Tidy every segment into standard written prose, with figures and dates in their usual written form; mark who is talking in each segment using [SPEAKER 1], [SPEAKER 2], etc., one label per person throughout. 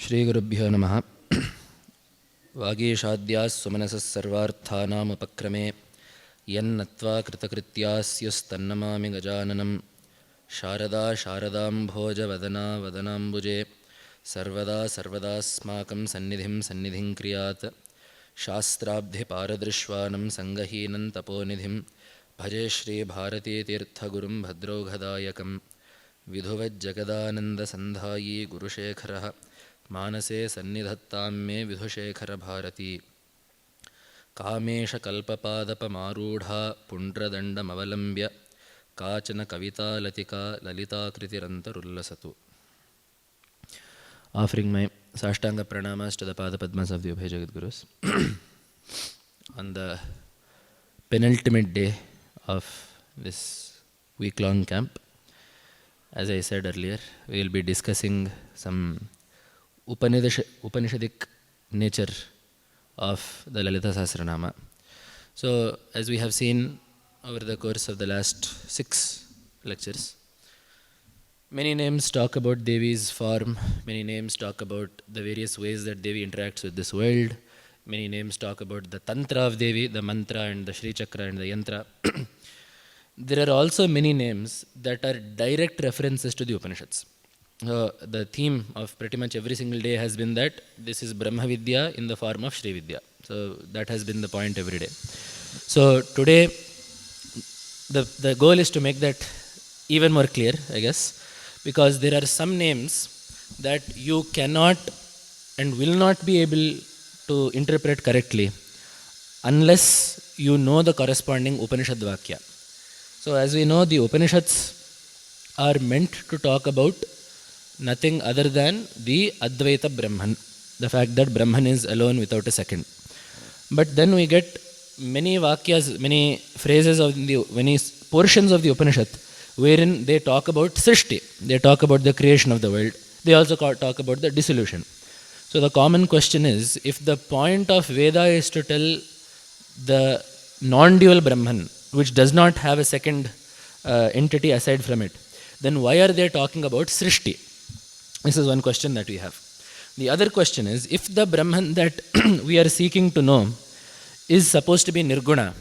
[SPEAKER 1] Sringeri Namaha Vagishadhyas Sumanasas Sarvarthanam Upakrame Yannatva Kritakrityasyastanamami Gajananam Sharada Sharadam Bhoja Vadana Vadanambuje Sarvada Sarvadasmakam Sannidhim Sannidhim Kriyat Shastrabdhi Paradrishwanam Sangahinam Taponidhim Bhaje Shri Bharati Tirtha Gurum Bhadroghadayakam Vidhuvad Jagadananda Sandhayi Gurushekharaha Manase Sannidhattam Me Vidhushekhara Bharati Kamesha Kalpapadapa Marudha Pundradanda Mavalambya Kachana Kavita Latika Lalita Kritirantarullasatu. Offering my Sashtanga Pranamas to the Pada Padmas of the Ubhay Jagadgurus on the penultimate day of this week-long camp. As I said earlier, we will be discussing some Upanishadic nature of the Lalitha Sahasranama. So, as we have seen over the course of the last 6 lectures, many names talk about Devi's form, many names talk about the various ways that Devi interacts with this world, many names talk about the Tantra of Devi, the mantra and the Shri Chakra and the Yantra. There are also many names that are direct references to the Upanishads. The theme of pretty much every single day has been that this is Brahma Vidya in the form of Shri Vidya. So that has been the point every day. So today, the goal is to make that even more clear, I guess, because there are some names that you cannot and will not be able to interpret correctly unless you know the corresponding Upanishad Vakya. So as we know, the Upanishads are meant to talk about nothing other than the Advaita Brahman, the fact that Brahman is alone without a second. But then we get many Vakyas, many phrases of many portions of the Upanishad wherein they talk about Srishti, they talk about the creation of the world, they also talk about the dissolution. So the common question is, if the point of Veda is to tell the non-dual Brahman, which does not have a second entity aside from it, then why are they talking about Srishti? This is one question that we have. The other question is, if the Brahman that we are seeking to know is supposed to be Nirguna,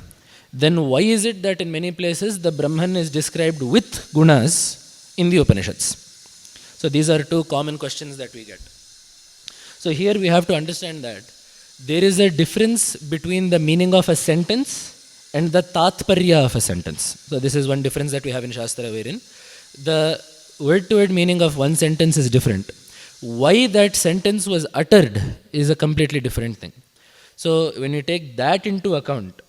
[SPEAKER 1] then why is it that in many places the Brahman is described with gunas in the Upanishads? So these are 2 common questions that we get. So here we have to understand that there is a difference between the meaning of a sentence and the tatparya of a sentence. So this is one difference that we have in Shastra, wherein the word-to-word meaning of one sentence is different. Why that sentence was uttered is a completely different thing. So when you take that into account,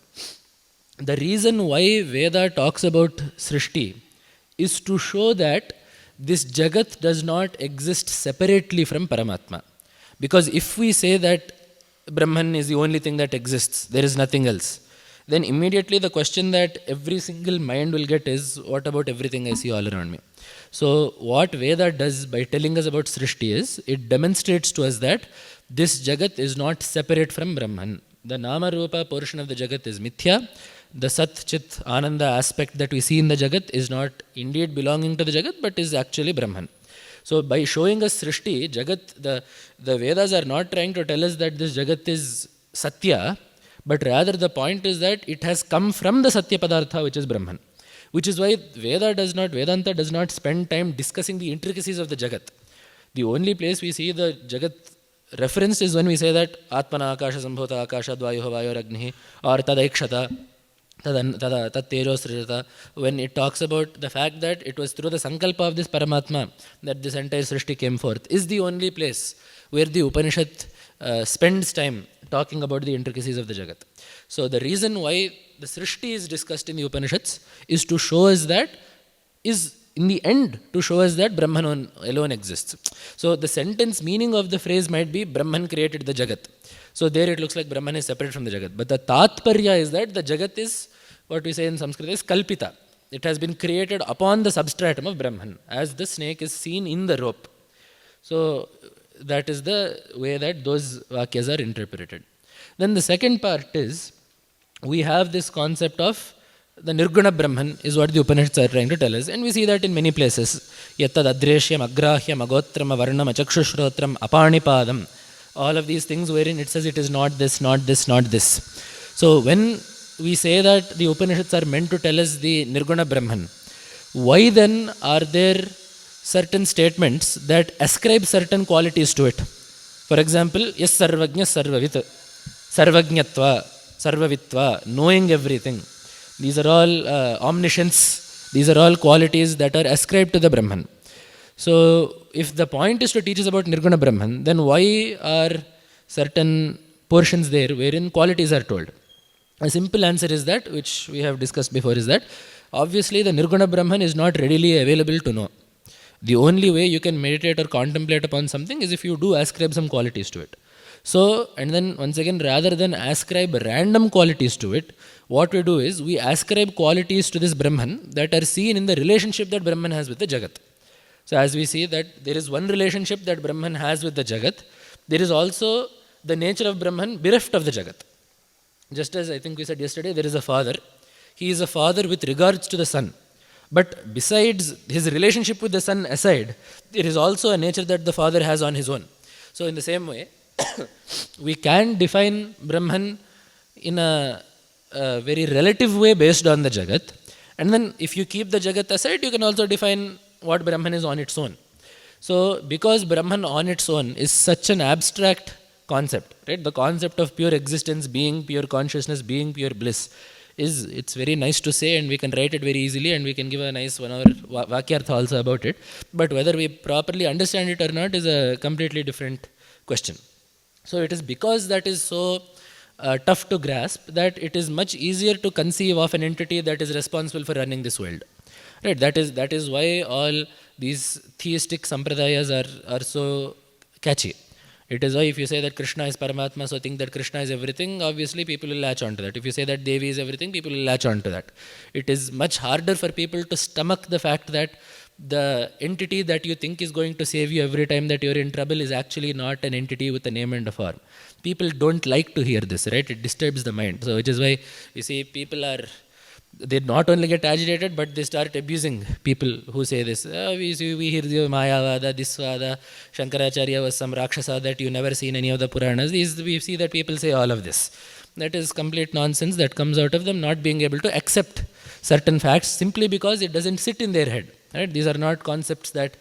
[SPEAKER 1] the reason why Veda talks about Srishti is to show that this Jagat does not exist separately from Paramatma. Because if we say that Brahman is the only thing that exists, there is nothing else, then immediately the question that every single mind will get is, what about everything I see all around me? So what Veda does by telling us about Srishti is, it demonstrates to us that this Jagat is not separate from Brahman. The Nama Rupa portion of the Jagat is Mithya. The Sat, Chit, Ananda aspect that we see in the Jagat is not indeed belonging to the Jagat, but is actually Brahman. So by showing us Srishti, Jagat, the Vedas are not trying to tell us that this Jagat is Satya, but rather the point is that it has come from the Satya Padartha, which is Brahman. Which is why Vedanta does not spend time discussing the intricacies of the Jagat. The only place we see the Jagat referenced is when we say that Atmana Akasha Sambhota Akasha Dvayoha Vayoragnihi or Tadaikshata, Tat Tejo Srijata, when it talks about the fact that it was through the Sankalpa of this Paramatma that this entire Srishti came forth, is the only place where the Upanishad spends time talking about the intricacies of the Jagat. So the reason why the Srishti is discussed in the Upanishads is to show us that, is in the end to show us that Brahman alone exists. So the sentence meaning of the phrase might be Brahman created the Jagat. So there it looks like Brahman is separate from the Jagat. But the Tatparya is that the Jagat is, what we say in Sanskrit is Kalpita. It has been created upon the substratum of Brahman, as the snake is seen in the rope. So that is the way that those Vakyas are interpreted. Then the second part is, we have this concept of the Nirguna Brahman is what the Upanishads are trying to tell us. And we see that in many places. Yattad adreshyam, agrahyam, agotram, varnam, achakshushrotam, apanipadam. All of these things wherein it says it is not this, not this, not this. So when we say that the Upanishads are meant to tell us the Nirguna Brahman, why then are there certain statements that ascribe certain qualities to it? For example, yes sarvagnya sarvavit, sarvajñatva, sarvavitva, knowing everything. These are all omniscience. These are all qualities that are ascribed to the Brahman. So, if the point is to teach us about Nirguna Brahman, then why are certain portions there wherein qualities are told? A simple answer is that, which we have discussed before, is that obviously the Nirguna Brahman is not readily available to know. The only way you can meditate or contemplate upon something is if you do ascribe some qualities to it. So, and then once again, rather than ascribe random qualities to it, what we do is we ascribe qualities to this Brahman that are seen in the relationship that Brahman has with the Jagat. So as we see that there is one relationship that Brahman has with the Jagat, there is also the nature of Brahman bereft of the Jagat. Just as I think we said yesterday, there is a father. He is a father with regards to the son. But besides his relationship with the son aside, there is also a nature that the father has on his own. So in the same way, we can define Brahman in a very relative way based on the Jagat. And then if you keep the Jagat aside, you can also define what Brahman is on its own. So because Brahman on its own is such an abstract concept, right? The concept of pure existence, being, pure consciousness, being, pure bliss, it's very nice to say, and we can write it very easily, and we can give a nice 1 hour vakyartha also about it. But whether we properly understand it or not is a completely different question. So it is because that is so tough to grasp that it is much easier to conceive of an entity that is responsible for running this world. Right? That is why all these theistic sampradayas are so catchy. It is why if you say that Krishna is Paramatma, so think that Krishna is everything, obviously people will latch on to that. If you say that Devi is everything, people will latch on to that. It is much harder for people to stomach the fact that the entity that you think is going to save you every time that you're in trouble is actually not an entity with a name and a form. People don't like to hear this, right? It disturbs the mind. So which is why you see people they not only get agitated, but they start abusing people who say this. We hear the Mayavada, Disvada, Shankaracharya was some Rakshasa that you never see in any of the Puranas. We see that people say all of this. That is complete nonsense that comes out of them not being able to accept certain facts simply because it doesn't sit in their head. Right? These are not concepts that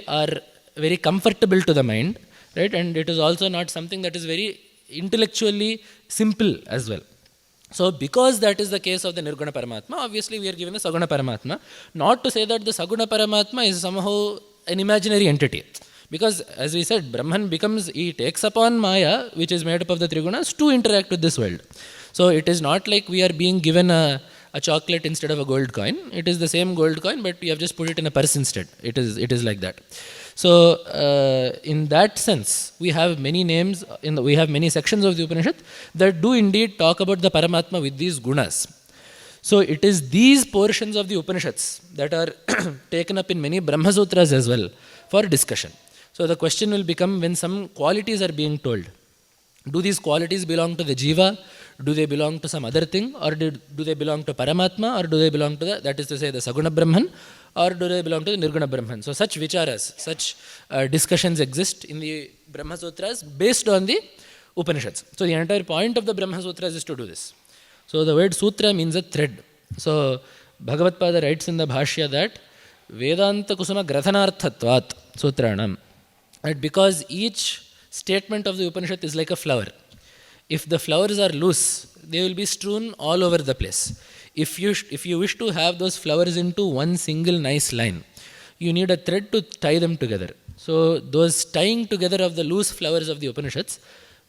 [SPEAKER 1] are very comfortable to the mind, right? And it is also not something that is very intellectually simple as well. So because that is the case of the Nirguna Paramatma, obviously we are given a Saguna Paramatma. Not to say that the Saguna Paramatma is somehow an imaginary entity. Because as we said, Brahman he takes upon Maya, which is made up of the Trigunas, to interact with this world. So it is not like we are being given a chocolate instead of a gold coin. It is the same gold coin, but we have just put it in a purse instead. It is like that. So in that sense, we have many names, we have many sections of the Upanishad that do indeed talk about the Paramatma with these gunas. So it is these portions of the Upanishads that are taken up in many Brahma Sutras as well for discussion. So the question will become, when some qualities are being told, do these qualities belong to the Jiva? Do they belong to some other thing? Or do they belong to Paramatma? Or do they belong to that is to say the Saguna Brahman? Or do they belong to the Nirguna Brahman? So such vicharas, such discussions exist in the Brahma Sutras based on the Upanishads. So the entire point of the Brahma Sutras is to do this. So the word sutra means a thread. So Bhagavatpada writes in the Bhashya that Vedanta Kusuma Grathanarthatvat Sutranam. Right? Because each statement of the Upanishad is like a flower. If the flowers are loose, they will be strewn all over the place. If you wish to have those flowers into one single nice line, you need a thread to tie them together. So those tying together of the loose flowers of the Upanishads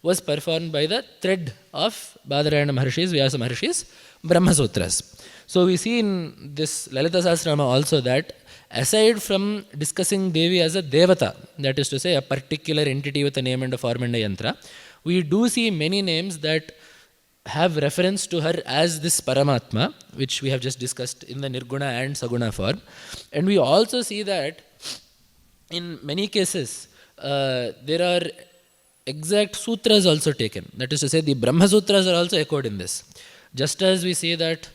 [SPEAKER 1] was performed by the thread of Badarayana Maharshis, Vyasa Maharshis, Brahma Sutras. So we see in this Lalitha Sahasranama also that aside from discussing Devi as a Devata, that is to say a particular entity with a name and a form and a yantra, we do see many names that have reference to her as this Paramatma, which we have just discussed in the Nirguna and Saguna form. And we also see that in many cases there are exact sutras also taken. That is to say the Brahma Sutras are also echoed in this. Just as we say that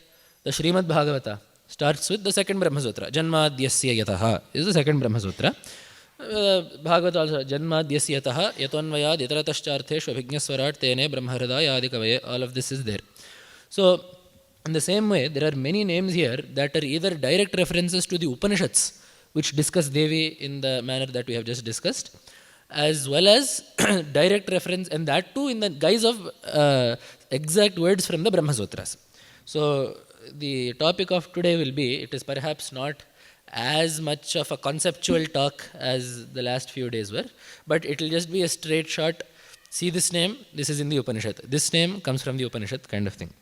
[SPEAKER 1] The Srimad Bhagavata starts with the second Brahma Sutra. Janmadyasya yataha is the second Brahma Sutra. Bhagavata also Janmadyasya yataha yatonvayad yatarataschartheshu abhignaswarat tene brahmahridaya adikavaye. All of this is there. So, in the same way, there are many names here that are either direct references to the Upanishads, which discuss Devi in the manner that we have just discussed, as well as direct reference, and that too in the guise of exact words from the Brahma Sutras. So, the topic of today will be, it is perhaps not as much of a conceptual talk as the last few days were, but it will just be a straight shot, see this name, this is in the Upanishad, this name comes from the Upanishad kind of thing.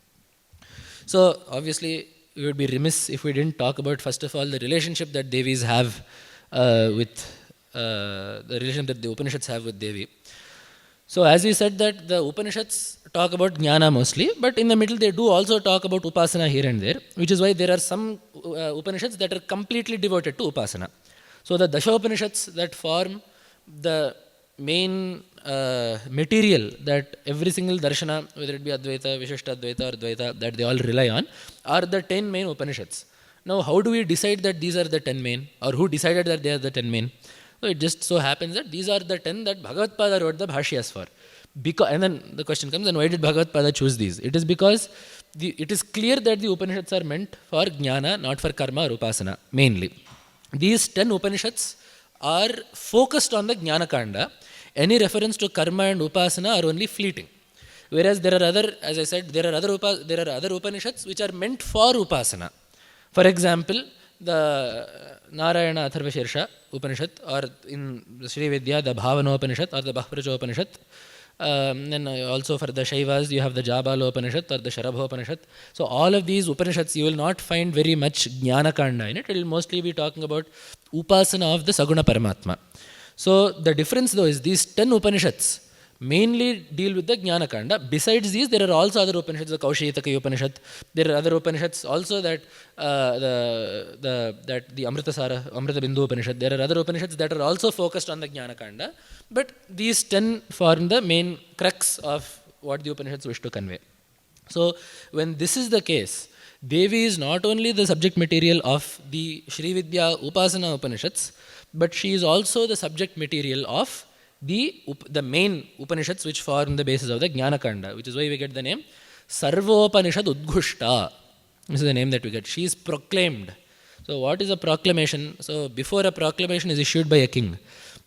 [SPEAKER 1] So, obviously, we would be remiss if we didn't talk about, first of all, the relationship that Devis have the relation that the Upanishads have with Devi. So, as we said that the Upanishads talk about Jnana mostly, but in the middle they do also talk about Upasana here and there, which is why there are some Upanishads that are completely devoted to Upasana. So, the Dasha Upanishads that form the main material that every single darshana, whether it be Advaita, Vishishta Advaita or Dvaita, that they all rely on, are the 10 main Upanishads. Now, how do we decide that these are the 10 main, or who decided that they are the 10 main? So, it just so happens that these are the 10 that Bhagavad-pada wrote the Bhashyas for. And then the question comes, then why did Bhagavad-pada choose these? It is because it is clear that the Upanishads are meant for Jnana, not for Karma or Upasana, mainly. These 10 Upanishads are focused on the Jnana Kanda. Any reference to Karma and Upasana are only fleeting. Whereas there are other, as I said, there are other Upanishads which are meant for Upasana. For example, the Narayana Atharvashirsha Upanishad, or in Sri Vidya, the Bhavana Upanishad or the Bahpracha Upanishad. Then also for the Shaivas, you have the Jabala Upanishad or the Sharabha Upanishad. So all of these Upanishads, you will not find very much Jnana Kanda in it. It will mostly be talking about Upasana of the Saguna Paramatma. So the difference though is these 10 Upanishads mainly deal with the Jnana Kanda. Besides these, there are also other Upanishads, the Kaushitaka Upanishad. There are other Upanishads also that the Amrita Bindu Upanishad. There are other Upanishads that are also focused on the Jnana Kanda. But these 10 form the main crux of what the Upanishads wish to convey. So when this is the case, Devi is not only the subject material of the Sri Vidya Upasana Upanishads, but she is also the subject material of the main Upanishads which form the basis of the Jnana Kanda, which is why we get the name Sarvopanishad Udghushta. This is the name that we get. She is proclaimed. So what is a proclamation? So before a proclamation is issued by a king,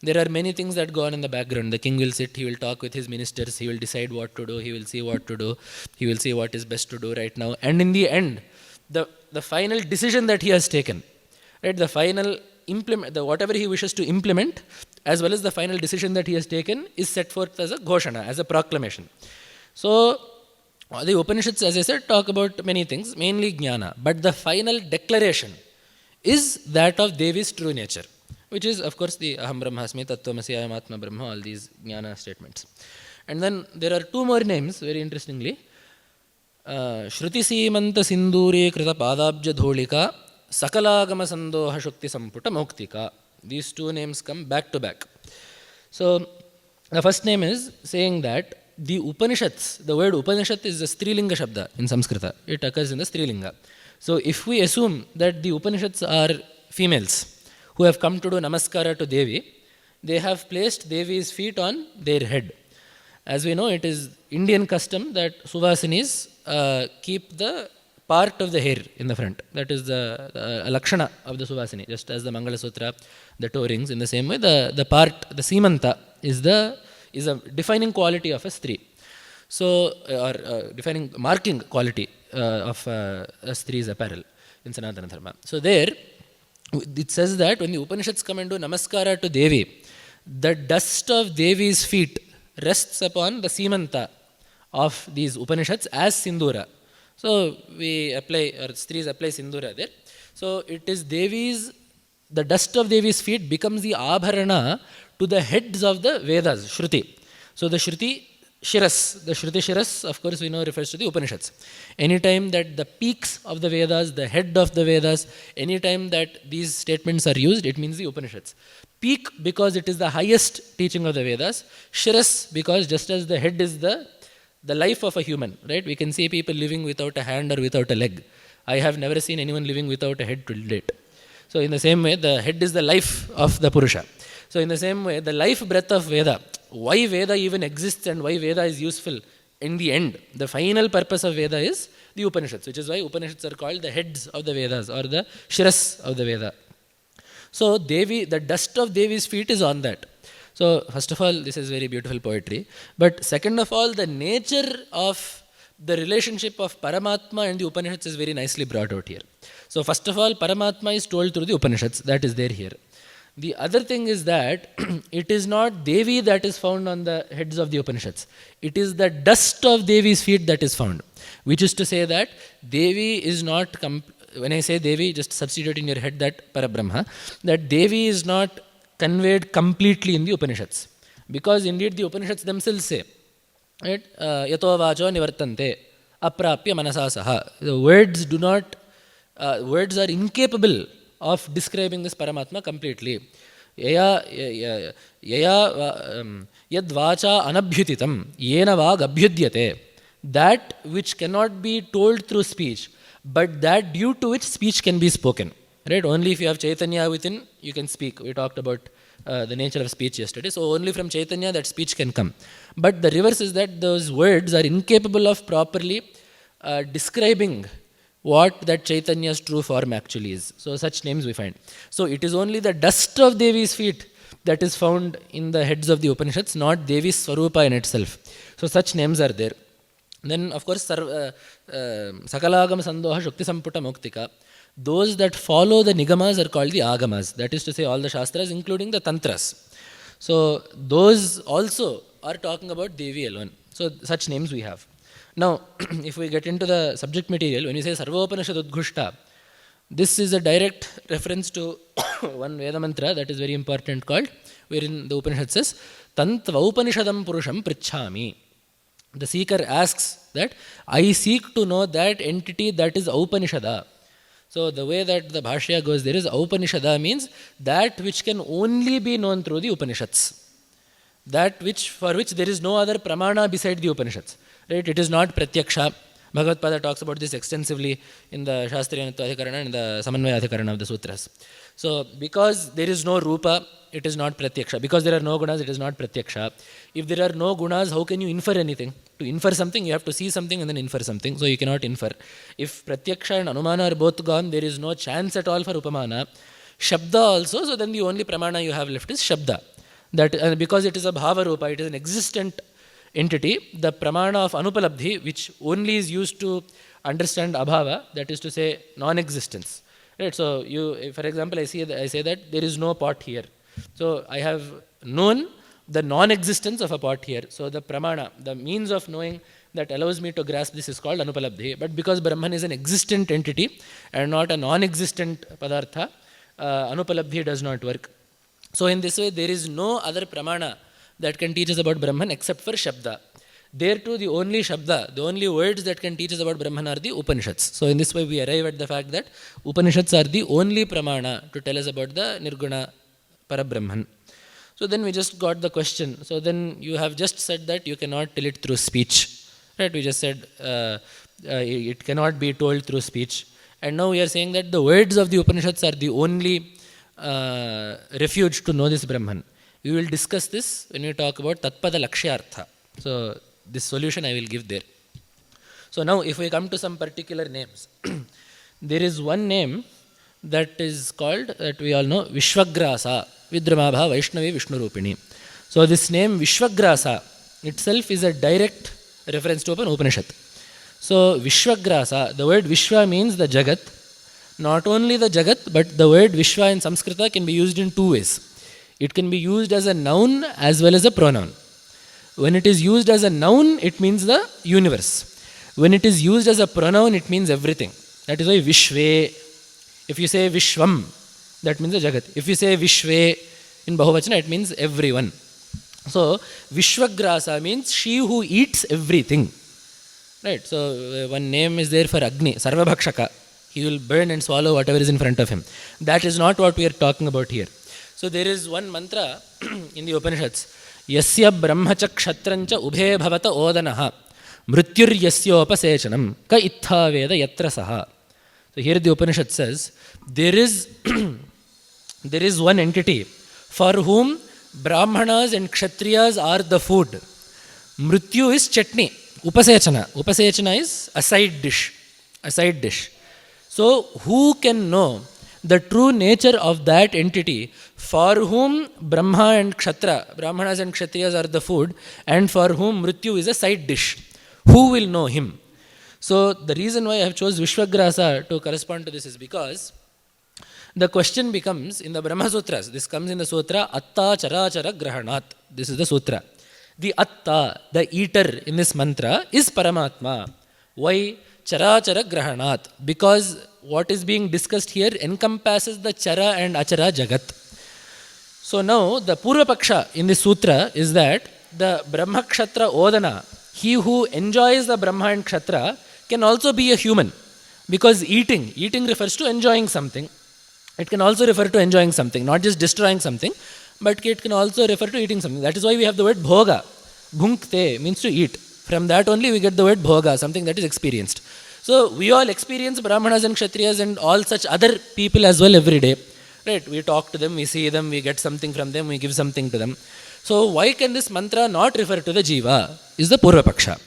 [SPEAKER 1] there are many things that go on in the background. The king will sit, he will talk with his ministers, he will decide what to do, he will see what to do, he will see what is best to do right now. And in the end, the final decision that he has taken, right, the final whatever he wishes to implement, as well as the final decision that he has taken, is set forth as a ghoshana, as a proclamation. So, the Upanishads, as I said, talk about many things, mainly Jnana. But the final declaration is that of Devi's true nature, which is, of course, the Aham Brahmasmi, Tattvamasi, Ayam Atma Brahma, all these Jnana statements. And then there are two more names, very interestingly. Shruti Simanta Sinduri Krita Padabja Dholika Sakalagama Sandoha Shukti Samputa Moktika. These two names come back to back. So, the first name is saying that the Upanishads, the word Upanishad is a Strilinga Shabda in Sanskrita. It occurs in the Strilinga. So, if we assume that the Upanishads are females who have come to do Namaskara to Devi, they have placed Devi's feet on their head. As we know, it is Indian custom that Suvasinis keep the part of the hair in the front. That is the lakshana of the Suvasini, just as the Mangala Sutra, the toe rings. In the same way, the part, the simanta, is a defining quality of a stri. So, or defining, marking quality of a stri's apparel in Sanatana Dharma. So, there, it says that when the Upanishads come and do Namaskara to Devi, the dust of Devi's feet rests upon the simanta of these Upanishads as Sindura. So, we apply, or Stris apply Sindura there. So, it is the dust of Devi's feet becomes the Abharana to the heads of the Vedas, Shruti. So, the Shruti Shiras, of course, we know refers to the Upanishads. Anytime that the peaks of the Vedas, the head of the Vedas, anytime that these statements are used, it means the Upanishads. Peak because it is the highest teaching of the Vedas. Shiras because just as the head is the life of a human, right? We can see people living without a hand or without a leg. I have never seen anyone living without a head till date. So in the same way, the head is the life of the Purusha. So in the same way, the life breath of Veda, why Veda even exists and why Veda is useful in the end, the final purpose of Veda is the Upanishads, which is why Upanishads are called the heads of the Vedas or the Shiras of the Veda. So Devi, the dust of Devi's feet is on that. So first of all, this is very beautiful poetry. But second of all, the nature of the relationship of Paramatma and the Upanishads is very nicely brought out here. So first of all, Paramatma is told through the Upanishads. That is there here. The other thing is that it is not Devi that is found on the heads of the Upanishads. It is the dust of Devi's feet that is found. Which is to say that Devi is not, when I say Devi, just substitute in your head that Parabrahma, that Devi is not conveyed completely in the Upanishads. Because indeed the Upanishads themselves say, right, yato vacho nivartante aprapya manasa saha. The words do not, words are incapable of describing this Paramatma completely. Yad vacha anabhyutitam yena vag abhyudyate. That which cannot be told through speech, but that due to which speech can be spoken. Right? Only if you have Chaitanya within, you can speak. We talked about the nature of speech yesterday. So only from Chaitanya that speech can come. But the reverse is that those words are incapable of properly describing what that Chaitanya's true form actually is. So such names we find. So it is only the dust of Devi's feet that is found in the heads of the Upanishads, not Devi's Swarupa in itself. So such names are there. Then of course, Sakalagam Sandoha Shukti Samputa Muktika. Those that follow the Nigamas are called the Agamas. That is to say, all the Shastras, including the Tantras. So those also are talking about Devi alone. So such names we have. Now, if we get into the subject material, when you say Sarvopanishad Udgushta, this is a direct reference to one Veda mantra that is very important called, wherein the Upanishad says, Tantva Upanishadam Purusham Prichhami. The seeker asks that, I seek to know that entity that is Upanishada. So the way that the Bhashya goes there is, Upanishada means that which can only be known through the Upanishads. That which, for which there is no other pramana beside the Upanishads. Right? It is not Pratyaksha. Bhagavad Pada talks about this extensively in the Shastriyanatva Adhikarana and the Samanvaya Adhikarana of the Sutras. So because there is no Rupa, it is not Pratyaksha. Because there are no gunas, it is not Pratyaksha. If there are no gunas, how can you infer anything? To infer something, you have to see something and then infer something. So you cannot infer. If Pratyaksha and Anumana are both gone, there is no chance at all for Upamana. Shabda also, so then the only pramana you have left is Shabda. That because it is a Bhava Rupa, it is an existent entity, the pramana of Anupalabdhi, which only is used to understand Abhava, that is to say non-existence. Right? So you, for example, I say that there is no pot here. So I have known the non-existence of a pot here. So the pramana, the means of knowing that allows me to grasp this is called Anupalabdhi. But because Brahman is an existent entity and not a non-existent Padartha, Anupalabdhi does not work. So in this way, there is no other pramana that can teach us about Brahman except for Shabda. There too, the only Shabda, the only words that can teach us about Brahman are the Upanishads. So in this way, we arrive at the fact that Upanishads are the only pramana to tell us about the Nirguna Parabrahman. So then we just got the question. So then you have just said that you cannot tell it through speech. Right? We just said it cannot be told through speech. And now we are saying that the words of the Upanishads are the only refuge to know this Brahman. We will discuss this when we talk about Tatpada Lakshyartha. So this solution I will give there. So now if we come to some particular names, there is one name that is called, that we all know, Vishwagrasa, Vidramabha Vaishnavi Vishnurupini. So this name Vishwagrasa itself is a direct reference to an Upanishad. So Vishwagrasa, the word Vishwa means the Jagat. Not only the Jagat, but the word Vishwa in Sanskrita can be used in two ways. It can be used as a noun as well as a pronoun. When it is used as a noun, it means the universe. When it is used as a pronoun, it means everything. That is why Vishve, if you say Vishwam, that means the Jagat. If you say Vishve in Bahuvachana, it means everyone. So Vishwagrasa means she who eats everything. Right? So one name is there for Agni, Sarvabhakshaka. He will burn and swallow whatever is in front of him. That is not what we are talking about here. So there is one mantra in the Upanishads. Yasya brahmacha kshatrancha ubhe bhavata odanaha mrityur yasyopasechanam ka ittha veda yatra saha. So here the Upanishad says, there is one entity for whom Brahmanas and Kshatriyas are the food. Mrityu is chutney, upasechana. Upasechana is a side dish. So who can know the true nature of that entity for whom Brahma and Kshatriya, Brahmanas and Kshatriyas are the food, and for whom Mrityu is a side dish? Who will know him? So the reason why I have chose Vishwagrasa to correspond to this is because the question becomes in the Brahma Sutras. This comes in the sutra Atta Charachara Grahanat. This is the sutra. The Atta, the eater in this mantra, is Paramatma. Why? Charachara Grahanat. Because what is being discussed here encompasses the Chara and Achara Jagat. So now the Purva Paksha in this sutra is that the Brahma Kshatra Odana, he who enjoys the Brahma and Kshatra, can also be a human. Because eating refers to enjoying something. It can also refer to enjoying something, not just destroying something, but it can also refer to eating something. That is why we have the word bhoga. Bhunkte means to eat. From that only we get the word bhoga, something that is experienced. So we all experience Brahmanas and Kshatriyas and all such other people as well every day. Right? We talk to them, we see them, we get something from them, we give something to them. So why can this mantra not refer to the jiva? Is the Purva Paksha.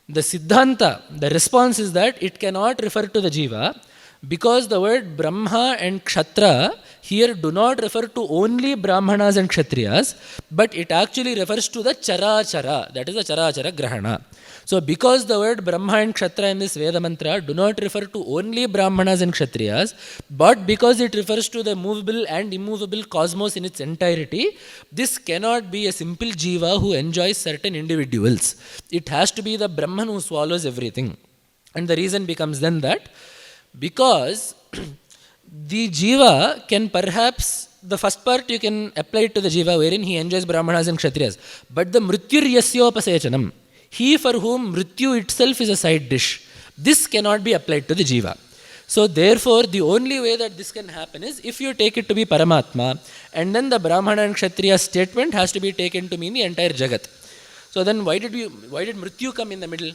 [SPEAKER 1] The Siddhanta, the response is that it cannot refer to the jiva because the word Brahma and Kshatra here do not refer to only Brahmanas and Kshatriyas, but it actually refers to the Charachara, that is the Charachara Grahana. So because the word Brahma and Kshatra in this Veda mantra do not refer to only Brahmanas and Kshatriyas, but because it refers to the movable and immovable cosmos in its entirety, this cannot be a simple jiva who enjoys certain individuals. It has to be the Brahman who swallows everything. And the reason becomes then that because the jiva can perhaps, the first part you can apply it to the jiva wherein he enjoys Brahmanas and Kshatriyas, but the Mrityuryasyopasecanam, he for whom Mrityu itself is a side dish, this cannot be applied to the jiva. So therefore the only way that this can happen is if you take it to be Paramatma, and then the Brahmana and Kshatriya statement has to be taken to mean the entire Jagat. So then why did Mrityu come in the middle?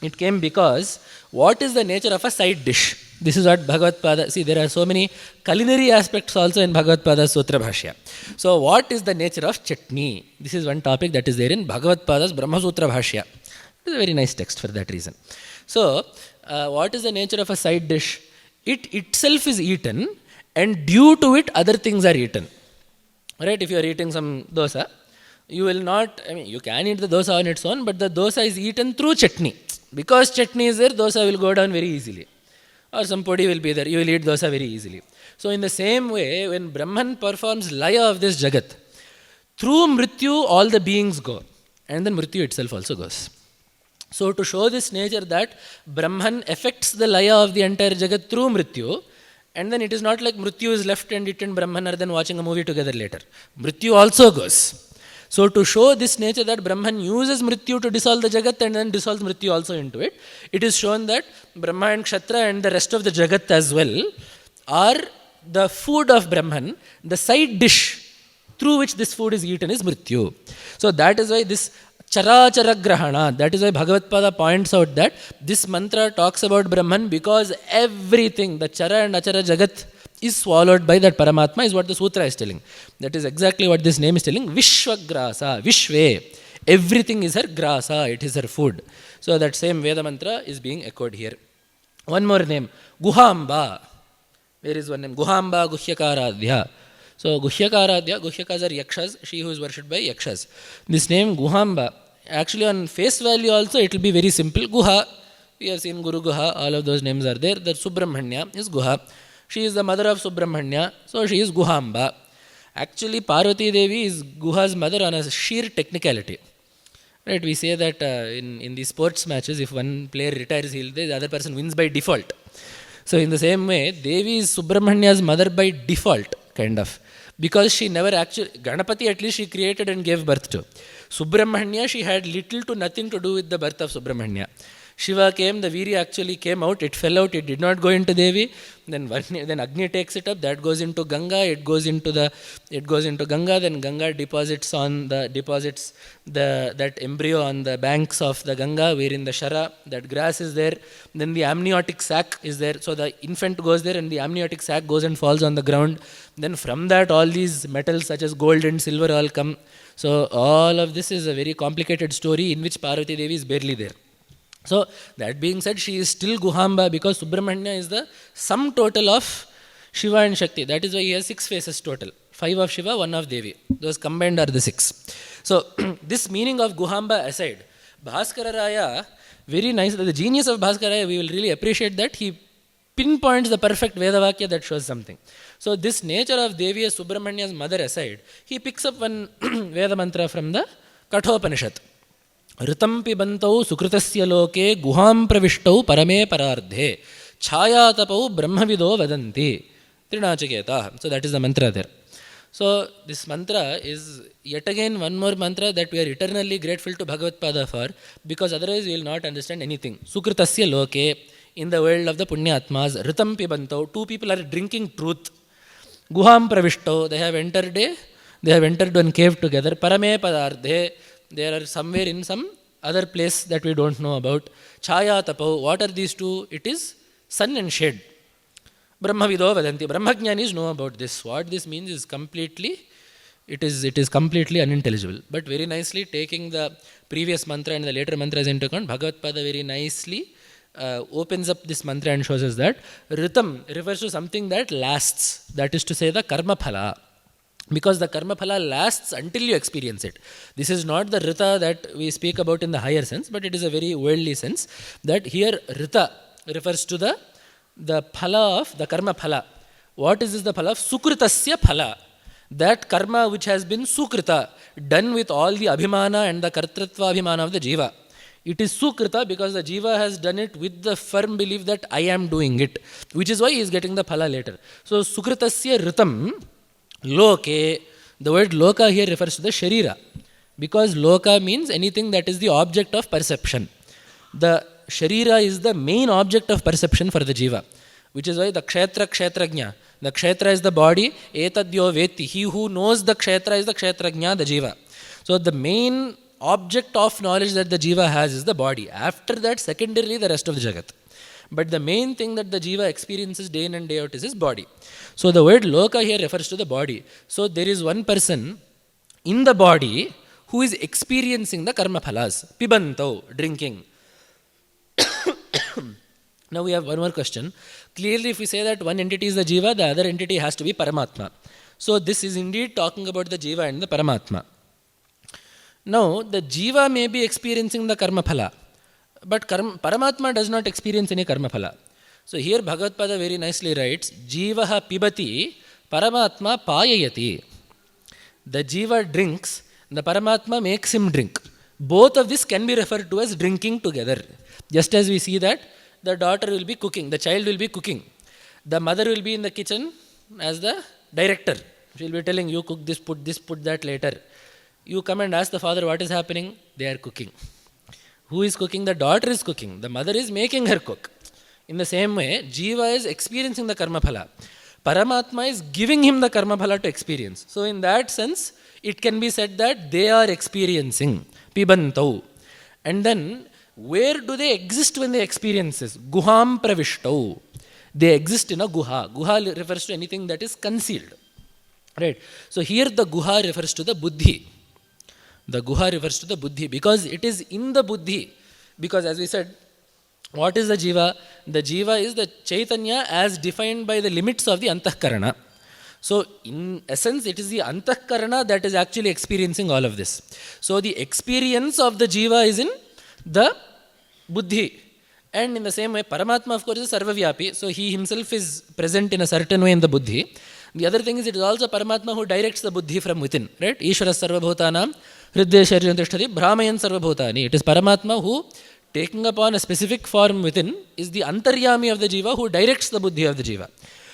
[SPEAKER 1] It came because what is the nature of a side dish? This is what Bhagavad Pada, see there are so many culinary aspects also in Bhagavad Pada's Sutra Bhashya. So what is the nature of chutney? This is one topic that is there in Bhagavad Pada's Brahma Sutra Bhashya. It is a very nice text for that reason. So what is the nature of a side dish? It itself is eaten and due to it other things are eaten. Right? If you are eating some dosa, you will not, you can eat the dosa on its own, but the dosa is eaten through chutney. Because chutney is there, dosa will go down very easily. Or some podi will be there, you will eat dosa very easily. So in the same way, when Brahman performs laya of this Jagat, through Mrityu all the beings go. And then Mrityu itself also goes. So to show this nature that Brahman affects the laya of the entire Jagat through Mrityu, and then it is not like Mrityu is left and it and Brahman are then watching a movie together later. Mrityu also goes. So to show this nature that Brahman uses Mrityu to dissolve the Jagat and then dissolves Mrityu also into it, it is shown that Brahma and Kshatra and the rest of the Jagat as well are the food of Brahman. The side dish through which this food is eaten is Mrityu. So that is why this Charachara Grahana, that is why Bhagavad Pada points out that this mantra talks about Brahman because everything, the Chara and Achara Jagat is swallowed by that Paramatma is what the sutra is telling. That is exactly what this name is telling. Vishwagrasa, Vishve. Everything is her grasa, it is her food. So that same Veda mantra is being echoed here. One more name, Guhamba. There is one name, Guhamba Guhyakaradhya. So Guhyakaradhya, Guhyakas are Yakshas, she who is worshipped by Yakshas. This name Guhamba, actually on face value also it will be very simple. Guha, we have seen Guru Guha, all of those names are there. The Subramanya is Guha. She is the mother of Subramanya, so she is Guhamba. Actually, Parvati Devi is Guha's mother on a sheer technicality. Right? We say that in the sports matches, if one player retires, the other person wins by default. So in the same way, Devi is Subramania's mother by default, kind of. Because she never actually, Ganapati at least she created and gave birth to. Subramanya, she had little to nothing to do with the birth of Subramanya. Shiva came, the Veerya actually came out, it fell out, it did not go into Devi. Then Agni takes it up, that goes into Ganga, it goes into Ganga, then Ganga deposits that embryo on the banks of the Ganga, wherein the Shara, that grass is there. Then the amniotic sac is there, so the infant goes there and the amniotic sac goes and falls on the ground. Then from that all these metals such as gold and silver all come. So all of this is a very complicated story in which Parvati Devi is barely there. So that being said, she is still Guhamba because Subramanya is the sum total of Shiva and Shakti. That is why he has 6 faces total. 5 of Shiva, 1 of Devi. Those combined are the 6. So this meaning of Guhamba aside, Bhaskara Raya, very nice, the genius of Bhaskara Raya, we will really appreciate that he pinpoints the perfect Vedavakya that shows something. So this nature of Devi as Subramanya's mother aside, he picks up one Veda mantra from the Kathopanishad. Ritam pibantau sukritasya loke guham pravishtau parame parardhe chayatapau brahmavido vadanti trinachaketa. So that is the mantra there. So this mantra is yet again one more mantra that we are eternally grateful to Bhagavatpada for, because otherwise we will not understand anything. Sukritasya loke, in the world of the Punyatmas, Ritam pibantau, 2 people are drinking truth. Guham pravishtau, they have entered one cave together. Parame parardhe, they are somewhere in some other place that we don't know about. Chaya tapau, what are these 2? It is sun and shade. Brahmavido vadanti. Brahmajnanis know about this. What this means is completely unintelligible. But very nicely, taking the previous mantra and the later mantras into account, Bhagavatpada very nicely opens up this mantra and shows us that Ritam refers to something that lasts. That is to say the karma phala. Because the karma phala lasts until you experience it. This is not the Rita that we speak about in the higher sense, but it is a very worldly sense. That here Rita refers to the phala of the karma phala. What is this the phala of? Sukritasya phala. That karma which has been sukrita, done with all the abhimana and the kartritva abhimana of the jiva. It is sukrita because the jiva has done it with the firm belief that I am doing it, which is why he is getting the phala later. So sukritasya ritam loke, the word loka here refers to the sharira, because loka means anything that is the object of perception. The sharira is the main object of perception for the jiva, which is why the kshetrajna, the kshetra is the body, etadyo veti, he who knows the kshetra is the kshetrajna, the jiva. So the main object of knowledge that the jiva has is the body. After that, secondarily, the rest of the jagat. But the main thing that the jiva experiences day in and day out is his body. So the word loka here refers to the body. So there is one person in the body who is experiencing the karma phalas. Pibantau, drinking. Now we have one more question. Clearly if we say that one entity is the jiva, the other entity has to be Paramatma. So this is indeed talking about the jiva and the Paramatma. Now the jiva may be experiencing the karma phala, but Paramatma does not experience any karma phala. So here Bhagavatpada very nicely writes, Jivaha pibati, Paramatma payayati. The jiva drinks, the Paramatma makes him drink. Both of this can be referred to as drinking together. Just as we see that the daughter will be cooking, the child will be cooking. The mother will be in the kitchen as the director. She will be telling you cook this, put that later. You come and ask the father what is happening. They are cooking. Who is cooking? The daughter is cooking. The mother is making her cook. In the same way, Jiva is experiencing the karma phala. Paramatma is giving him the karma phala to experience. So in that sense, it can be said that they are experiencing. Pibantau. And then, where do they exist when they experience this? Guham pravishtau. They exist in a guha. Guha refers to anything that is concealed. Right. So here the guha refers to the buddhi. The guha refers to the buddhi because it is in the buddhi. Because as we said, what is the jiva? The jiva is the chaitanya as defined by the limits of the antahkarana. So in essence, it is the antahkarana that is actually experiencing all of this. So the experience of the jiva is in the buddhi. And in the same way, Paramatma of course is sarvavyapi. So he himself is present in a certain way in the buddhi. The other thing is it is also Paramatma who directs the buddhi from within. Right? Ishvara sarvabhutanam hridya shariram tishtati brahmayan sarvabhutani. It is Paramatma who, taking upon a specific form within, is the antaryami of the jiva who directs the buddhi of the jiva.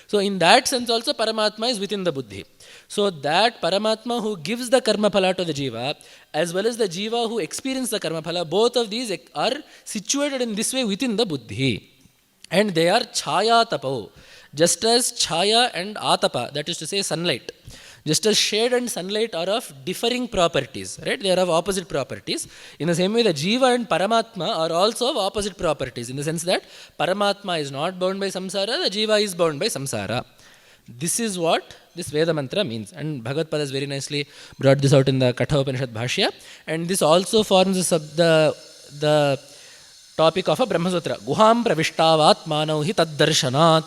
[SPEAKER 1] So in that sense also Paramatma is within the buddhi. So that Paramatma who gives the karma phala to the jiva, as well as the jiva who experiences the karma phala, both of these are situated in this way within the buddhi. And they are chaya tapo. Just as chaya and atapa, that is to say sunlight, just as shade and sunlight are of differing properties, right? They are of opposite properties. In the same way, the jiva and Paramatma are also of opposite properties, in the sense that Paramatma is not bound by samsara, the jiva is bound by samsara. This is what this Veda mantra means. And Bhagavad Pada has very nicely brought this out in the Katha Upanishad Bhashya. And this also forms the topic of a Brahmasutra. Guham pravishtavat manav hi taddarshanat.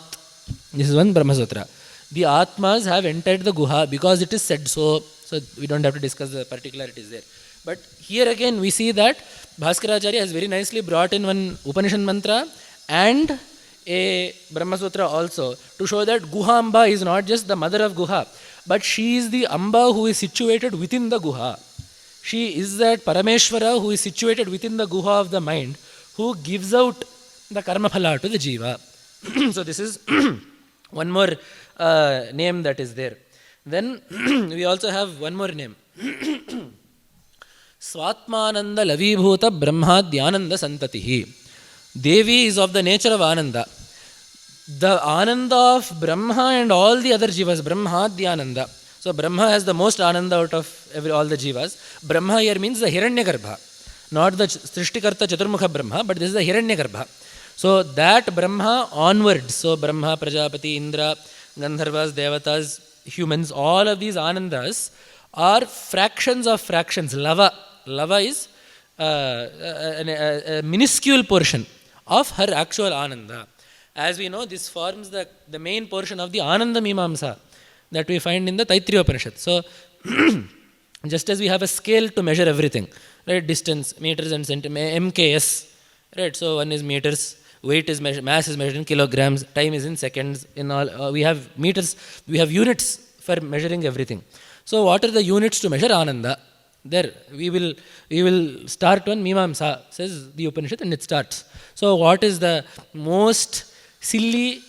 [SPEAKER 1] This is one Brahmasutra. The Atmas have entered the Guha because it is said so. So we don't have to discuss the particularities there. But here again we see that Bhaskaracharya has very nicely brought in one Upanishad mantra and a Brahmasutra also to show that Guhamba is not just the mother of Guha, but she is the Amba who is situated within the Guha. She is that Parameshwara who is situated within the Guha of the mind, who gives out the karma phala to the jiva. So this is one more name that is there. Then we also have one more name. Swatmananda lavibhuta brahmadhyananda santatihi. Devi is of the nature of Ananda. The Ananda of Brahma and all the other jivas, Brahmadhyananda. So Brahma has the most Ananda out of all the jivas. Brahma here means the Hiranyagarbha. Not the Srishtikarta Chaturmukha Brahma, but this is the Hiranyagarbha. So that Brahma onwards, so Brahma, Prajapati, Indra, Gandharvas, Devatas, humans, all of these Anandas are fractions of fractions. Lava is a minuscule portion of her actual Ananda. As we know, this forms the main portion of the Ananda Mimamsa that we find in the Taittiriya Upanishad. So, just as we have a scale to measure everything, right? Distance, meters and centimeters, MKS, right? So, one is meters, weight is measured, mass is measured in kilograms, time is in seconds. In all, we have meters, we have units for measuring everything. So, what are the units to measure Ananda? There, we will start one Mimamsa, says the Upanishad, and it starts. So, what is the most silly,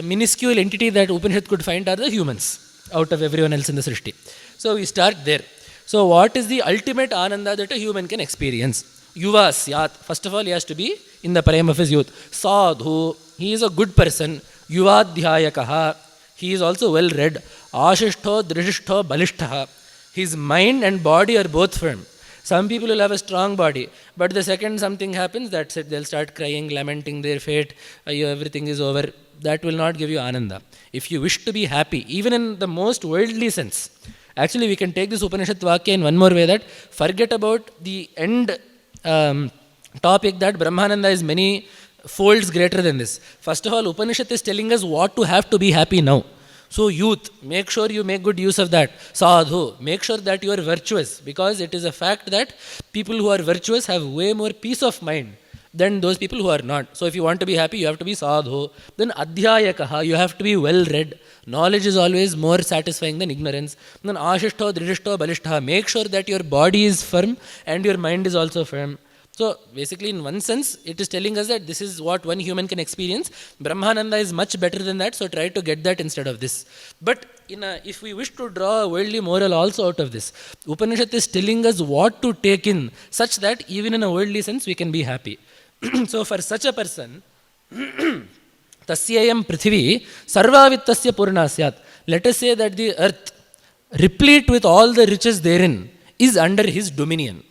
[SPEAKER 1] minuscule entity that Upanishad could find are the humans out of everyone else in the Srishti. So, we start there. So, what is the ultimate Ananda that a human can experience? Yuva Syat. First of all, he has to be in the prime of his youth. Sadhu, he is a good person. Yuvadhyayakaha, he is also well read. Ashishto, Drishishto, Balishtaha. His mind and body are both firm. Some people will have a strong body, but the second something happens, that's it. They'll start crying, lamenting their fate. Everything is over. That will not give you Ananda. If you wish to be happy, even in the most worldly sense, actually we can take this Upanishad Vakya in one more way, that forget about the end topic that Brahmananda is many folds greater than this. First of all, Upanishad is telling us what to have to be happy now. So youth, make sure you make good use of that. Sadhu, make sure that you are virtuous, because it is a fact that people who are virtuous have way more peace of mind than those people who are not. So if you want to be happy, you have to be sadhu. Then adhyayakaha, you have to be well read. Knowledge is always more satisfying than ignorance. Then ashishto, drishishto, balishtaha, make sure that your body is firm and your mind is also firm. So basically, in one sense, it is telling us that this is what one human can experience. Brahmananda is much better than that, so try to get that instead of this. But if we wish to draw a worldly moral also out of this, Upanishad is telling us what to take in, such that even in a worldly sense we can be happy. So for such a person, tasyayam prithvi sarvavittasya purna syat. Let us say that the earth, replete with all the riches therein, is under his dominion.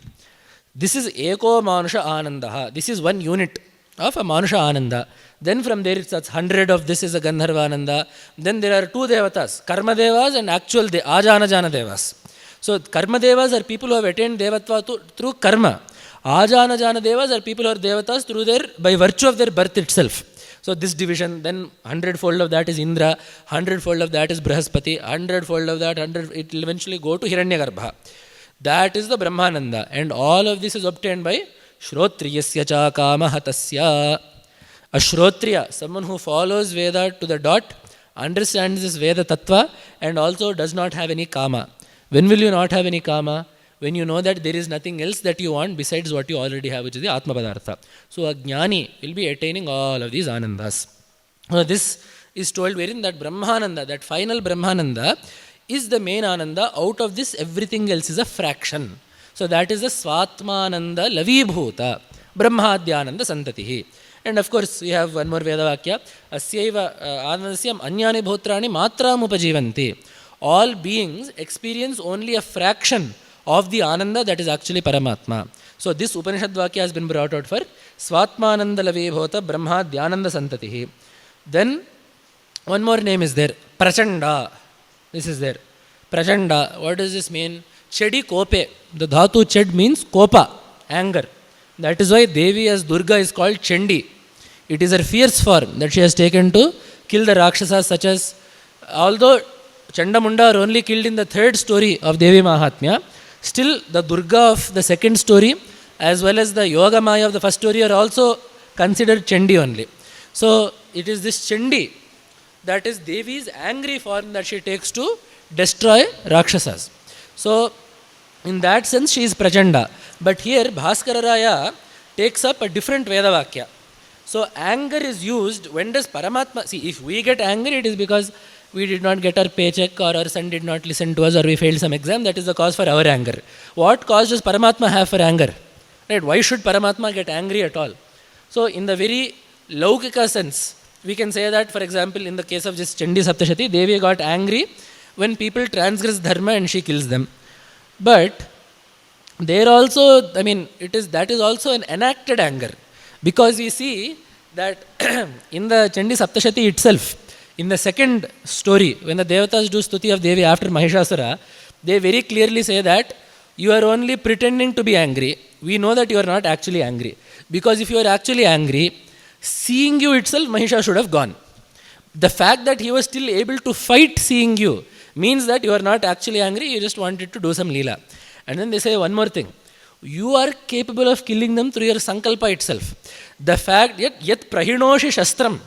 [SPEAKER 1] This is Eko Manusha Anandaha. This is one unit of a Manusha Ananda. Then from there it's 100 of this is a Gandharva Ananda. Then there are two Devatas, Karma Devas and actual Ajanajana Devas. So Karma Devas are people who have attained Devatva through Karma. Ajanajana Devas are people who are Devatas by virtue of their birth itself. So this division, then 100-fold of that is Indra, 100-fold of that is Brahaspati, 100-fold of that, it will eventually go to Hiranyagarbha. That is the Brahmananda, and all of this is obtained by Shrotriyasya cha kamahatasya. A Shrotriya, someone who follows Veda to the dot, understands this Veda Tattva, and also does not have any kama. When will you not have any kama? When you know that there is nothing else that you want besides what you already have, which is the Atma Padartha. So a Jnani will be attaining all of these Anandas. This is told wherein that Brahmananda, that final Brahmananda, is the main Ananda. Out of this, everything else is a fraction. So that is the Swatmananda Lavibhuta Brahmadhyananda Santatihi. And of course, we have one more Vedavakya. Asyaiva Anandasyam Anyani Bhutrani Matram Upajivanti. All beings experience only a fraction of the Ananda that is actually Paramatma. So this Upanishad Vakya has been brought out for Swatmananda Lavibhuta Brahmadhyananda Santatihi. Then one more name is there, Prachanda. This is there. Prachanda. What does this mean? Chedi Kope. The Dhatu Ched means Kopa, anger. That is why Devi as Durga is called Chandi. It is her fierce form that she has taken to kill the Rakshasas, such as, although Chandamunda are only killed in the third story of Devi Mahatmya, still the Durga of the second story as well as the Yoga Maya of the first story are also considered Chandi only. So it is this Chandi that is Devi's angry form that she takes to destroy Rakshasas. So in that sense she is Prachanda. But here Bhaskara Raya takes up a different Vedavakya. So anger is used, when does Paramatma, see, if we get angry, it is because we did not get our paycheck or our son did not listen to us or we failed some exam. That is the cause for our anger. What cause does Paramatma have for anger? Right? Why should Paramatma get angry at all? So in the very Laukika sense, we can say that, for example, in the case of just Chandi Saptashati, Devi got angry when people transgress dharma and she kills them. But there also, that is also an enacted anger. Because we see that in the Chandi Saptashati itself, in the second story, when the Devatas do Stuti of Devi after Mahishasura, they very clearly say that you are only pretending to be angry. We know that you are not actually angry. Because if you are actually angry, seeing you itself, Mahisha should have gone. The fact that he was still able to fight seeing you means that you are not actually angry, you just wanted to do some leela. And then they say one more thing. You are capable of killing them through your sankalpa itself. The fact yet prahinoshi shastram,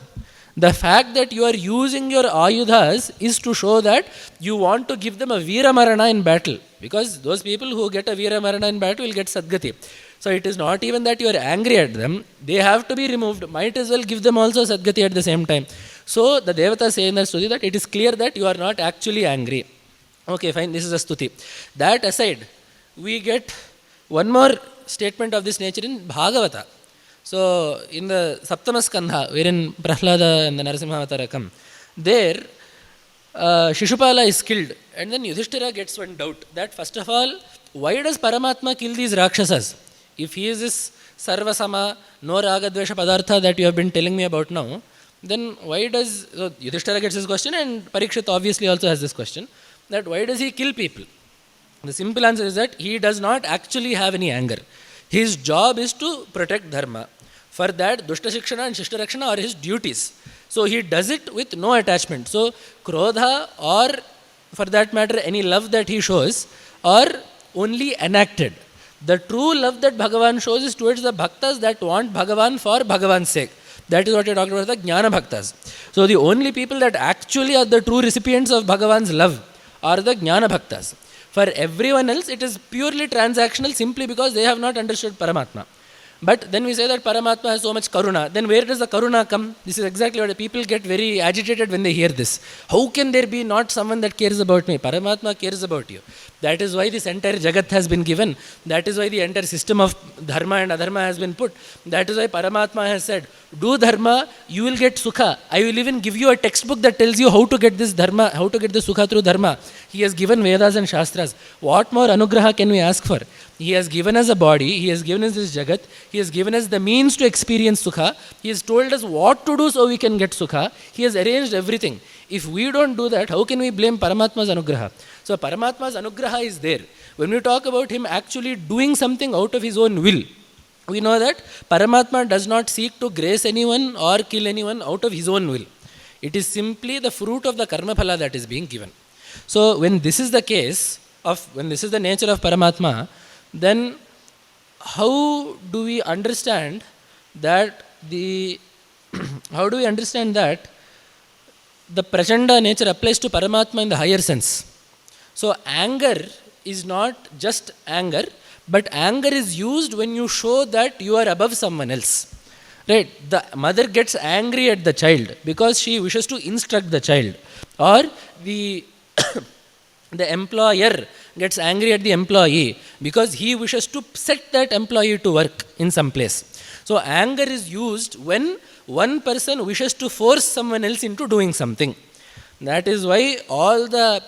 [SPEAKER 1] the fact that you are using your ayudhas is to show that you want to give them a veera marana in battle. Because those people who get a veera marana in battle will get sadgati. So it is not even that you are angry at them, they have to be removed. Might as well give them also sadgati at the same time. So the Devatas say in the stuti that it is clear that you are not actually angry. Okay, fine, this is a stuti. That aside, we get one more statement of this nature in Bhagavata. So in the Saptama Skandha, wherein Prahlada and the Narasimha come, there Shishupala is killed, and then Yudhishthira gets one doubt that first of all, why does Paramatma kill these Rakshasas? If he is this Sarvasama, no Ragadvesha Padartha that you have been telling me about now, then why does, so Yudhishthira gets this question and Parikshit obviously also has this question, that why does he kill people? The simple answer is that he does not actually have any anger. His job is to protect dharma. For that, Dushta Shikshana and Shishta Rakshana are his duties. So he does it with no attachment. So Krodha, or for that matter any love that he shows, are only enacted. The true love that Bhagavan shows is towards the bhaktas that want Bhagavan for Bhagavan's sake. That is what we are talking about, the Jnana Bhaktas. So the only people that actually are the true recipients of Bhagavan's love are the Jnana Bhaktas. For everyone else, it is purely transactional simply because they have not understood Paramatma. But then we say that Paramatma has so much karuna. Then where does the karuna come? This is exactly what people get very agitated when they hear this. How can there be not someone that cares about me? Paramatma cares about you. That is why this entire jagat has been given. That is why the entire system of dharma and adharma has been put. That is why Paramatma has said, do dharma, you will get sukha. I will even give you a textbook that tells you how to get this dharma, how to get the sukha through dharma. He has given Vedas and Shastras. What more anugraha can we ask for? He has given us a body, he has given us this jagat, he has given us the means to experience sukha, he has told us what to do so we can get sukha, he has arranged everything. If we don't do that, how can we blame Paramatma's anugraha? So Paramatma's anugraha is there. When we talk about him actually doing something out of his own will, we know that Paramatma does not seek to grace anyone or kill anyone out of his own will. It is simply the fruit of the karma phala that is being given. So when this is the case, when this is the nature of Paramatma, then how do we understand that the Prachanda nature applies to Paramatma in the higher sense? So anger is not just anger, but anger is used when you show that you are above someone else. Right? The mother gets angry at the child because she wishes to instruct the child. Or the the employer gets angry at the employee because he wishes to set that employee to work in some place. So anger is used when one person wishes to force someone else into doing something. That is why all the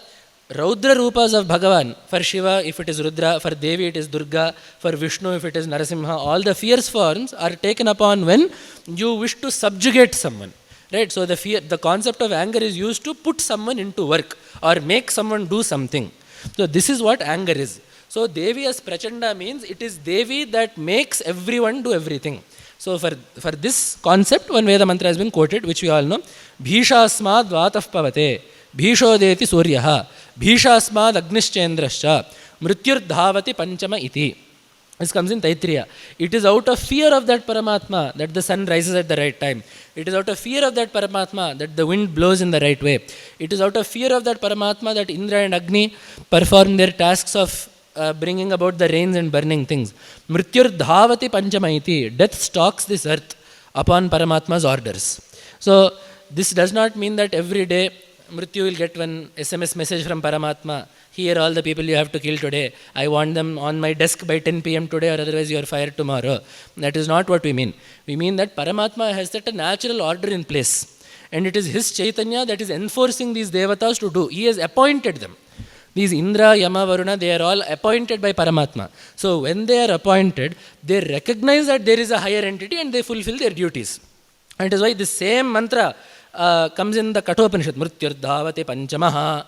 [SPEAKER 1] Raudra Rupas of Bhagavan, for Shiva if it is Rudra, for Devi it is Durga, for Vishnu if it is Narasimha, all the fierce forms are taken upon when you wish to subjugate someone. Right? So the concept of anger is used to put someone into work or make someone do something. So this is what anger is. So Devi as Prachanda means it is Devi that makes everyone do everything. So for this concept, one Veda mantra has been quoted, which we all know. Bhishasmad vatah pavate, bhishodeti suryaha, bhishasmad agnischendrascha, mrityurdhavati panchama iti. This comes in Taittiriya. It is out of fear of that Paramatma that the sun rises at the right time. It is out of fear of that Paramatma that the wind blows in the right way. It is out of fear of that Paramatma that Indra and Agni perform their tasks of bringing about the rains and burning things. Mrityur dhavati panchamaiti. Death stalks this earth upon Paramatma's orders. So this does not mean that every day Mrityu will get one SMS message from Paramatma. Here all the people you have to kill today. I want them on my desk by 10 p.m. today, or otherwise you are fired tomorrow. That is not what we mean. We mean that Paramatma has set a natural order in place. And it is his Chaitanya that is enforcing these devatas to do. He has appointed them. These Indra, Yama, Varuna, they are all appointed by Paramatma. So when they are appointed, they recognize that there is a higher entity and they fulfill their duties. And it is why this same mantra comes in the Kathopanishad. Mrityurdhavati panchamaha.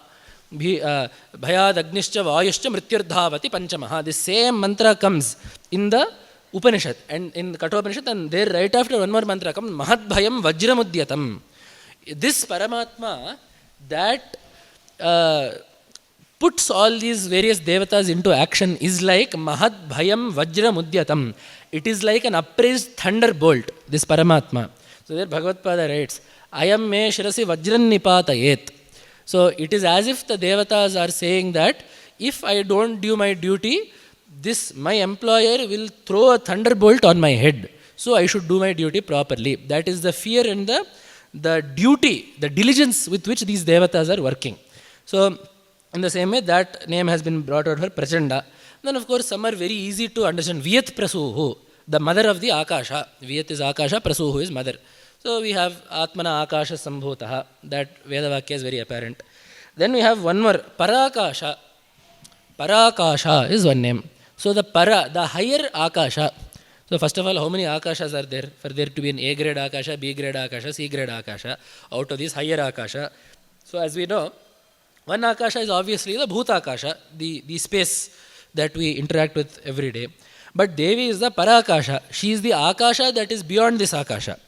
[SPEAKER 1] Bhayad agnischa vayuscha mrityurdhavati panchamaha. The same mantra comes in the Upanishad and in the Kathopanishad, and there right after one more mantra comes Mahad Bhayam Vajramudyatam. This Paramatma that puts all these various devatas into action is like Mahad Bhayam Vajramudyatam. It is like an upraised thunderbolt, this Paramatma. So there Bhagavad-pada writes, Ayam me shirasi vajran nipatayet. So it is as if the devatas are saying that if I don't do my duty, my employer will throw a thunderbolt on my head. So I should do my duty properly. That is the fear and the duty, the diligence with which these devatas are working. So in the same way, that name has been brought out for Prachanda. Then of course some are very easy to understand. Viyat Prasuhu, the mother of the Akasha. Viyat is Akasha, Prasuhu is mother. So we have Atmana Akasha Sambhutaha. That Vedavakya is very apparent. Then we have one more, Parakasha. Parakasha is one name. So the higher Akasha. So first of all, how many Akashas are there? For there to be an A grade Akasha, B grade Akasha, C grade Akasha. Out of this higher Akasha. So as we know, one Akasha is obviously the Bhuta Akasha, the space that we interact with every day. But Devi is the Parakasha. She is the Akasha that is beyond this Akasha.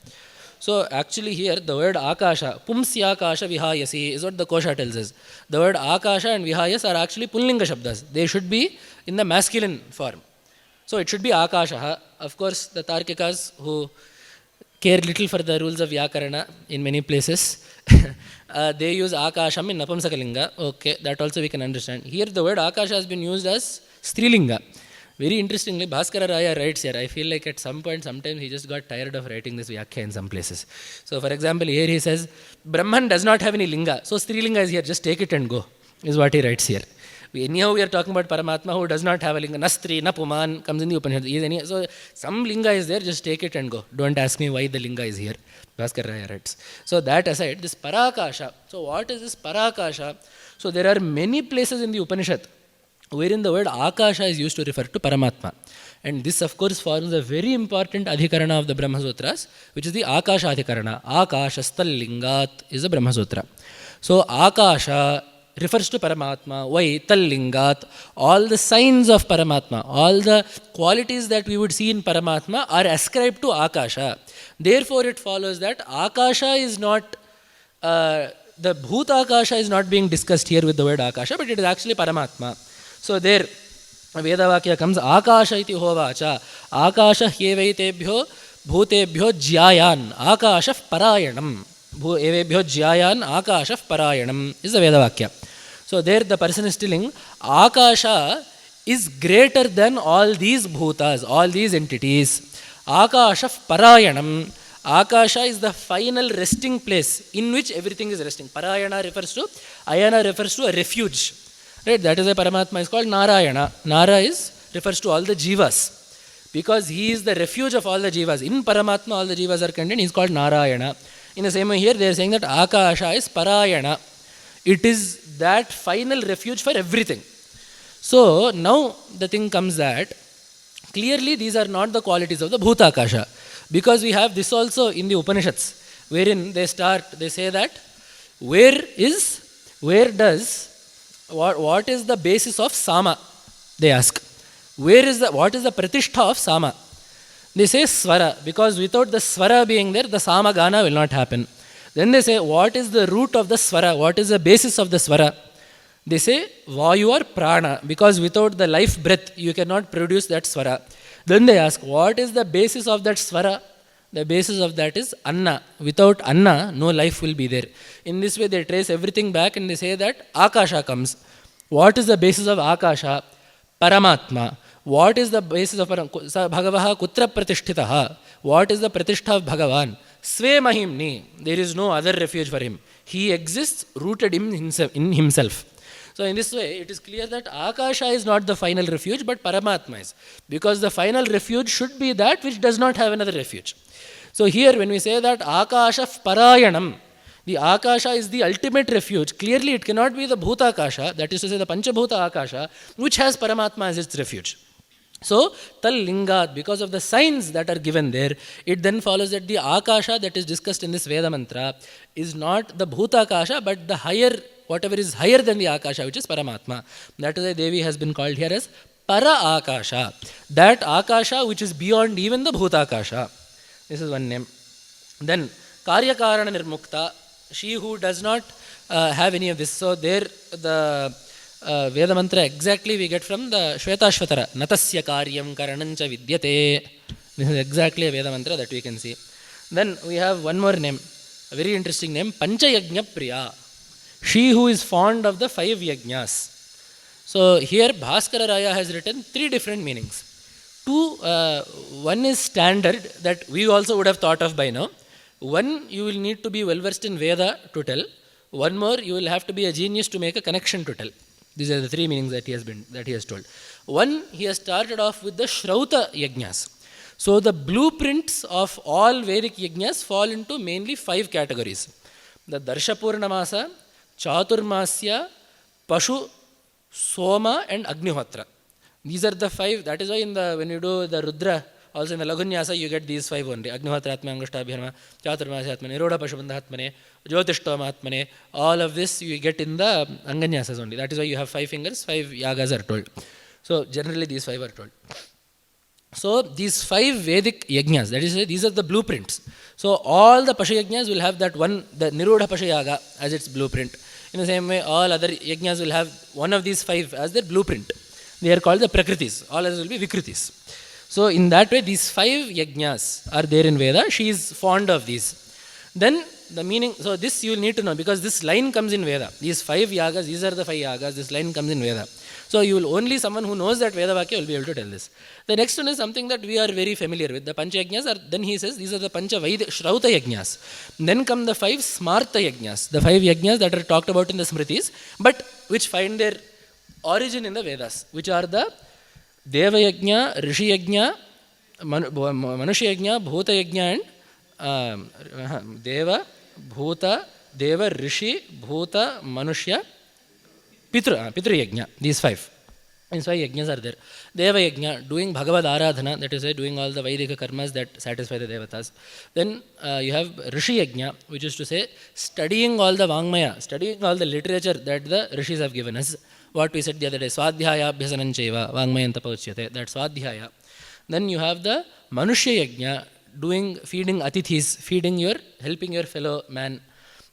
[SPEAKER 1] So actually here the word Akasha, Pumsya Akasha Vihayasi is what the Kosha tells us. The word Akasha and Vihayas are actually Pullinga Shabdas. They should be in the masculine form. So it should be Akasha. Of course the Tarkikas who care little for the rules of Vyakarana in many places, they use Akasham in Napumsakalinga. Okay, that also we can understand. Here the word Akasha has been used as Strilinga. Very interestingly, Bhaskara Raya writes here, I feel like at some point, sometimes he just got tired of writing this Vyakya in some places. So for example, here he says, Brahman does not have any linga. So Strilinga is here, just take it and go, is what he writes here. Anyhow, we are talking about Paramatma who does not have a linga. Nastri, Napuman comes in the Upanishad. So some linga is there, just take it and go. Don't ask me why the linga is here. Bhaskara Raya writes. So that aside, this Parakasha. So what is this Parakasha? So there are many places in the Upanishad wherein the word Akasha is used to refer to Paramatma. And this of course forms a very important Adhikarana of the Brahma Sutras, which is the Akasha Adhikarana. Akashastal Lingat is the Brahma Sutra. So Akasha refers to Paramatma. Why? Tal Lingat. All the signs of Paramatma, all the qualities that we would see in Paramatma are ascribed to Akasha. Therefore it follows that Akasha is not, the Bhuta Akasha is not being discussed here with the word Akasha, but it is actually Paramatma. So there, Vedavakya comes, Akasha iti hovacha, Akasha hyevaitebhyo bhutebhyo jyayan, Akasha parayanam. Evebhyo jyayan, Akasha parayanam is the Vedavakya. So there the person is telling, Akasha is greater than all these bhutas, all these entities. Akasha Parayanam. Akasha is the final resting place in which everything is resting. Parayana refers to, Ayana refers to a refuge. Right? That is why Paramatma is called Narayana. Nara refers to all the jivas. Because he is the refuge of all the jivas. In Paramatma all the jivas are contained. He is called Narayana. In the same way here they are saying that Akasha is Parayana. It is that final refuge for everything. So now the thing comes that clearly these are not the qualities of the Bhutakasha. Because we have this also in the Upanishads, wherein they say that what is the basis of Sama? They ask. What is the pratishtha of Sama? They say Swara, because without the Swara being there, the Sama Gana will not happen. Then they say, what is the root of the Swara? What is the basis of the Swara? They say, Vayu or Prana, because without the life breath, you cannot produce that Swara. Then they ask, what is the basis of that Swara? The basis of that is Anna. Without Anna, no life will be there. In this way, they trace everything back and they say that Akasha comes. What is the basis of Akasha? Paramatma. What is the basis of Bhagavaha Kutra Pratishtitaha? What is the Pratishtha of Bhagavan? Sve Mahimni. There is no other refuge for him. He exists rooted in himself. So in this way, it is clear that Akasha is not the final refuge, but Paramatma is. Because the final refuge should be that which does not have another refuge. So here when we say that Akasha Parayanam, the Akasha is the ultimate refuge, clearly it cannot be the Bhutakasha, that is to say the Panchabhuta Akasha, which has Paramatma as its refuge. So, Tal Lingat, because of the signs that are given there, it then follows that the Akasha that is discussed in this Veda mantra is not the Bhutakasha, but the higher, whatever is higher than the Akasha, which is Paramatma. That is why Devi has been called here as Para Akasha. That Akasha which is beyond even the Bhutakasha. This is one name. Then, Karya Karana Nirmukta, she who does not have any of this. So, there the Veda mantra exactly we get from the Shvetashvatara. Natasya karyam karanancha vidyate. This is exactly a Veda mantra that we can see. Then we have one more name, a very interesting name, Panchayajna Priya. She who is fond of the 5 yajnas. So here Bhaskara Raya has written 3 different meanings. One is standard that we also would have thought of by now. One, you will need to be well versed in Veda to tell. One more, you will have to be a genius to make a connection to tell. These are the 3 meanings that he has told. One, he has started off with the Shrauta Yajnas. So the blueprints of all Vedic Yajnas fall into mainly 5 categories. The Darshapurnamasa, Chaturmasya, Pashu, Soma and Agnihotra. These are the 5. That is why when you do the Rudra, also in the Lagunyasa, you get these 5 only. Agnihotra Atma, Angashtabhyarma, Chaturmasya Atmane, Nirodha Pashabandha Atmane, Jyotishtoma Atmane. All of this you get in the Anganyasas only. That is why you have 5 fingers, 5 yagas are told. So generally these 5 are told. So these 5 Vedic yajnas, that is, these are the blueprints. So all the Pasha yajnas will have that one, the Nirodha Pasha yaga as its blueprint. In the same way, all other yajnas will have one of these 5 as their blueprint. They are called the Prakritis. All others will be Vikritis. So in that way, these 5 yajnas are there in Veda. She is fond of these. Then the meaning, so this you will need to know because this line comes in Veda. These 5 yagas, these are the 5 yagas, this line comes in Veda. So you will only someone who knows that Veda Vakya will be able to tell this. The next one is something that we are very familiar with. The Pancha Yajnas are, then he says, these are the Pancha Vaidya Shrauta Yajnas. Then come the 5 Smarta Yajnas, the 5 Yajnas that are talked about in the Smritis, but which find their origin in the Vedas, which are the Deva Yajna, Rishi Yajna, Manushya Yajna, Bhuta Yajna and Deva, Bhuta, Deva, Rishi, Bhuta, Manushya, Pitru Yajna, these 5. These 5 yajnas are there. Deva Yajna, doing Bhagavad Aradhana, that is doing all the Vaidika karmas that satisfy the Devatas. Then you have Rishi Yajna, which is to say studying all the Vangmaya, studying all the literature that the Rishis have given us. What we said the other day, Swadhyaya Abhyasanam Chaiva, Vangmayanta Pauchyate, that's Swadhyaya. Then you have the Manushya Yajna, feeding Atithis, helping your fellow man,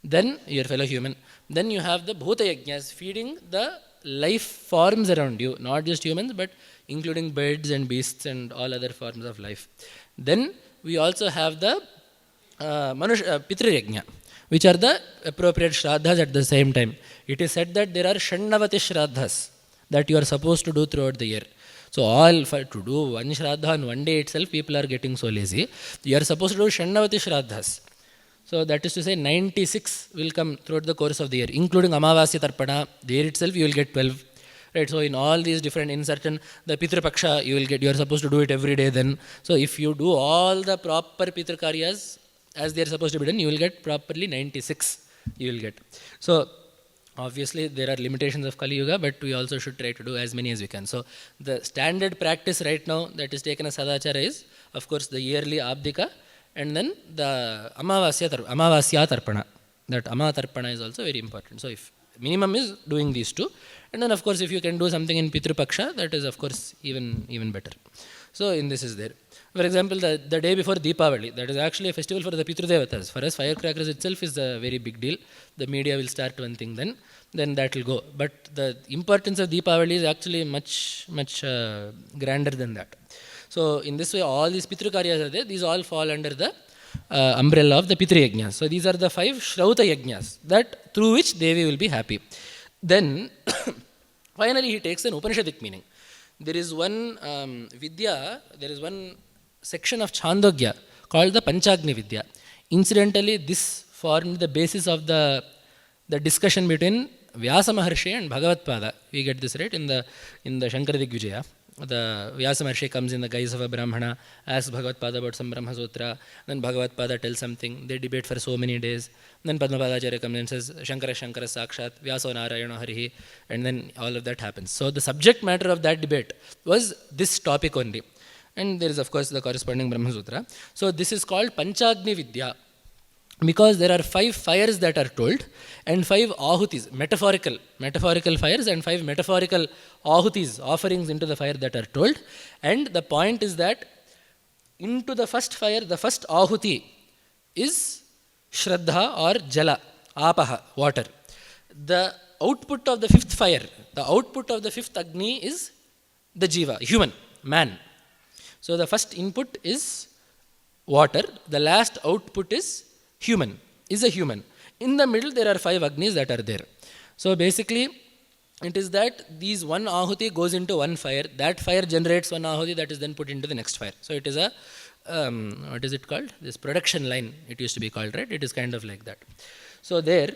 [SPEAKER 1] then your fellow human. Then you have the Bhuta Yajnas, feeding the life forms around you, not just humans, but including birds and beasts and all other forms of life. Then we also have the Pitru Yajna, which are the appropriate Shraddhas at the same time. It is said that there are Shannavati Shraddhas that you are supposed to do throughout the year. So to do one Shraddha on one day itself, people are getting so lazy. You are supposed to do Shandavati Shraddhas. So that is to say 96 will come throughout the course of the year, including Amavasya Tarpana. There itself you will get 12. Right, so in all these different, in certain, the Pitru Paksha, you are supposed to do it every day then. So if you do all the proper Pitru Karyas as they are supposed to be done, you will get properly 96. You will get. So obviously there are limitations of Kali Yuga, but we also should try to do as many as we can. So the standard practice right now that is taken as Sadachara is, of course, the yearly Abdika, and then the Amavasya Tarpana. That Ama Tarpana is also very important. So if minimum is doing these two, and then of course if you can do something in Pitru Paksha, that is of course even better. So in this is there. For example, the day before Deepavali, that is actually a festival for the Pitru Devatas. For us, firecrackers itself is a very big deal. The media will start one thing, then that will go. But the importance of Deepavali is actually much grander than that. So in this way, all these Pitru Karyas are there. These all fall under the umbrella of the Pitru Yajnas. So these are the 5 Shrauta Yajnas, that through which Devi will be happy. Then finally he takes an Upanishadic meaning. There is one there is one section of Chandogya called the Panchagni Vidya. Incidentally, this formed the basis of the discussion between Vyasa Maharshi and Bhagavad Pada. We get this right in the Shankaracharya. The Vyasa Maharshi comes in the guise of a Brahmana, asks Bhagavad Pada about some Brahma Sutra, then Bhagavad Pada tells something, they debate for so many days, then Padmapadacharya comes and says, Shankara Sakshat, Vyasa Narayana Harihi, and then all of that happens. So the subject matter of that debate was this topic only. And there is of course the corresponding Brahma Sutra. So this is called Panchagni Vidya, because there are 5 fires that are told, and 5 ahutis, metaphorical fires, and 5 metaphorical ahutis, offerings into the fire that are told. And the point is that into the first fire, the first ahuti is Shraddha or Jala, Apaha, water. The output of the 5th fire, the output of the 5th Agni is the Jiva, human, man. So the first input is water, the last output is a human. In the middle there are 5 Agnis that are there. So basically it is that these one Ahuti goes into one fire, that fire generates one Ahuti that is then put into the next fire. So it is a, what is it called? This production line it used to be called, right? It is kind of like that. So there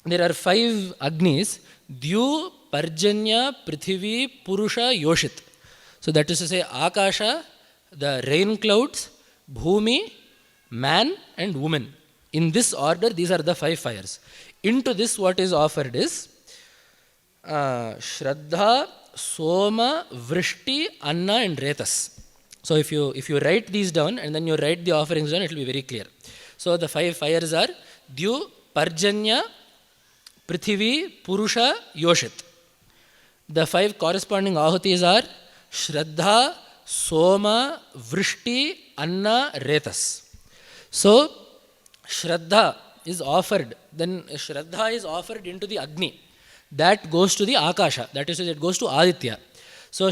[SPEAKER 1] are 5 Agnis, Dyu, Parjanya, Prithivi, Purusha, Yoshit. So that is to say Akasha, the rain clouds, Bhumi, man and woman. In this order, these are the 5 fires. Into this what is offered is Shraddha, Soma, Vrishti, Anna and Retas. So if you write these down and then you write the offerings down, it will be very clear. So the 5 fires are Dyu, Parjanya, Prithivi, Purusha, Yoshit. The 5 corresponding ahutis are Shraddha, Soma, Vrishti, Anna, Retas. So Shraddha is offered, then Shraddha is offered into the Agni. That goes to the Akasha, that is, it goes to Aditya. So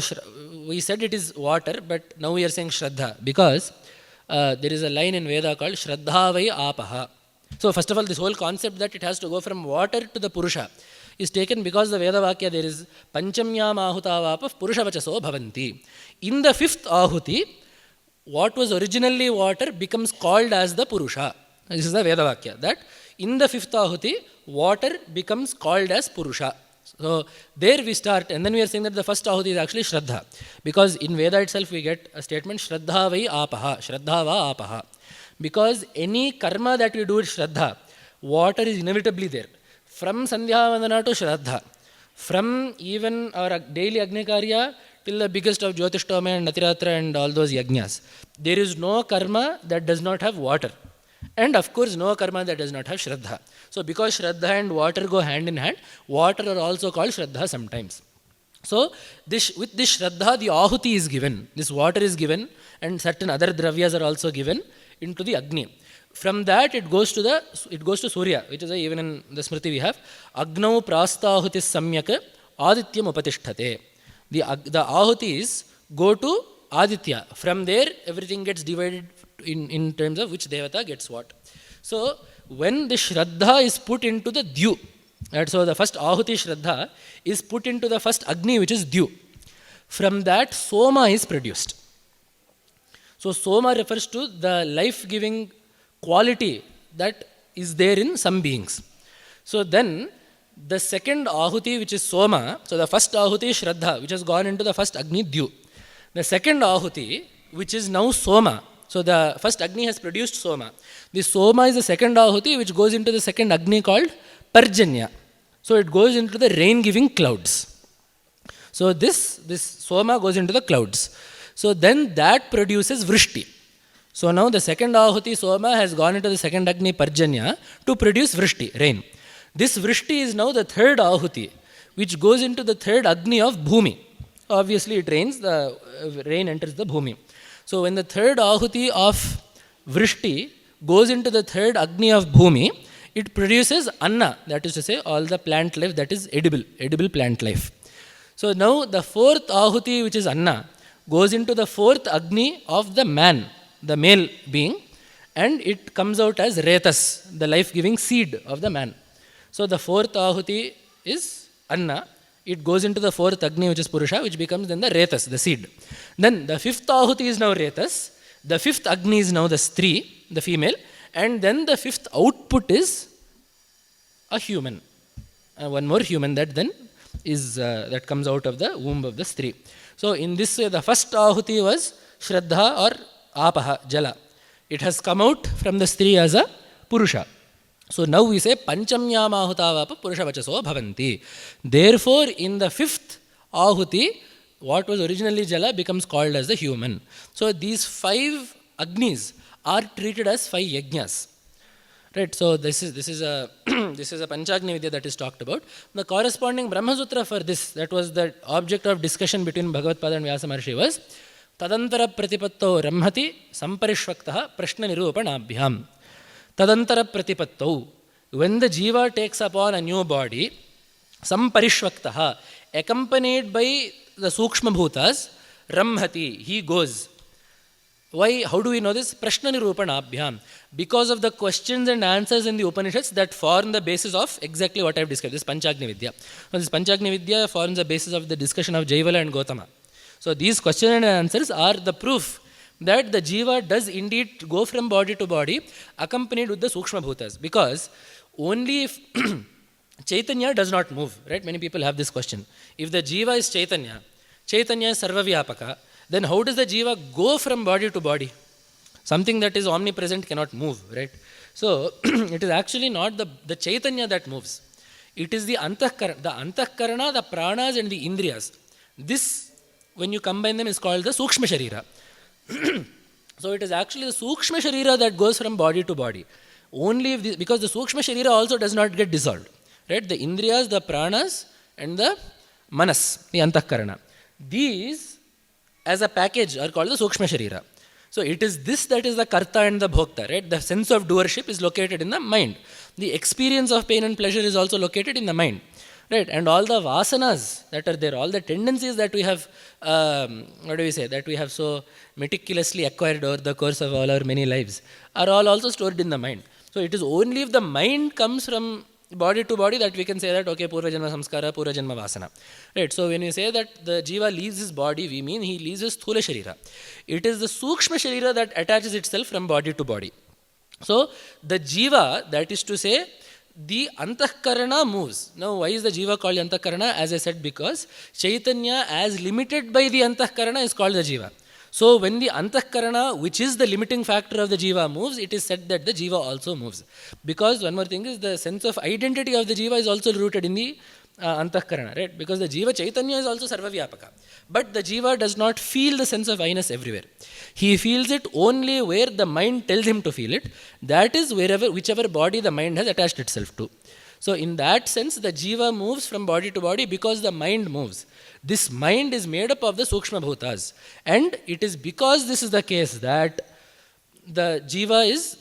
[SPEAKER 1] we said it is water, but now we are saying Shraddha, because there is a line in Veda called Shraddha Vai Apaha. So first of all, this whole concept that it has to go from water to the Purusha is taken because the Veda Vakya there is Panchamyam Ahutavapah Purusha Vachaso Bhavanti. In the 5th Ahuti, what was originally water becomes called as the Purusha. This is the Veda Vakya, that in the 5th Ahuti, water becomes called as Purusha. So there we start, and then we are saying that the first Ahuti is actually Shraddha, because in Veda itself we get a statement Shraddha Vai Apaha, Shraddha Va Apaha. Because any karma that we do with Shraddha, water is inevitably there. From Sandhya Vandana to Shraddha, from even our daily Agni Karya till the biggest of Jyotishtoma and Natiratra and all those Yajnas, there is no karma that does not have water. And of course, no karma that does not have Shraddha. So because Shraddha and water go hand in hand, water are also called Shraddha sometimes. So with this Shraddha, the Ahuti is given, this water is given, and certain other dravyas are also given into the Agni. From that it goes to Surya, which is even in the Smriti we have Agnau Prastahutis Samyak Adityam Upatishthate. The Ahutis go to Aditya. From there everything gets divided in terms of which Devata gets what. So when the Shraddha is put into the Dyu, so the first Ahuti Shraddha is put into the first Agni, which is Dyu. From that, soma is produced. So soma refers to the life-giving quality that is there in some beings. So then, the second ahuti, which is soma, so the first ahuti is shraddha, which has gone into the first agni, dyu. The second ahuti, which is now soma, so the first agni has produced soma. The soma is the second ahuti, which goes into the second agni called parjanya. So it goes into the rain-giving clouds. So this soma goes into the clouds. So then that produces vrishti. So now the second ahuti soma has gone into the second agni parjanya to produce vrishti, rain. This vrishti is now the third ahuti, which goes into the third agni of bhumi. Obviously it rains, the rain enters the bhumi. So when the third ahuti of vrishti goes into the third agni of bhumi, it produces anna, that is to say all the plant life that is edible plant life. So now the fourth ahuti, which is anna, goes into the fourth agni of the man, the male being, and it comes out as retas, the life-giving seed of the man. So the fourth ahuti is anna. It goes into the fourth agni, which is purusha, which becomes then the retas, the seed. Then the fifth ahuti is now retas. The fifth agni is now the stri, the female. And then the fifth output is a human. One more human that then is, that comes out of the womb of the stri. So in this way, the first ahuti was shraddha or apaha, jala. It has come out from the stri as a purusha. So now we say panchamyam ahutavapa purusha vachaso bhavanti. Therefore, in the fifth ahuti, what was originally jala becomes called as the human. So these 5 agnis are treated as 5 yajnas. Right, so this is a this is a Panchagni Vidya that is talked about. The corresponding Brahma Sutra for this, that was the object of discussion between Bhagavad-pada and Vyasa Maharshi, was Tadantara Pratipatto Ramhati Samparishvaktaha Prashna Nirupanabhyam. Tadantara Pratipatto, when the jiva takes upon a new body, Samparishvaktaha, accompanied by the Sukshma Bhutas, Ramhati, he goes. Why? How do we know this? Prashna Nirupanabhyam. Because of the questions and answers in the Upanishads that form the basis of exactly what I have described, this Panchagni Vidya. So this Panchagni Vidya forms the basis of the discussion of Jaivala and Gautama. So these questions and answers are the proof that the jiva does indeed go from body to body accompanied with the Sukshma Bhutas. Because only if Chaitanya does not move, right? Many people have this question. If the jiva is Chaitanya, Chaitanya is Sarvavyapaka, then how does the jiva go from body to body? Something that is omnipresent cannot move, right? So, it is actually not the Chaitanya that moves. It is the Antahkarana, the pranas and the indriyas. This, when you combine them, is called the Sukshma Sharira. So, it is actually the Sukshma Sharira that goes from body to body. Only if because the Sukshma Sharira also does not get dissolved. Right? The indriyas, the pranas and the manas, the Antahkarana. These, as a package, are called the Sukshma Sharira. So it is this that is the karta and the bhokta, right? The sense of doership is located in the mind. The experience of pain and pleasure is also located in the mind, right? And all the vasanas that are there, all the tendencies that we have, that we have so meticulously acquired over the course of all our many lives, are all also stored in the mind. So it is only if the mind comes from body to body that we can say that, okay, Purva Janma Samskara, Purva Janma Vasana. Right, so when we say that the jiva leaves his body, we mean he leaves his Sthula Sharira. It is the Sukshma Sharira that attaches itself from body to body. So, the jiva, that is to say, the Antahkarana moves. Now, why is the jiva called Antahkarana? As I said, because Chaitanya as limited by the Antahkarana is called the jiva. So, when the Antahkarana, which is the limiting factor of the jiva, moves, it is said that the jiva also moves. Because one more thing is the sense of identity of the jiva is also rooted in the Antahkarana, right? Because the jiva Chaitanya is also Sarvavyapaka. But the jiva does not feel the sense of I-ness everywhere. He feels it only where the mind tells him to feel it. That is whichever body the mind has attached itself to. So, in that sense, the jiva moves from body to body because the mind moves. This mind is made up of the Sukshma Bhutas. And it is because this is the case that the jiva is,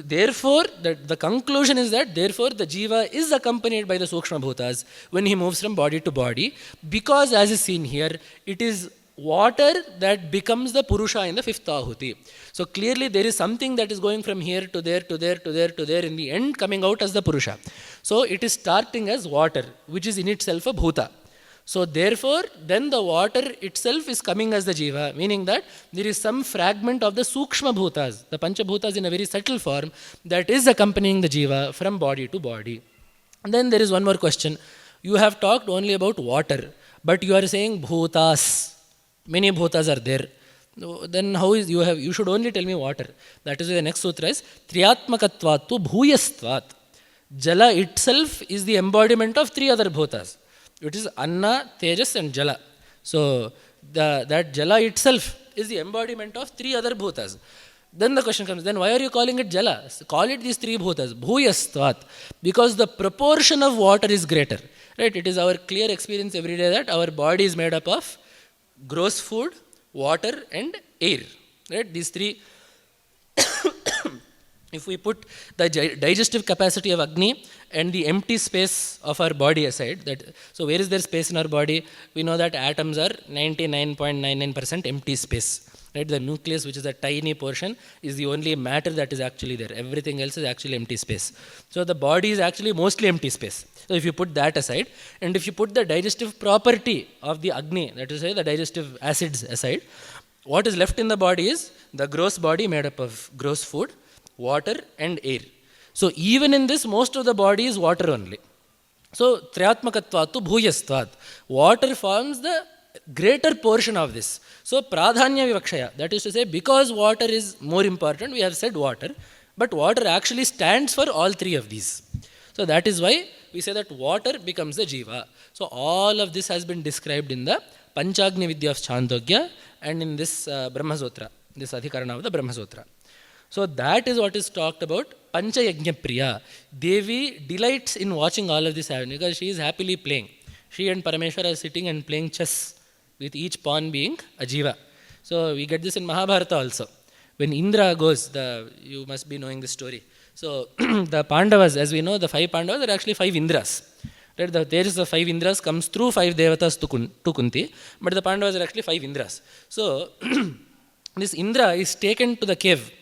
[SPEAKER 1] therefore, the conclusion is that, therefore, the jiva is accompanied by the Sukshma Bhutas when he moves from body to body. Because, as is seen here, it is water that becomes the Purusha in the fifth Ahuti. So, clearly, there is something that is going from here to there, to there, to there, to there, in the end, coming out as the Purusha. So, it is starting as water, which is in itself a Bhuta. So therefore, then the water itself is coming as the jiva, meaning that there is some fragment of the sukshma bhutas, the pancha bhutas in a very subtle form, that is accompanying the jiva from body to body. And then there is one more question. You have talked only about water, but you are saying bhutas. Many bhutas are there. Then how is you should only tell me water. That is why the next sutra is Triyatmakatvattu bhuyastvat. Jala itself is the embodiment of three other bhutas. It is Anna, Tejas and Jala. So that Jala itself is the embodiment of three other bhutas. Then the question comes, then why are you calling it Jala? Call it these three bhutas, bhuyastvat, because the proportion of water is greater. Right? It is our clear experience every day that our body is made up of gross food, water and air. Right? These three. If we put the digestive capacity of Agni and the empty space of our body aside, so where is there space in our body? We know that atoms are 99.99% empty space. Right? The nucleus, which is a tiny portion, is the only matter that is actually there. Everything else is actually empty space. So the body is actually mostly empty space. So if you put that aside, and if you put the digestive property of the Agni, that is to say the digestive acids aside, what is left in the body is the gross body made up of gross food, water and air. So even in this, most of the body is water only. So Triyatmakatvattu bhuyastvat. Water forms the greater portion of this. So pradhanya vivakshaya, that is to say, because water is more important, we have said water, but water actually stands for all three of these. So that is why we say that water becomes the jiva. So all of this has been described in the Panchagni Vidya of Chandogya and in this Brahmasotra, this Adhikarana of the Brahmasotra. So that is what is talked about, Pancha Yajna Priya. Devi delights in watching all of this happen because she is happily playing. She and Parameshwara are sitting and playing chess, with each pawn being a jiva. So we get this in Mahabharata also. When Indra goes, you must be knowing this story. So the Pandavas, as we know, the 5 Pandavas are actually 5 Indras. Right? There is the 5 Indras comes through 5 Devatas to Kunti, but the Pandavas are actually 5 Indras. So this Indra is taken to the cave.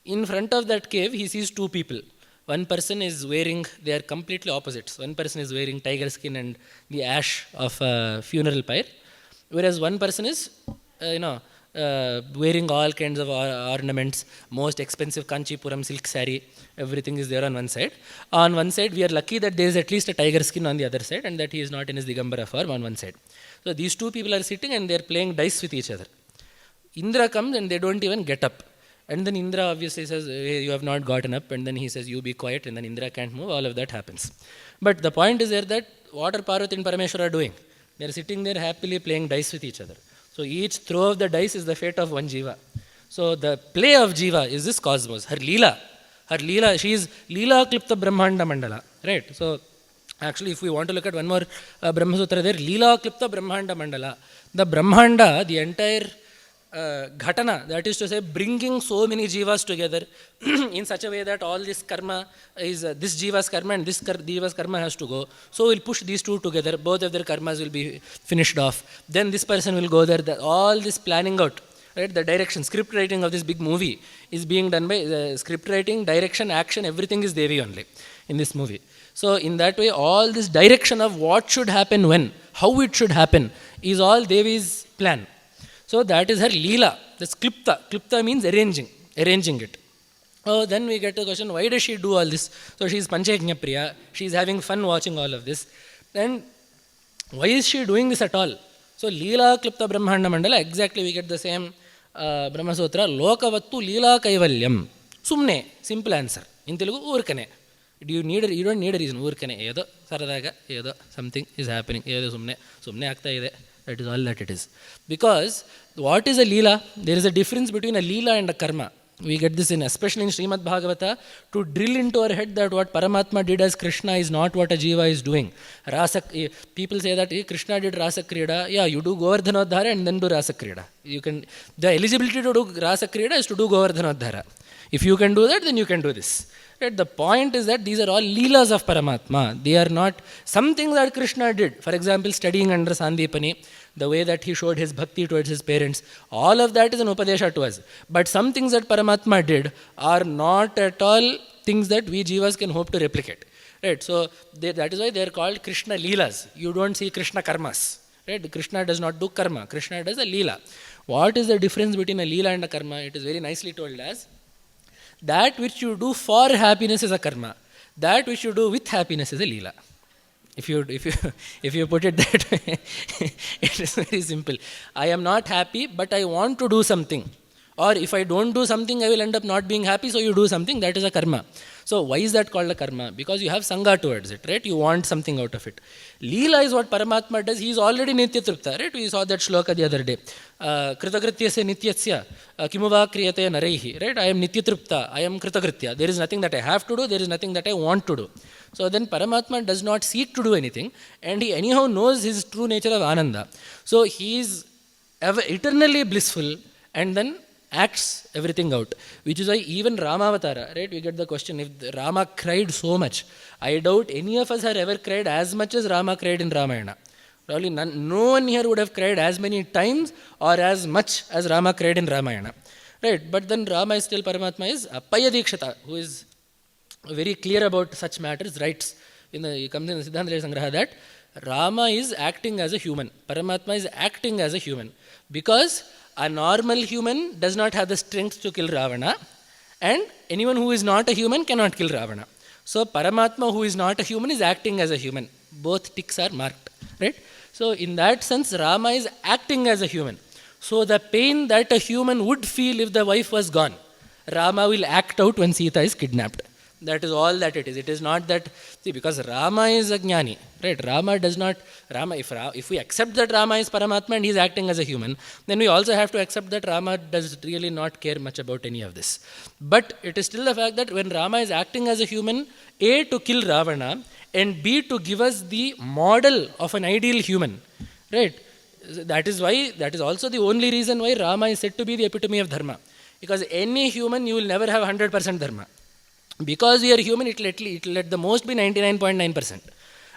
[SPEAKER 1] In front of that cave, he sees 2 people. One person is wearing, they are completely opposites. One person is wearing tiger skin and the ash of a funeral pyre, whereas one person is, wearing all kinds of ornaments, most expensive Kanchipuram silk saree, everything is there on one side. On one side, we are lucky that there is at least a tiger skin on the other side and that he is not in his Digambara form on one side. So these 2 people are sitting and they are playing dice with each other. Indra comes and they don't even get up. And then Indra obviously says, hey, you have not gotten up. And then he says, you be quiet. And then Indra can't move. All of that happens. But the point is there that what are Parvati and Parameshwara are doing? They are sitting there happily playing dice with each other. So each throw of the dice is the fate of one jiva. So the play of jiva is this cosmos. Her leela, she is leela klipta brahmanda mandala. Right? So actually, if we want to look at one more Brahmasutra there, leela klipta brahmanda mandala. The brahmanda, the entire ghatana, that is to say, bringing so many jivas together in such a way that all this karma is this jiva's karma and this jiva's karma has to go. So we'll push these 2 together. Both of their karmas will be finished off. Then this person will go there. All this planning out, right? The direction, script writing of this big movie is being done by script writing, direction, action. Everything is Devi only in this movie. So in that way, all this direction of what should happen when, how it should happen, is all Devi's plan. So that is her leela. That's klipta. Klipta means arranging it. Oh, then we get the question, why does she do all this? So she is Panchayajna Priya. She is having fun watching all of this. Then why is she doing this at all? So leela klipta brahmanda mandala, exactly we get the same Brahmasutra. Lokavattu leela kaivalyam. Sumne, simple answer. In Telugu, urkane. You don't need a reason. Urkane. Edo saradaga, edo something is happening. Edo sumne akta ide. That is all that it is. Because what is a leela? There is a difference between a leela and a karma. We get this in, especially in Srimad Bhagavata, to drill into our head that what Paramatma did as Krishna is not what a jiva is doing. People say that Krishna did Rasa Krida. Yeah, you do Govardhanodhara and then do Rasa Krida. The eligibility to do Rasa Krida is to do Govardhanodhara. If you can do that, then you can do this. Right? The point is that these are all leelas of Paramatma. They are not something that Krishna did. For example, studying under Sandipani, the way that he showed his bhakti towards his parents, all of that is an upadesha to us. But some things that Paramatma did are not at all things that we jivas can hope to replicate. Right? So that is why they are called Krishna Leelas. You don't see Krishna Karmas. Right? Krishna does not do karma. Krishna does a Leela. What is the difference between a Leela and a karma? It is very nicely told as that which you do for happiness is a karma. That which you do with happiness is a Leela. If you put it that way, it is very simple. I am not happy, but I want to do something. Or if I don't do something, I will end up not being happy, so you do something, that is a karma. So why is that called a karma? Because you have sangha towards it, right? You want something out of it. Leela is what Paramatma does. He is already nityatrupta, right? We saw that shloka the other day. Kritagrityasya nityatsya kimuva kriyate naraihi, right? I am nityatrupta, I am kritagritya. There is nothing that I have to do, there is nothing that I want to do. So then Paramatma does not seek to do anything, and he anyhow knows his true nature of Ananda. So he is eternally blissful, and then acts everything out, which is why even Ramavatara, right, we get the question, if Rama cried so much, I doubt any of us have ever cried as much as Rama cried in Ramayana. Probably no one here would have cried as many times or as much as Rama cried in Ramayana. Right, but then Rama is still, Paramatma is Appaya Dikshata, who is very clear about such matters, writes, he comes in the Siddhanta Sangraha that Rama is acting as a human, Paramatma is acting as a human, because a normal human does not have the strength to kill Ravana, and anyone who is not a human cannot kill Ravana. So Paramatma, who is not a human, is acting as a human. Both ticks are marked, right? So in that sense, Rama is acting as a human. So the pain that a human would feel if the wife was gone, Rama will act out when Sita is kidnapped. That is all that it is. It is not that, see, because Rama is a jnani, right? Rama does not, if we accept that Rama is Paramatma and he is acting as a human, then we also have to accept that Rama does really not care much about any of this. But it is still the fact that when Rama is acting as a human, A, to kill Ravana, and B, to give us the model of an ideal human, right? That is also the only reason why Rama is said to be the epitome of dharma. Because any human, you will never have 100% dharma. Because we are human, it will at the most be 99.9%.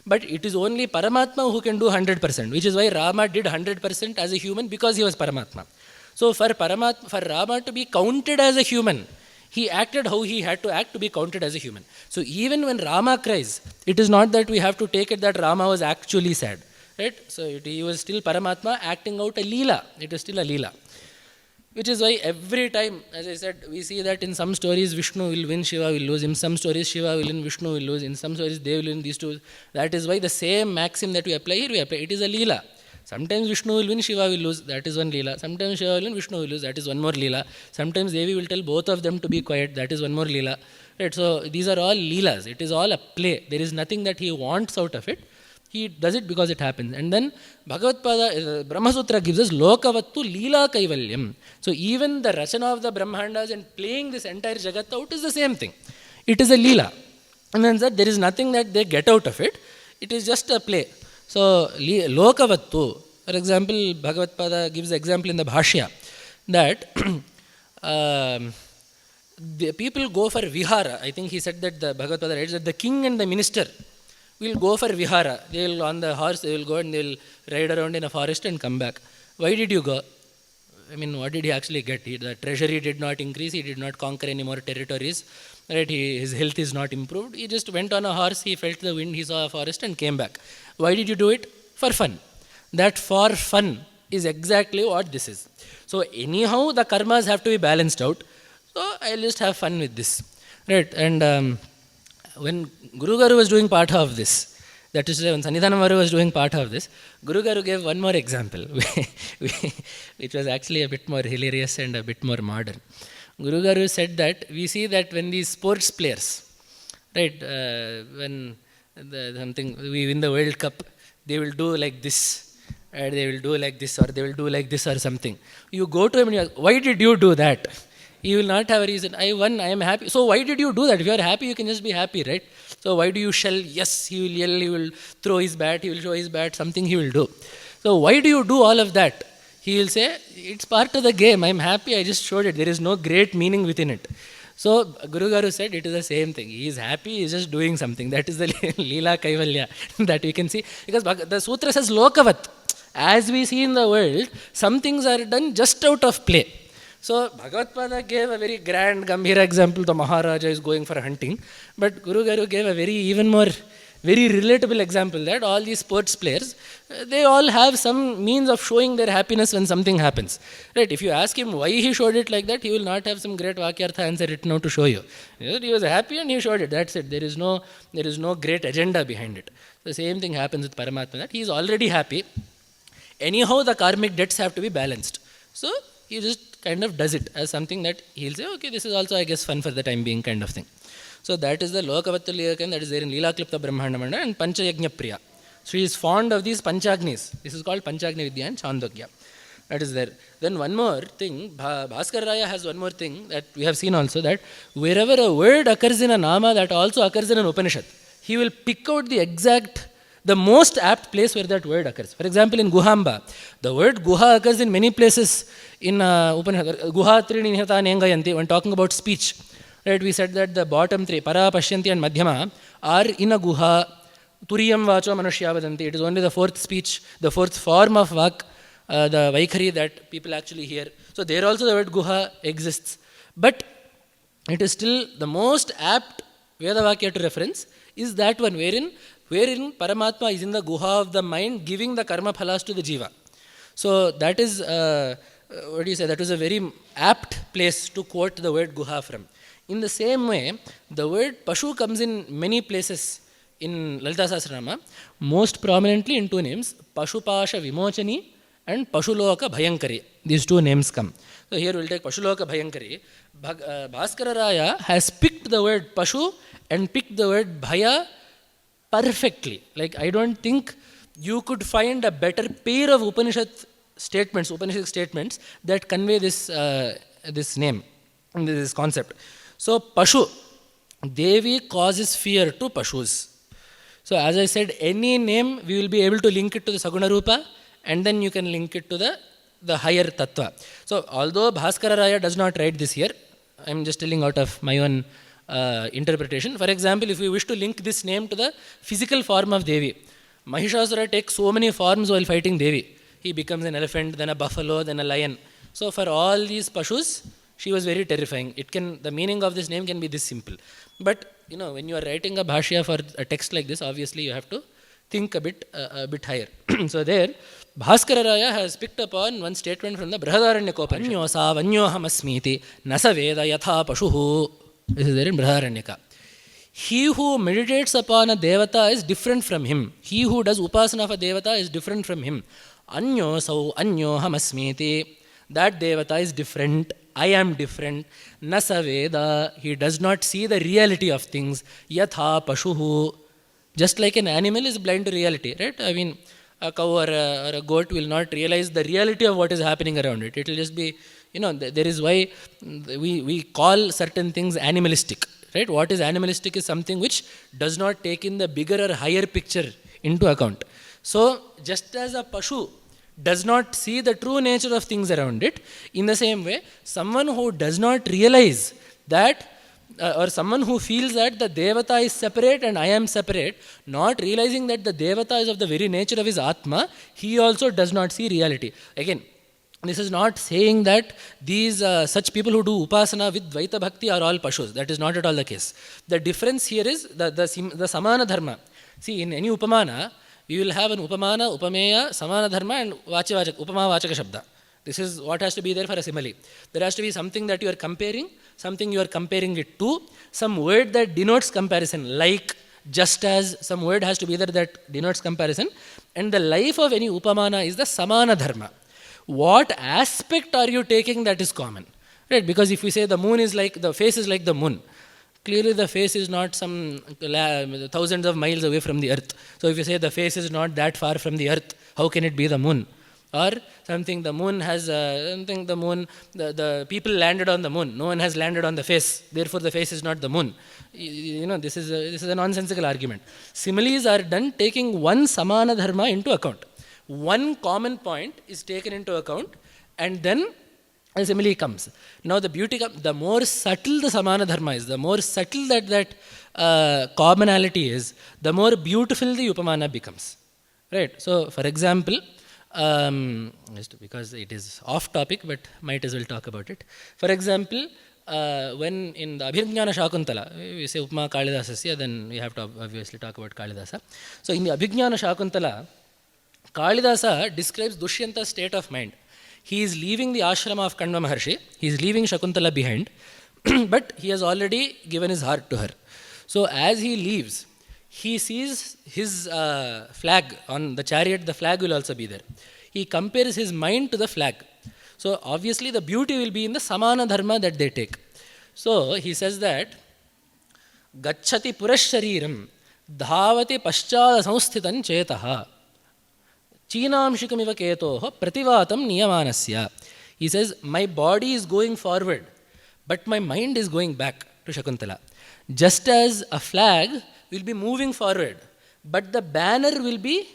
[SPEAKER 1] But it is only Paramatma who can do 100%, which is why Rama did 100% as a human, because he was Paramatma. So for Rama to be counted as a human, he acted how he had to act to be counted as a human. So even when Rama cries, it is not that we have to take it that Rama was actually sad. Right? So he was still Paramatma acting out a Leela. It is still a Leela. Which is why every time, as I said, we see that in some stories Vishnu will win, Shiva will lose. In some stories Shiva will win, Vishnu will lose. In some stories they will win, these two. That is why the same maxim that we apply here, we apply. It is a Leela. Sometimes Vishnu will win, Shiva will lose. That is one Leela. Sometimes Shiva will win, Vishnu will lose. That is one more Leela. Sometimes Devi will tell both of them to be quiet. That is one more Leela. Right? So these are all Leelas. It is all a play. There is nothing that he wants out of it. He does it because it happens. And then Bhagavad-pada, Brahma-sutra gives us Lokavattu Leela Kaivalyam. So even the Rachana of the Brahmandas and playing this entire Jagat out is the same thing. It is a Leela. And then there is nothing that they get out of it. It is just a play. So Lokavattu, for example, Bhagavad-pada gives the example in the Bhashya that the people go for Vihara. I think he said that the Bhagavad-pada writes that the king and the minister will go for Vihara. They will, on the horse, they will go and they will ride around in a forest and come back. Why did you go? I mean, what did he actually get? The treasury did not increase. He did not conquer any more territories. Right? His health is not improved. He just went on a horse. He felt the wind. He saw a forest and came back. Why did you do it? For fun. That for fun is exactly what this is. So anyhow, the karmas have to be balanced out. So I'll just have fun with this. Right? And when Guru Garu was doing part of this, that is when Sannidhanam Varu was doing part of this, Guru Garu gave one more example, which was actually a bit more hilarious and a bit more modern. Guru Garu said that we see that when these sports players, right, when we win the World Cup, they will do like this, they will do like this, or they will do like this or something. You go to him and you ask, why did you do that? He will not have a reason. I won, I am happy. So why did you do that? If you are happy, you can just be happy, right? So why do you shell? Yes, he will yell, he will throw his bat, he will show his bat, something he will do. So why do you do all of that? He will say, it's part of the game. I am happy, I just showed it. There is no great meaning within it. So Guru Garu said it is the same thing. He is happy, he is just doing something. That is the Leela Kaivalya that we can see. Because the sutra says Lokavat. As we see in the world, some things are done just out of play. So Bhagavad gave a very grand, Gambhira example. The Maharaja is going for hunting. But Guru Garu gave a even more, very relatable example that all these sports players, they all have some means of showing their happiness when something happens. Right? If you ask him why he showed it like that, he will not have some great Vakyartha answer written out to show you. He was happy and he showed it. That's it. There is no great agenda behind it. The same thing happens with Paramatma, that he is already happy. Anyhow, the karmic debts have to be balanced. So he just kind of does it as something that he'll say, okay, this is also, I guess, fun for the time being kind of thing. So that is the Lokavattuliyakam that is there in Leelaklipta Brahmandamanda and Panchayajna Priya. She is fond of these Panchagnis. This is called Panchagni Vidya and Chandogya. That is there. Then one more thing, Bhaskar Raya has one more thing that we have seen also, that wherever a word occurs in a Nama, that also occurs in an Upanishad. He will pick out the most apt place where that word occurs. For example, in Guhamba, the word Guha occurs in many places in Upanishad. Guha Trini Nihata Nengayanti, when talking about speech. Right, we said that the bottom three, Para, Pashyanti and Madhyama, are in a Guha. Turiyam Vacho Manushya Vadanti. It is only the fourth speech, the fourth form of Vak, the Vaikhari that people actually hear. So there also the word Guha exists. But it is still the most apt Vedavakya to reference is that one wherein Paramatma is in the Guha of the mind, giving the karma phalas to the jiva. So that is, that was a very apt place to quote the word Guha from. In the same way, the word Pashu comes in many places in Lalitā Sahasranama, most prominently in two names, Pashupasha Vimochani and Pashuloka Bhayankari. These two names come. So here we will take Pashuloka Bhayankari. Bhaskara Raya has picked the word Pashu and picked the word Bhaya perfectly. Like, I don't think you could find a better pair of Upanishadic statements that convey this name, this concept. So, Pashu, Devi causes fear to Pashus. So, as I said, any name we will be able to link it to the Saguna Rupa, and then you can link it to the higher Tattva. So, although Bhaskara Raya does not write this here, I am just telling out of my own interpretation. For example, if we wish to link this name to the physical form of Devi, Mahishasura takes so many forms while fighting Devi. He becomes an elephant, then a buffalo, then a lion. So, for all these Pashus, she was very terrifying. The meaning of this name can be this simple. But, when you are writing a bhashya for a text like this, obviously you have to think a bit higher. So there, Bhaskara Raya has picked upon one statement from the Brihadaranyaka. Anyosa vanyohamasmiti nasa veda yatha pashuhu. This is there in Brihadaranyaka. He who meditates upon a devata is different from him. He who does upasana of a devata is different from him. Anyosau anyohamasmiti. That devata is different. I am different. Nasa veda. He does not see the reality of things. Yatha pashuhu. Just like an animal is blind to reality, right? I mean, a cow or a goat will not realize the reality of what is happening around it. It will just be, there is why we call certain things animalistic, right? What is animalistic is something which does not take in the bigger or higher picture into account. So, just as a Pashu does not see the true nature of things around it, in the same way, someone who does not realize that or someone who feels that the Devata is separate and I am separate, not realizing that the Devata is of the very nature of his Atma, he also does not see reality. Again, this is not saying that these such people who do Upasana with Dvaita Bhakti are all Pashus. That is not at all the case. The difference here is the Samana Dharma. See, in any Upamana, we will have an Upamana, Upameya, Samana Dharma and Vachavachaka, Upama Vachaka Shabda. This is what has to be there for a simile. There has to be something that you are comparing, something you are comparing it to, some word that denotes comparison, like, just as, some word has to be there that denotes comparison. And the life of any Upamana is the Samana Dharma. What aspect are you taking that is common? Right? Because if we say the moon is like, the face is like the moon, clearly the face is not some thousands of miles away from the earth. So if you say the face is not that far from the earth, how can it be the moon? Or something, the moon has, the people landed on the moon. No one has landed on the face. Therefore, the face is not the moon. This is a nonsensical argument. Similes are done taking one Samana Dharma into account. One common point is taken into account, and then a simile comes. Now, the beauty comes, the more subtle the Samana Dharma is, the more subtle that commonality is, the more beautiful the Upamana becomes. Right? So, for example, Just because it is off topic, but might as well talk about it. For example, when in the Abhijnana Shakuntala, we say Upma Kalidasasya, then we have to obviously talk about Kalidasa. So in the Abhijnana Shakuntala, Kalidasa describes Dushyanta's state of mind. He is leaving the ashrama of Kanva Maharshi, he is leaving Shakuntala behind, but he has already given his heart to her. So as he leaves, he sees his flag on the chariot, the flag will also be there. He compares his mind to the flag. So obviously the beauty will be in the samana dharma that they take. So he says that Gacchati purashariram dhavati paschada samsthitan chetaha chinamshikamiva ketoho prativatam niyamanasya. He says, my body is going forward, but my mind is going back to Shakuntala. Just as a flag will be moving forward, but the banner will be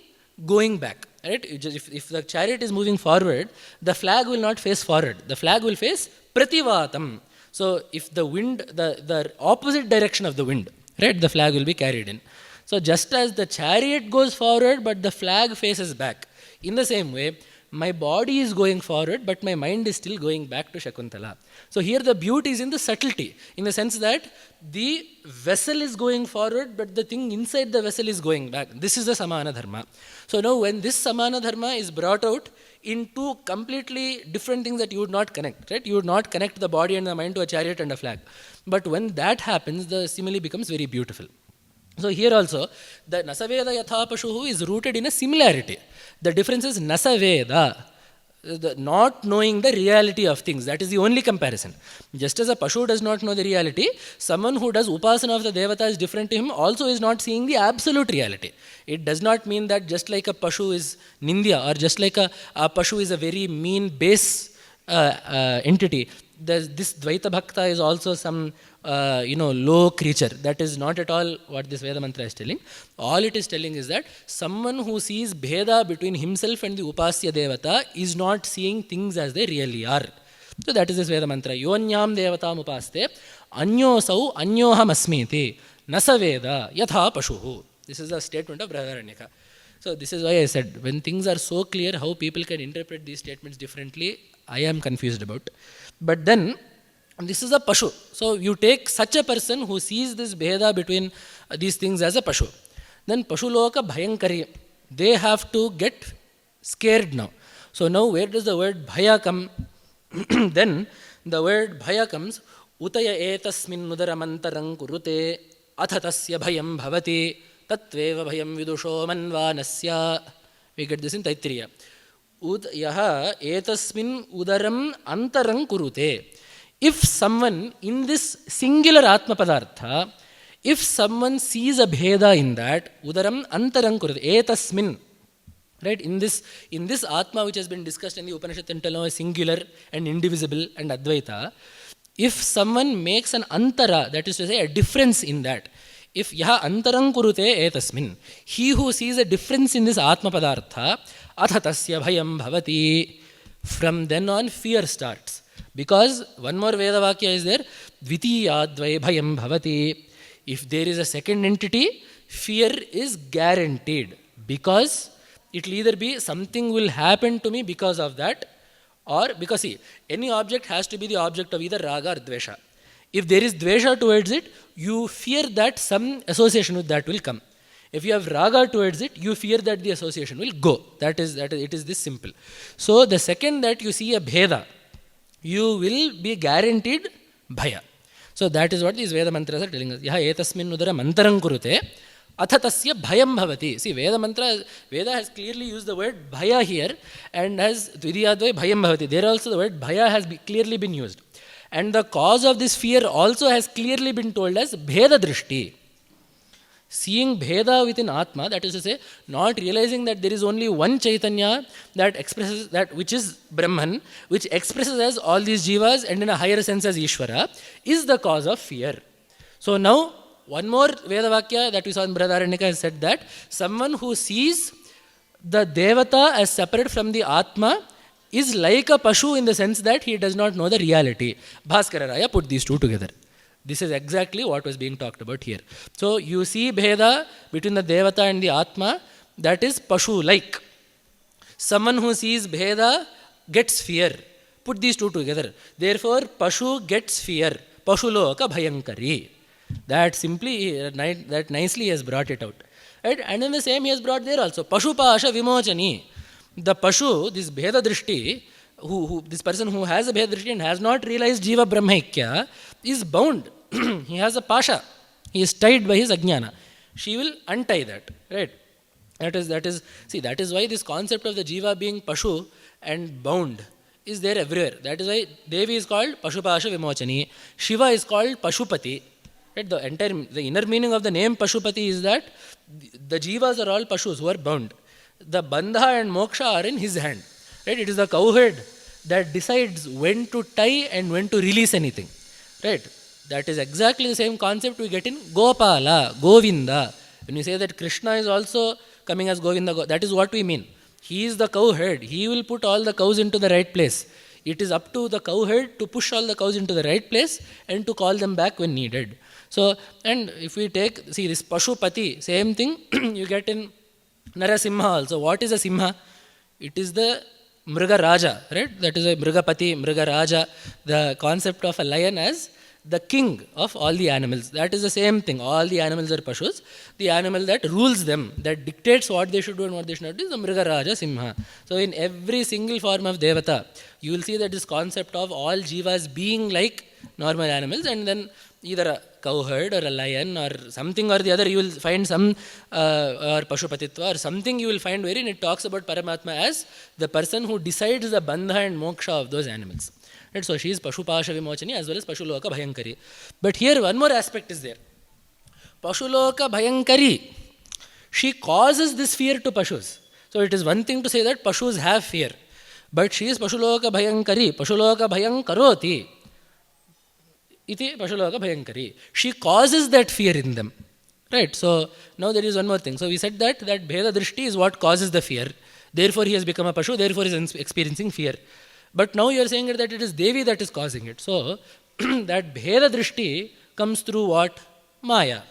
[SPEAKER 1] going back. Right? If the chariot is moving forward, the flag will not face forward. The flag will face prativatam. So if the wind, the opposite direction of the wind, right, the flag will be carried in. So just as the chariot goes forward, but the flag faces back, in the same way, my body is going forward, but my mind is still going back to Shakuntala. So here the beauty is in the subtlety, in the sense that the vessel is going forward, but the thing inside the vessel is going back. This is the Samana Dharma. So now when this Samana Dharma is brought out into completely different things that you would not connect, right? You would not connect the body and the mind to a chariot and a flag. But when that happens, the simile becomes very beautiful. So here also, the Nasaveda Yatha Pashuhu is rooted in a similarity. The difference is Nasaveda, not knowing the reality of things. That is the only comparison. Just as a Pashu does not know the reality, someone who does Upasana of the Devata is different to him, also is not seeing the absolute reality. It does not mean that just like a Pashu is Nindya, or just like a Pashu is a very mean, base entity, this Dvaita Bhakta is also some low creature. That is not at all what this Veda mantra is telling. All it is telling is that someone who sees Bheda between himself and the Upasya Devata is not seeing things as they really are. So that is this Veda mantra. Yonyam Devatam Upaste Anyosau Anyoham Asmiti Nasaveda Yatha Pashuhu. This is the statement of Braharanyaka. So this is why I said, when things are so clear, how people can interpret these statements differently, I am confused about. But then, this is a Pashu. So you take such a person who sees this Bheda between these things as a Pashu. Then Pashu Loka Bhayankari. They have to get scared now. So now where does the word Bhaya come? Then the word Bhaya comes, Utaya etasmin nudaramantarang kurute athatasya bhayam bhavati tatveva bhayam vidusho manvanasya. We get this in Taittiriya. Yaha etasmin udaram antarang kurute. If someone in this singular Atma Padartha, if someone sees a Bheda in that, udaram antarang kurute, etasmin, right, in this Atma which has been discussed in the Upanishad until now, singular and indivisible and Advaita, if someone makes an antara, that is to say a difference in that, if yaha antarang kurute etasmin, he who sees a difference in this Atma Padartha, athatasya bhayam bhavati, from then on fear starts. Because one more Veda Vakya is there, dvitiyadvai bhayam bhavati. If there is a second entity, fear is guaranteed. Because it will either be something will happen to me because of that, or because see, any object has to be the object of either raga or dvesha. If there is dvesha towards it, you fear that some association with that will come. If you have raga towards it, you fear that the association will go. That is, it is this simple. So the second that you see a Bheda, you will be guaranteed Bhaya. So that is what these Veda mantras are telling us. Yaha etasmin udara mantarang kurute athatasya bhayam bhavati. See, Veda has clearly used the word Bhaya here, and has dvidiyadvai bhayam bhavati. There also the word Bhaya has clearly been used. And the cause of this fear also has clearly been told as Bheda Drishti. Seeing Bheda within Atma, that is to say, not realizing that there is only one Chaitanya that expresses that, which is Brahman, which expresses as all these jivas and in a higher sense as Ishvara, is the cause of fear. So now, one more Veda Vakya that we saw in Braharanyaka has said that someone who sees the Devata as separate from the Atma is like a Pashu in the sense that he does not know the reality. Bhaskara Raya put these two together. This is exactly what was being talked about here. So you see Bheda between the Devata and the Atma, that is Pashu-like. Someone who sees Bheda gets fear. Put these two together. Therefore, Pashu gets fear. Pashuloka Bhayankari. That simply, that nicely he has brought it out. Right? And then the same he has brought there also. Pashupasha Vimochani. The Pashu, this Bheda Drishti, this person who has a Bheda Drishti and has not realized Jiva Brahmaikya, is bound. He has a Pasha. He is tied by his Ajnana. She will untie that. Right? That is why this concept of the Jiva being Pashu and bound is there everywhere. That is why Devi is called Pashupasha Vimochani. Shiva is called Pashupati. Right? The inner meaning of the name Pashupati is that the Jivas are all Pashus who are bound. The Bandha and Moksha are in his hand. Right? It is the cowhead that decides when to tie and when to release anything. Right? That is exactly the same concept we get in Gopala, Govinda. When you say that Krishna is also coming as Govinda, that is what we mean. He is the cowhead. He will put all the cows into the right place. It is up to the cowhead to push all the cows into the right place and to call them back when needed. So, and if we take, this Pashupati, same thing you get in Narasimha also. What is a Simha? It is the Mriga Raja, right? That is a Mrigapati, Mriga Raja, the concept of a lion as the king of all the animals. That is the same thing. All the animals are Pashus. The animal that rules them, that dictates what they should do and what they should not do, is the Mriga Raja Simha. So in every single form of Devata, you will see that this concept of all Jivas being like normal animals, and then either a cowherd or a lion or something or the other, you will find some or Pashupatitva or something you will find wherein it talks about Paramatma as the person who decides the bandha and moksha of those animals. Right? So she is Pashupasha Vimochani as well as Pashuloka Bhayankari. But here one more aspect is there. Pashuloka Bhayankari, she causes this fear to Pashus. So it is one thing to say that Pashus have fear. But she is Pashuloka Bhayankari, Pashuloka Bhayankaroti. Iti Pashuloka Bhayankari. She causes that fear in them. Right? So now there is one more thing. So we said that Bheda Drishti is what causes the fear. Therefore he has become a Pashu, therefore he is experiencing fear. But now you are saying that it is Devi that is causing it. So that Bheda Drishti comes through what? Maya.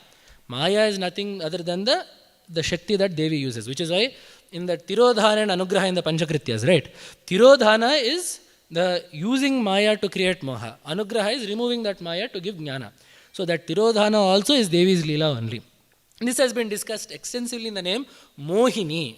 [SPEAKER 1] Maya is nothing other than the Shakti that Devi uses, which is why in the Tirodhana and Anugraha in the Panchakrityas, right? Tirodhana is the using Maya to create Moha. Anugraha is removing that Maya to give Jnana. So that Tirodhana also is Devi's Leela only. This has been discussed extensively in the name Mohini.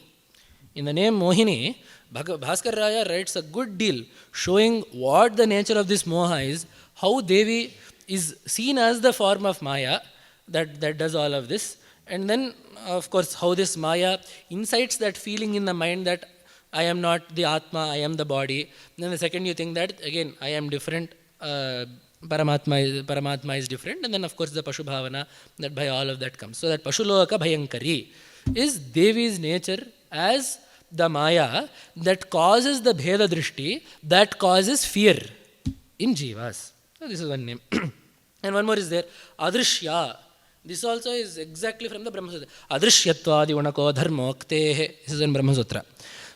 [SPEAKER 1] In the name Mohini, Bhaskar Raya writes a good deal showing what the nature of this Moha is, how Devi is seen as the form of Maya that does all of this, and then of course how this Maya incites that feeling in the mind that I am not the Atma, I am the body. And then the second you think that again I am different, Paramatma is different, and then of course the Pashu Bhavana, that by all of that comes. So that Pashuloka Bhayankari is Devi's nature as the Maya that causes the Bheda Drishti, that causes fear in Jivas. So this is one name. And one more is there, Adrishya. This also is exactly from the Brahma Sutra. Adrishyatva Digunako Dharmoktehe. This is in Brahma Sutra.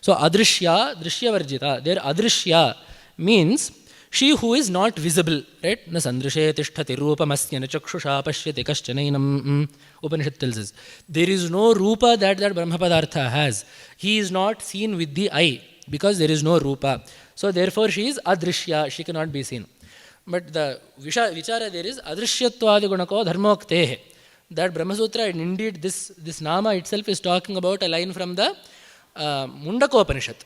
[SPEAKER 1] So Adrishya, Drishya Varjita. There Adrishya means she who is not visible. Right? Na sandrishe tishtati rupamasya na chakshusha pashyati kaschanainam. Upanishad tells us. There is no rupa that Brahma Padartha has. He is not seen with the eye because there is no rupa. So therefore she is Adrishya. She cannot be seen. But the vichara there is Adrishyatva Gunako Dharmoktehe. That Brahma Sutra, and indeed this Nama itself is talking about a line from the Mundaka Upanishad.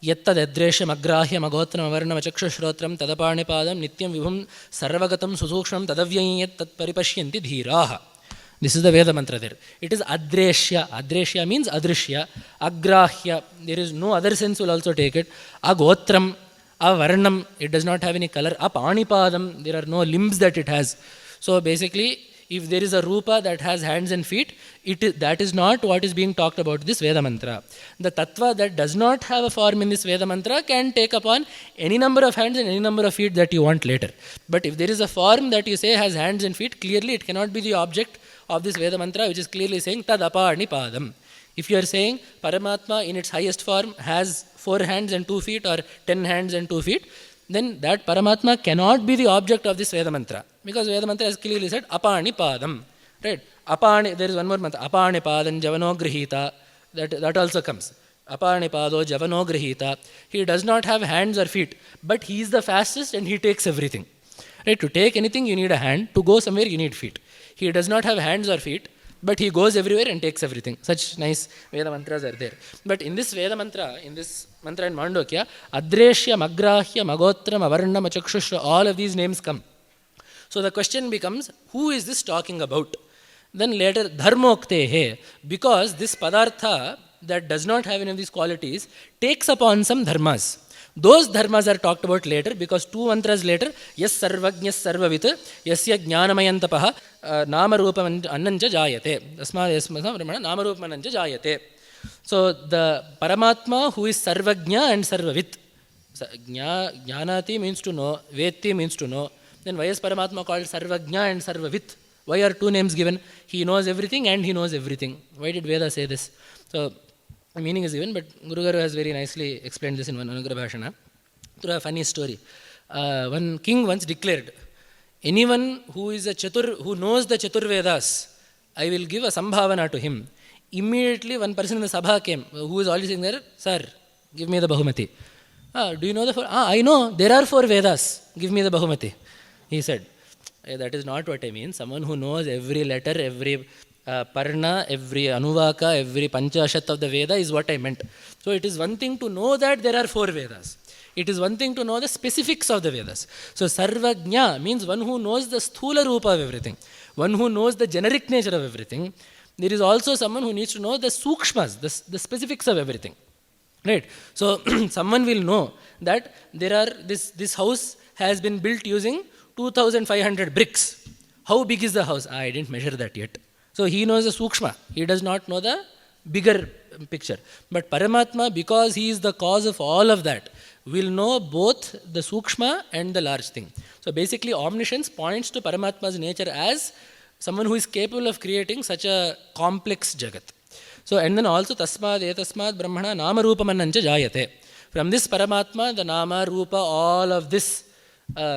[SPEAKER 1] Yattad adreshyam agrahyam agotram avarnam achakshashrotram tadapanipadam nityam vibhum sarvagatam susuksham tadavyayat tat paripashyanti dhiraha. This is the Veda mantra there. It is adreshya. Adreshya means adrishya. Agrahya. There is no other sense will also take it. Agotram. Avarnam. It does not have any color. Apanipadam. There are no limbs that it has. So basically, if there is a rupa that has hands and feet, that is not what is being talked about this Veda mantra. The tattva that does not have a form in this Veda mantra can take upon any number of hands and any number of feet that you want later. But if there is a form that you say has hands and feet, clearly it cannot be the object of this Veda mantra, which is clearly saying tadapani padam. If you are saying Paramatma in its highest form has 4 hands and 2 feet or 10 hands and 2 feet, then that Paramatma cannot be the object of this Veda mantra. Because Veda mantra has clearly said apani padam. Right? Apani, there is one more mantra. Apani padam javano grihita. That also comes. Apanipado Javano Grahita. He does not have hands or feet, but he is the fastest and he takes everything. Right? To take anything, you need a hand. To go somewhere, you need feet. He does not have hands or feet, but he goes everywhere and takes everything. Such nice Veda mantras are there. But in this Veda mantra, in this mantra in Mandokya, Adreshya, Magrahya, Magotram, Avarnam, Achakshushra, all of these names come. So the question becomes, who is this talking about? Then later, Dharmoktehe, because this Padartha that does not have any of these qualities takes upon some dharmas. Those dharmas are talked about later, because two mantras later, Yas Sarvajñas Sarvavit, Yasya Jnanamayantapaha, Nama Rupam Annanja Jayate. Asma Brahmana, Nama Rupam Annanja Jayate. So the Paramatma who is Sarvajña and Sarvavit. Jnanati means to know, Veti means to know. Then why is Paramatma called Sarvajña and Sarvavit? Why are two names given? He knows everything and he knows everything. Why did Veda say this? So the meaning is given, but Guru Garu has very nicely explained this in one Anugrah Bhashana through a funny story. One king once declared, anyone who is who knows the Chatur Vedas, I will give a Sambhavana to him. Immediately one person in the Sabha came, who is always saying there, Sir, give me the Bahumati. Do you know the four? I know, there are 4 Vedas, give me the Bahumati. He said, that is not what I mean. Someone who knows every letter, every Parna, every Anuvaka, every Panchashat of the Veda is what I meant. So it is one thing to know that there are 4 Vedas. It is one thing to know the specifics of the Vedas. So Sarvajña means one who knows the Sthula Rupa of everything, one who knows the generic nature of everything. There is also someone who needs to know the Sukshmas, the specifics of everything. Right? So someone will know that there are this house has been built using 2,500 bricks. How big is the house? I didn't measure that yet. So he knows the Sukshma. He does not know the bigger picture. But Paramatma, because he is the cause of all of that, will know both the Sukshma and the large thing. So basically omniscience points to Paramatma's nature as someone who is capable of creating such a complex Jagat. So and then also Tasmad Etasmad Brahmana Nama Rupamanancha Jayate. From this Paramatma, the Nama, Rupa, all of this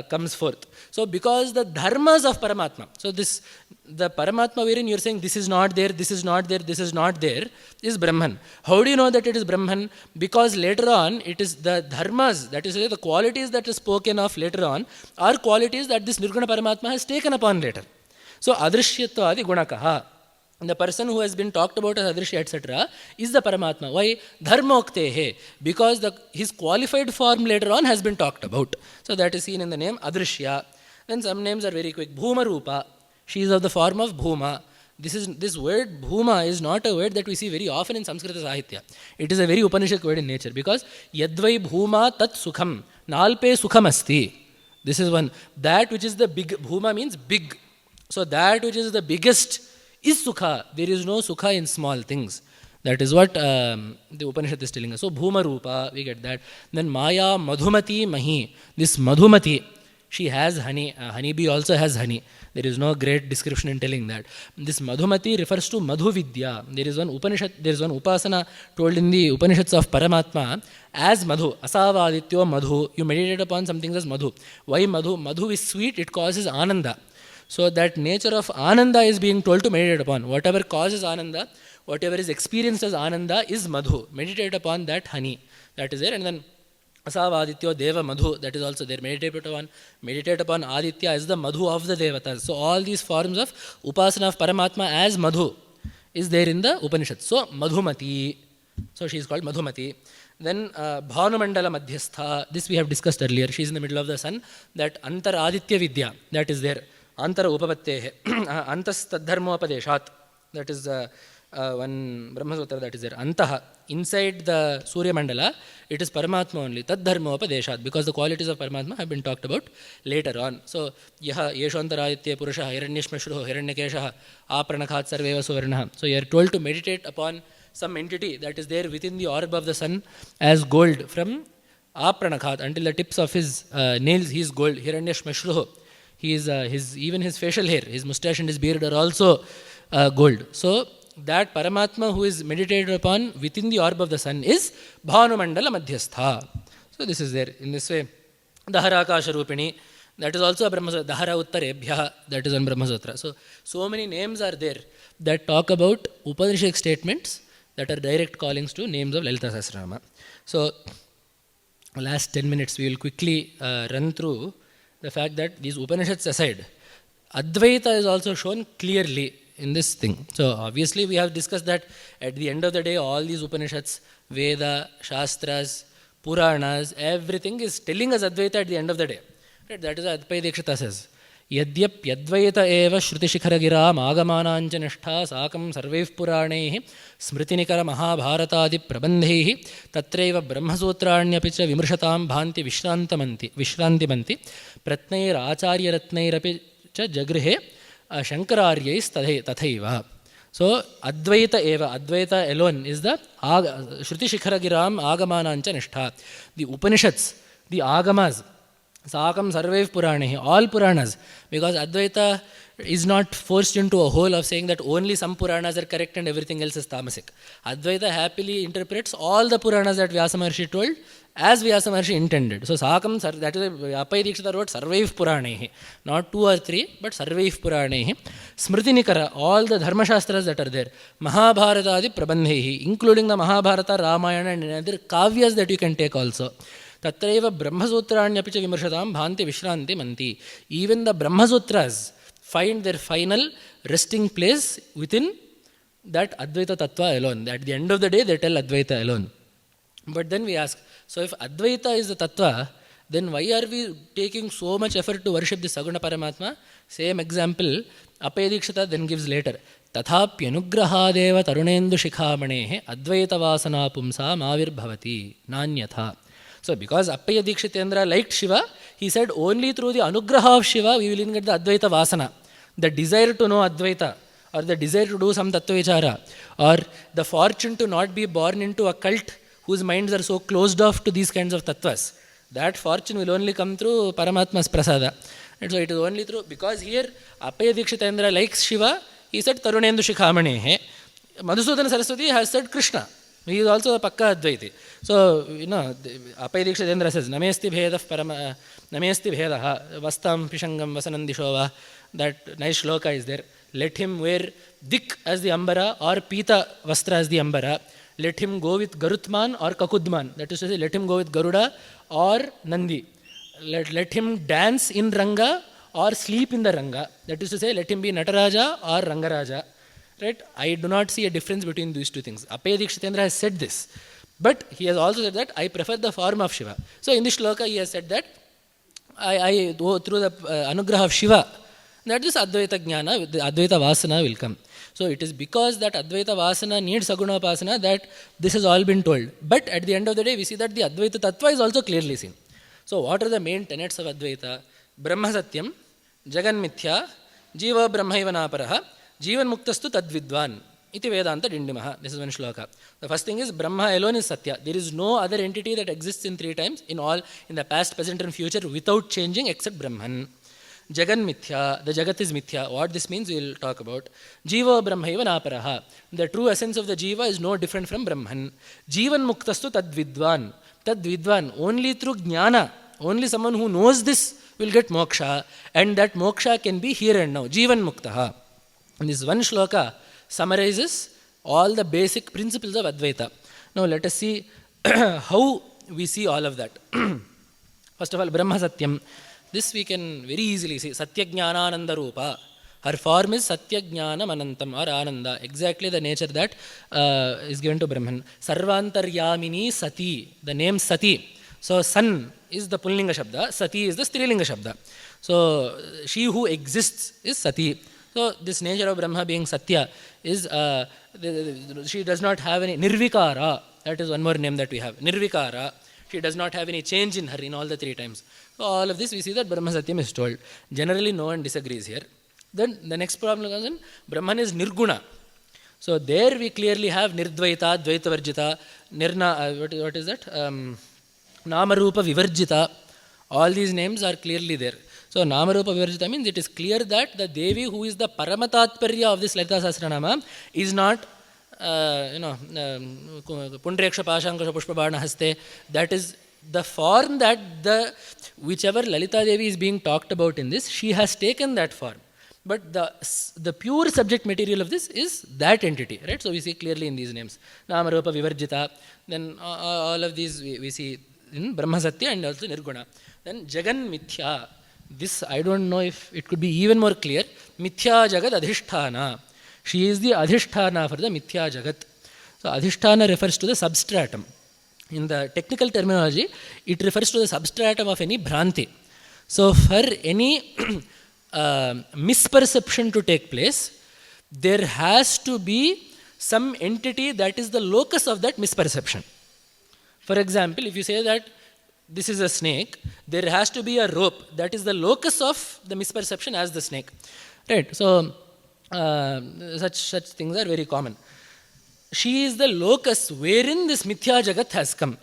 [SPEAKER 1] comes forth. So because the dharmas of Paramatma, so the Paramatma wherein you are saying this is not there, this is not there, this is not there, is Brahman. How do you know that it is Brahman? Because later on it is the dharmas, that is the qualities that is spoken of later on, are qualities that this Nirguna Paramatma has taken upon later. So Adrishyatva Adi Gunakaha. The person who has been talked about as Adrishya, etc., is the Paramatma. Why? Dharmoktehe. Because his qualified form later on has been talked about. So that is seen in the name Adrishya. Then some names are very quick. Bhuma Rupa. She is of the form of Bhuma. This word Bhuma is not a word that we see very often in Samskrita Sahitya. It is a very Upanishadic word in nature, because Yadvai Bhuma Tat Sukham. Nalpe Sukham Asti. This is one. That which is the big, Bhuma means big. So that which is the biggest is Sukha. There is no Sukha in small things. That is what the Upanishad is telling us. So Bhuma Rupa, we get that. Then Maya Madhumati Mahi. This Madhumati, she has honey. Honeybee also has honey. There is no great description in telling that. This Madhumati refers to Madhu Vidya. There is one Upanishad, there is one Upasana told in the Upanishads of Paramatma as Madhu. Asavadityo Madhu. You meditate upon some things as Madhu. Why Madhu? Madhu is sweet, it causes Ananda. So that nature of Ananda is being told to meditate upon. Whatever causes Ananda, whatever is experienced as Ananda is Madhu. Meditate upon that honey. That is there. And then Asavadityo Deva Madhu, that is also there. Meditate upon Aditya as the Madhu of the Devatas. So all these forms of Upasana of Paramatma as Madhu is there in the Upanishad. So Madhumati. So she is called Madhumati. Then Bhanumandala Madhyastha. This we have discussed earlier. She is in the middle of the sun. That Antar Aditya Vidya. That is there. Antara Upapattehe, Antas Tadharmopadeshat, that is one Brahmasutra that is there. Antaha, inside the Surya Mandala, it is Paramatma only, Tadharmopadeshat, because the qualities of Paramatma have been talked about later on. So, Yaha Yeshwantaraditya Purusha, Hiranyashmashruho, Hiranyakesha, Apranakhat Sarveva Suvarnaha. So, you are told to meditate upon some entity that is there within the orb of the sun as gold from Apranakhat until the tips of his nails, he is gold, Hiranyashmashruho. He is even his facial hair, his mustache and his beard are also gold. So that Paramatma who is meditated upon within the orb of the sun is Bhanumandala Madhyastha. So this is there. In this way, Dahara Akasha Rupini, that is also a Brahmasutra. Dahara Uttarebhya, that is one Brahmasutra. So many names are there that talk about Upanishadic statements that are direct callings to names of Lalitā Sahasranama. So, last 10 minutes we will quickly run through the fact that these Upanishads aside, Advaita is also shown clearly in this thing. So, obviously we have discussed that at the end of the day, all these Upanishads, Veda, Shastras, Puranas, everything is telling us Advaita at the end of the day. Right? That is what Advaita Dikshita says. Yadyap yadvaita eva shrutishikharagiram agamanancha nishtha sakam sarvev puranehi smritinikara mahabharatadi prabandhehi tatreva brahmasutranyapich vimrshatam bhanti vishrantimanti pratnair acharya ratnairapi cha jagrihe shankaracharya tathaiva. So Advaita eva, Advaita alone is the shrutishikharagiram agamanancha nishtha. The Upanishads, the Agamas, Sakam Sarvev Puranehi, all Puranas, because Advaita is not forced into a hole of saying that only some Puranas are correct and everything else is tamasic. Advaita happily interprets all the Puranas that Vyasa Maharshi told as Vyasa Maharshi intended. So Sakam, that is Appai Dikshita wrote Sarvev Puranehi, not 2 or 3, but Sarvev Puranehi. Smritinikara, all the Dharma Shastras that are there, Mahabharatadi Prabandhehi, including the Mahabharata, Ramayana and other Kavyas that you can take also. Tatreva Brahmasutranyapich vimrshatam bhanti vishranti manti. Even the Brahmasutras find their final resting place within that Advaita Tattva alone. At the end of the day, they tell Advaita alone. But then we ask, so if Advaita is the Tattva, then why are we taking so much effort to worship the Saguna Paramatma? Same example, Appai Dikshita then gives later. Tathapyanugrahadeva tarunendu shikhamanehe Advaita vasana pumsa mavir bhavati nanyatha. So, because Appaya Dikshitendra liked Shiva, he said only through the anugraha of Shiva we will get the Advaita Vasana. The desire to know Advaita, or the desire to do some Tattva Vichara, or the fortune to not be born into a cult whose minds are so closed off to these kinds of Tattvas. That fortune will only come through Paramatma's Prasada. And so it is only through, because here Appaya Dikshitendra likes Shiva, he said Tarunendu Shikhamanehe. Madhusudana Saraswati has said Krishna. He is also a Pakka Advaiti. So, Appai Dikshitendra says, Namesti Bhedaha, Vastam Pishangam Vasanandishova. That nice shloka is there. Let him wear Dik as the Ambara or Pita Vastra as the Ambara. Let him go with Garutman or Kakudman. That is to say, let him go with Garuda or Nandi. Let him dance in Ranga or sleep in the Ranga. That is to say, let him be Nataraja or Rangaraja. Right? I do not see a difference between these two things. Appaya Dikshitendra has said this. But he has also said that I prefer the form of Shiva. So in this shloka he has said that I go through the anugraha of Shiva, that this Advaita Jnana, the Advaita Vasana will come. So it is because that Advaita Vasana needs Saguna Upasana that this has all been told. But at the end of the day we see that the Advaita Tattva is also clearly seen. So what are the main tenets of Advaita? Brahma Satyam, Jagan Mithya, Jiva Brahmaiva Naparaha, Jivan Muktastu Tadvidvan. Iti Vedanta Dindimaha. This is one shloka. The first thing is Brahma alone is Satya. There is no other entity that exists in 3 times in the past, present and future without changing except Brahman. Jagan Mithya. The Jagat is Mithya. What this means we will talk about. Jiva Brahmaiva Naparaha. The true essence of the Jiva is no different from Brahman. Jivan Muktastu Tadvidvan. Tadvidvan. Only through Jnana. Only someone who knows this will get moksha. And that moksha can be here and now. Jivan Muktaha. And this one shloka summarizes all the basic principles of Advaita. Now let us see how we see all of that. First of all, Brahma Satyam. This we can very easily see. Satya Jnanananda Rupa. Her form is Satya Jnanam Anantam or Ananda. Exactly the nature that is given to Brahman. Sarvantaryamini Sati. The name Sati. So San is the Pullinga Shabda. Sati is the Strilinga Shabda. So she who exists is Sati. So this nature of Brahma being Satya is, she does not have any Nirvikara. That is one more name that we have. Nirvikara. She does not have any change in her in all the 3 times. So all of this we see that Brahma Satyam is told. Generally no one disagrees here. Then the next problem comes in, Brahman is Nirguna. So there we clearly have Nirdvaita, Dvaita Varjita, Nirna, what is that? Namarupa Vivarjita. All these names are clearly there. So Namarupa Vivarjita means it is clear that the Devi who is the Paramatatparya of this Lalitā Sahasranama is not Pundraksha Pashankasha Pushpabana Haste. That is the form that whichever Lalita Devi is being talked about in this, she has taken that form. But the pure subject material of this is that entity, right? So we see clearly in these names. Nama, Rupa, Vivarjita. Then all of these we see in Brahma Satya and also Nirguna. Then Jagan Mithya. This I don't know if it could be even more clear. Mithya Jagad Adhisthana. She is the Adhisthana for the Mithya Jagat. So Adhisthana refers to the substratum. In the technical terminology, it refers to the substratum of any Bhranti. So for any misperception to take place, there has to be some entity that is the locus of that misperception. For example, if you say that this is a snake, there has to be a rope that is the locus of the misperception as the snake. Right? So such things are very common. She is the locus wherein this Mithya Jagat has come.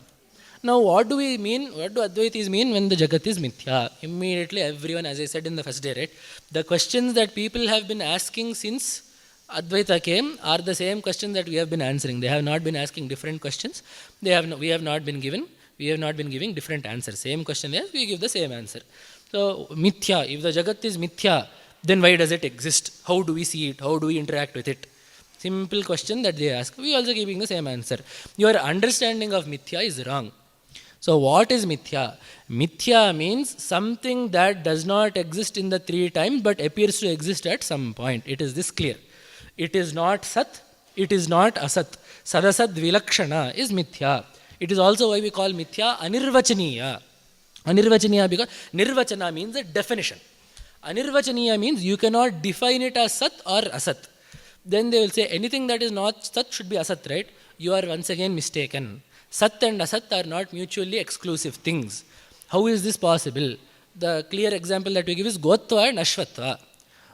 [SPEAKER 1] Now what do we mean, what do Advaitis mean when the Jagat is Mithya? Immediately everyone, as I said in the first day, right? The questions that people have been asking since Advaita came are the same questions that we have been answering. They have not been asking different questions. We have not been giving different answers. Same question there, we give the same answer. So Mithya, if the Jagat is Mithya, then why does it exist? How do we see it? How do we interact with it? Simple question that they ask. We also giving the same answer. Your understanding of Mithya is wrong. So what is Mithya? Mithya means something that does not exist in the three times but appears to exist at some point. It is this clear. It is not Sat, it is not Asat. Sadasad Vilakshana is Mithya. It is also why we call Mithya Anirvachaniya. Anirvachaniya because Nirvachana means a definition. Anirvachaniya means you cannot define it as Sat or Asat. Then they will say anything that is not Sat should be Asat, right? You are once again mistaken. Sat and Asat are not mutually exclusive things. How is this possible? The clear example that we give is Gotva and Ashvatva.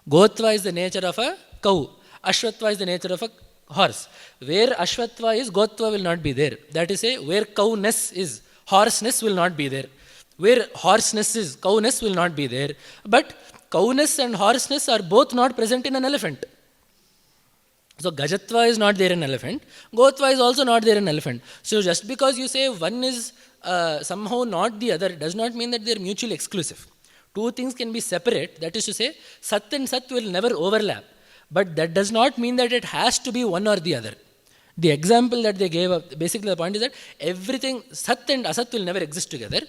[SPEAKER 1] Gotva is the nature of a cow. Ashvatva is the nature of a horse. Where Ashvatva is, Gotva will not be there. That is, where cowness is, horseness will not be there. Where horseness is, cowness will not be there. But cowness and horseness are both not present in an elephant. So Gajatva is not there in elephant. Gotva is also not there in elephant. So just because you say one is somehow not the other does not mean that they are mutually exclusive. Two things can be separate. That is to say, Sat and Sat will never overlap. But that does not mean that it has to be one or the other. The example that they gave, basically the point is that everything, Sat and Asat will never exist together.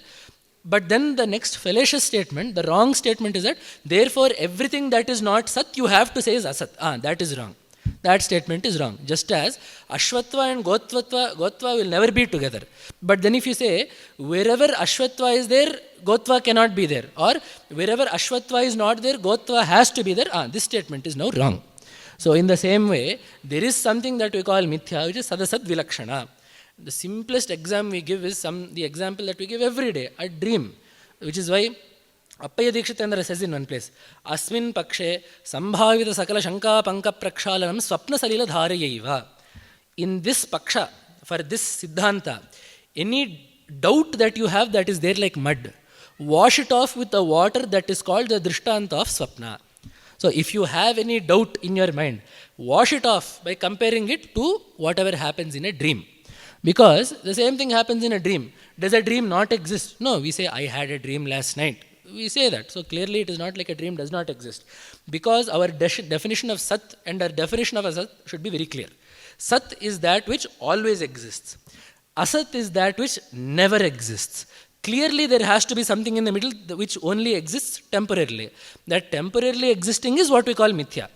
[SPEAKER 1] But then the next fallacious statement, the wrong statement is that, therefore everything that is not Sat, you have to say is Asat. That is wrong. That statement is wrong. Just as Ashvatva and Gotva will never be together. But then if you say, wherever Ashvatva is there, Gotva cannot be there. Or wherever Ashvatva is not there, Gotva has to be there. This statement is now wrong. So in the same way, there is something that we call Mithya, which is Sadasad Vilakshana. The simplest exam we give is the example that we give every day, a dream. Which is why Appaya Dikshitendra says in one place, Asmin Pakshe Sambhavita Sakala Shanka Panka Prakshalanam Swapna Salila Dharayaiva. In this Paksha, for this Siddhanta, any doubt that you have that is there like mud, wash it off with the water that is called the Drishtanta of Swapna. So if you have any doubt in your mind, wash it off by comparing it to whatever happens in a dream. Because the same thing happens in a dream. Does a dream not exist? No, we say, I had a dream last night. We say that. So clearly it is not like a dream does not exist. Because our definition of Sat and our definition of Asat should be very clear. Sat is that which always exists. Asat is that which never exists. Clearly there has to be something in the middle which only exists temporarily. That temporarily existing is what we call Mithya.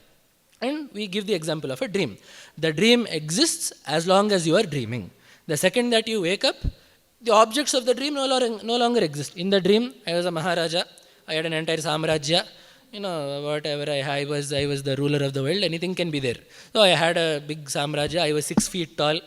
[SPEAKER 1] And we give the example of a dream. The dream exists as long as you are dreaming. The second that you wake up, the objects of the dream no longer exist. In the dream, I was a Maharaja. I had an entire Samrajya. Whatever I was the ruler of the world. Anything can be there. So I had a big Samrajya. I was 6 feet tall.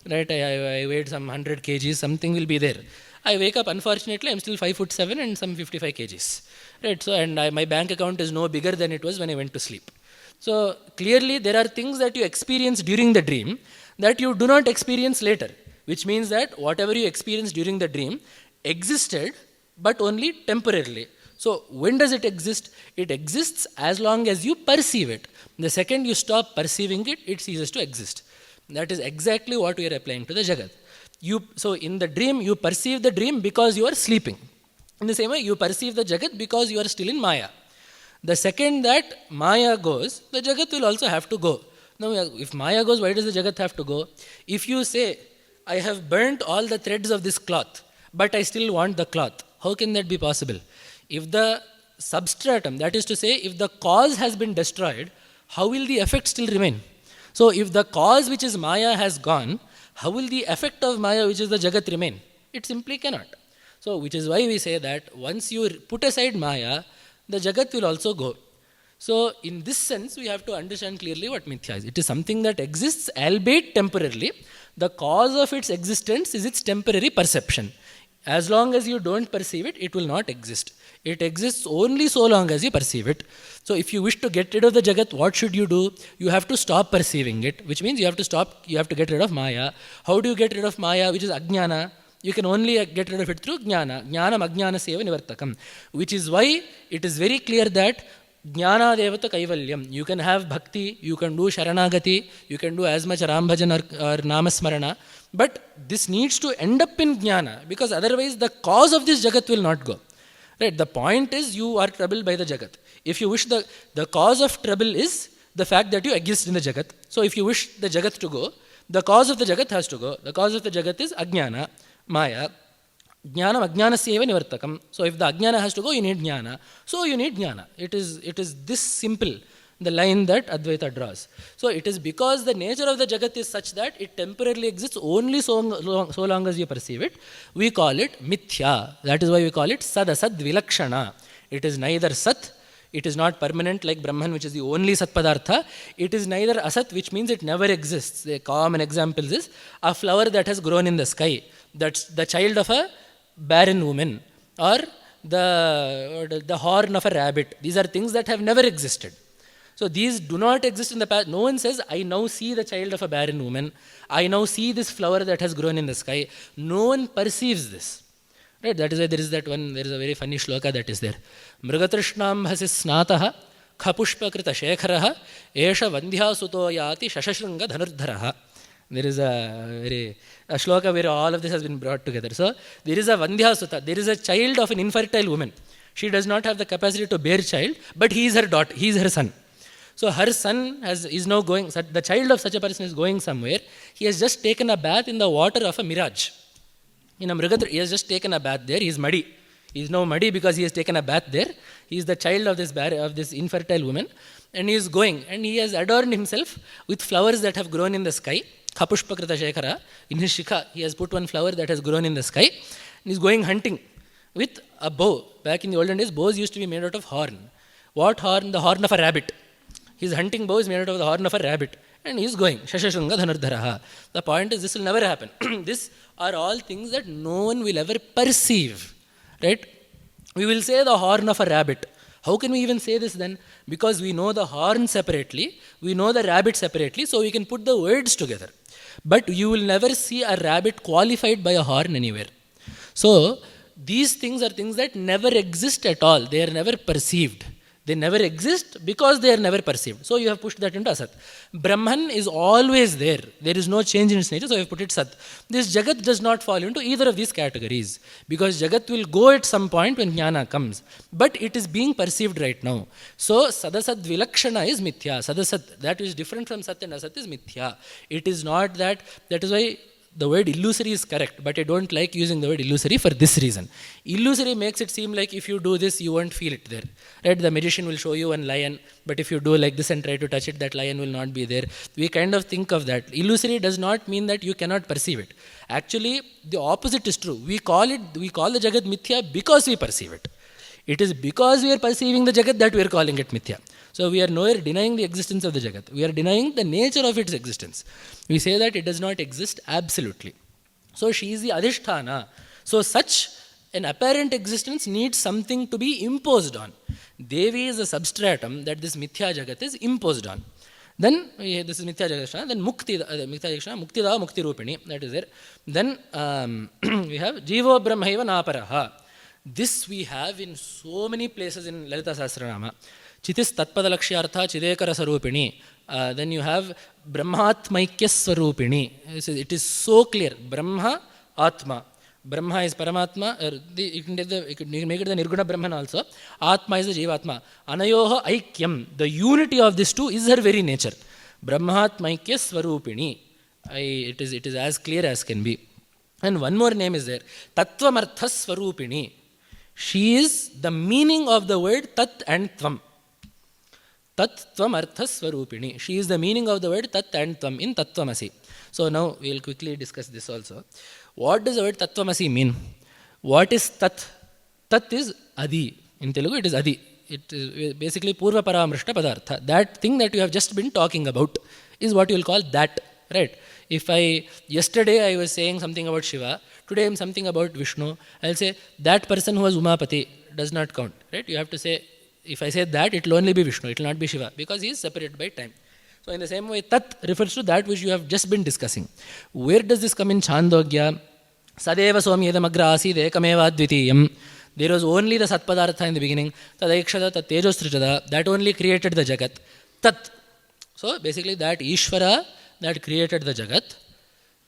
[SPEAKER 1] Right? I weighed some 100 kgs. Something will be there. I wake up, unfortunately, I'm still 5'7" and some 55 kgs. Right? So, and my bank account is no bigger than it was when I went to sleep. So clearly there are things that you experience during the dream that you do not experience later. Which means that whatever you experienced during the dream existed, but only temporarily. So when does it exist? It exists as long as you perceive it. The second you stop perceiving it, it ceases to exist. That is exactly what we are applying to the Jagat. So in the dream, you perceive the dream because you are sleeping. In the same way, you perceive the Jagat because you are still in Maya. The second that Maya goes, the Jagat will also have to go. Now, if Maya goes, why does the Jagat have to go? If you say, I have burnt all the threads of this cloth, but I still want the cloth, how can that be possible? If the substratum, that is to say, if the cause has been destroyed, how will the effect still remain? So, if the cause which is Maya has gone, how will the effect of Maya, which is the Jagat, remain? It simply cannot. So, which is why we say that once you put aside Maya, the Jagat will also go. So, in this sense, we have to understand clearly what mithya is. It is something that exists, albeit temporarily. The cause of its existence is its temporary perception. As long as you don't perceive it, it will not exist. It exists only so long as you perceive it. So, if you wish to get rid of the Jagat, what should you do? You have to stop perceiving it, which means you have to get rid of Maya. How do you get rid of Maya, which is Ajnana? You can only get rid of it through Jnana. Jnanam Ajnanaseva Nivartakam. Which is why it is very clear that Jnana Devata Kaivalyam. You can have Bhakti, you can do Sharanagati, you can do as much Ram Bhajan or Namasmarana. But this needs to end up in Jnana, because otherwise the cause of this Jagat will not go. Right? The point is you are troubled by the Jagat. If you wish the cause of trouble is the fact that you exist in the Jagat. So if you wish the Jagat to go, the cause of the Jagat has to go. The cause of the Jagat is Ajnana, Maya. Jnanam Ajnanasyeva Nivartakam. So if the Ajnana has to go, you need Jnana. So you need Jnana. It is this simple, the line that Advaita draws. So it is because the nature of the Jagat is such that it temporarily exists only so long as you perceive it. We call it mithya. That is why we call it sadasad vilakshana. It is neither sat, it is not permanent like Brahman, which is the only sat padartha. It is neither asat, which means it never exists. A common example is a flower that has grown in the sky. That's the child of a barren woman, or the horn of a rabbit. These are things that have never existed. So these do not exist in the past. No one says, I now see the child of a barren woman. I now see this flower that has grown in the sky. No one perceives this. Right? That is why there is a very funny shloka that is there. Mrigatrishnam hasis snataha khapushpakrita shekharaha esha vandhya suto yati shashashranga dhanurdharaha. There is a shloka where all of this has been brought together. So there is a vandhya sutta. There is a child of an infertile woman. She does not have the capacity to bear child, but he is her daughter. He is her son. So her son is now going, the child of such a person is going somewhere. He has just taken a bath in the water of a mirage. In a Mrigadra, he has just taken a bath there. He is muddy. He is now muddy because he has taken a bath there. He is the child of this infertile woman. And he is going. And he has adorned himself with flowers that have grown in the sky. Khapushpakrita Shekhara. In his shikha, he has put one flower that has grown in the sky. And he is going hunting with a bow. Back in the olden days, bows used to be made out of horn. What horn? The horn of a rabbit. His hunting bow is made out of the horn of a rabbit. And he is going. Shashashranga dhanurdharaha. The point is, this will never happen. These are all things that no one will ever perceive. Right? We will say the horn of a rabbit. How can we even say this then? Because we know the horn separately, we know the rabbit separately, so we can put the words together. But you will never see a rabbit qualified by a horn anywhere. So, these things are things that never exist at all. They are never perceived. They never exist because they are never perceived. So you have pushed that into Asat. Brahman is always there. There is no change in its nature, so you have put it Sat. This Jagat does not fall into either of these categories, because Jagat will go at some point when Jnana comes. But it is being perceived right now. So Sadasad Vilakshana is Mithya. Sadasat, that is different from Sat and Asat, is Mithya. It is not that. That is why the word illusory is correct, but I don't like using the word illusory for this reason. Illusory makes it seem like if you do this, you won't feel it there. Right? The magician will show you one lion, but if you do like this and try to touch it, that lion will not be there. We kind of think of that. Illusory does not mean that you cannot perceive it. Actually, the opposite is true. We call the Jagat Mithya because we perceive it. It is because we are perceiving the Jagat that we are calling it Mithya. So we are nowhere denying the existence of the Jagat. We are denying the nature of its existence. We say that it does not exist absolutely. So she is the Adhisthana. So such an apparent existence needs something to be imposed on. Devi is a substratum that this Mithya Jagat is imposed on. Then, this is Mithya Jagat, then Mukti, Muktida Mukti Rupini, that is there. Then we have Jivo Brahmaiva Naparaha. This we have in so many places in Lalitha Sahasranama. Chitis Tatpadalakshyartha Chidekara Sarupini. Then you have Brahmatmaikya Swarupini. It is so clear. Brahma, Atma. Brahma is Paramatma, you can make it the Nirguna Brahman also. Atma is the Jivatma. Anayoha Aikyam, the unity of these two is her very nature. Brahmatmaikya Swarupini. It is as clear as can be. And one more name is there. Tattvamartha Swarupini. She is the meaning of the word Tat and Tvam. Tat Tvam Artha Swarupini. She is the meaning of the word Tat and Tvam in Tattvamasi. So now we will quickly discuss this also. What does the word Tattvamasi mean? What is Tat? Tat is Adi. In Telugu it is Adi. It is basically Purva Paramrishta Padartha. That thing that you have just been talking about is what you will call that. Right? If yesterday I was saying something about Shiva, today I am something about Vishnu, I will say that person who was Umapati does not count. Right? You have to say, if I say that, it will only be Vishnu, it will not be Shiva, because he is separated by time. So in the same way, Tat refers to that which you have just been discussing. Where does this come in Chandogya? Sadeva Somyedam Agra Asid Ekameva Dvitiyam. There was only the Satpadartha in the beginning. Tadaikshada Tat Tejosrichada. That only created the Jagat. Tat. So basically that Ishvara that created the Jagat.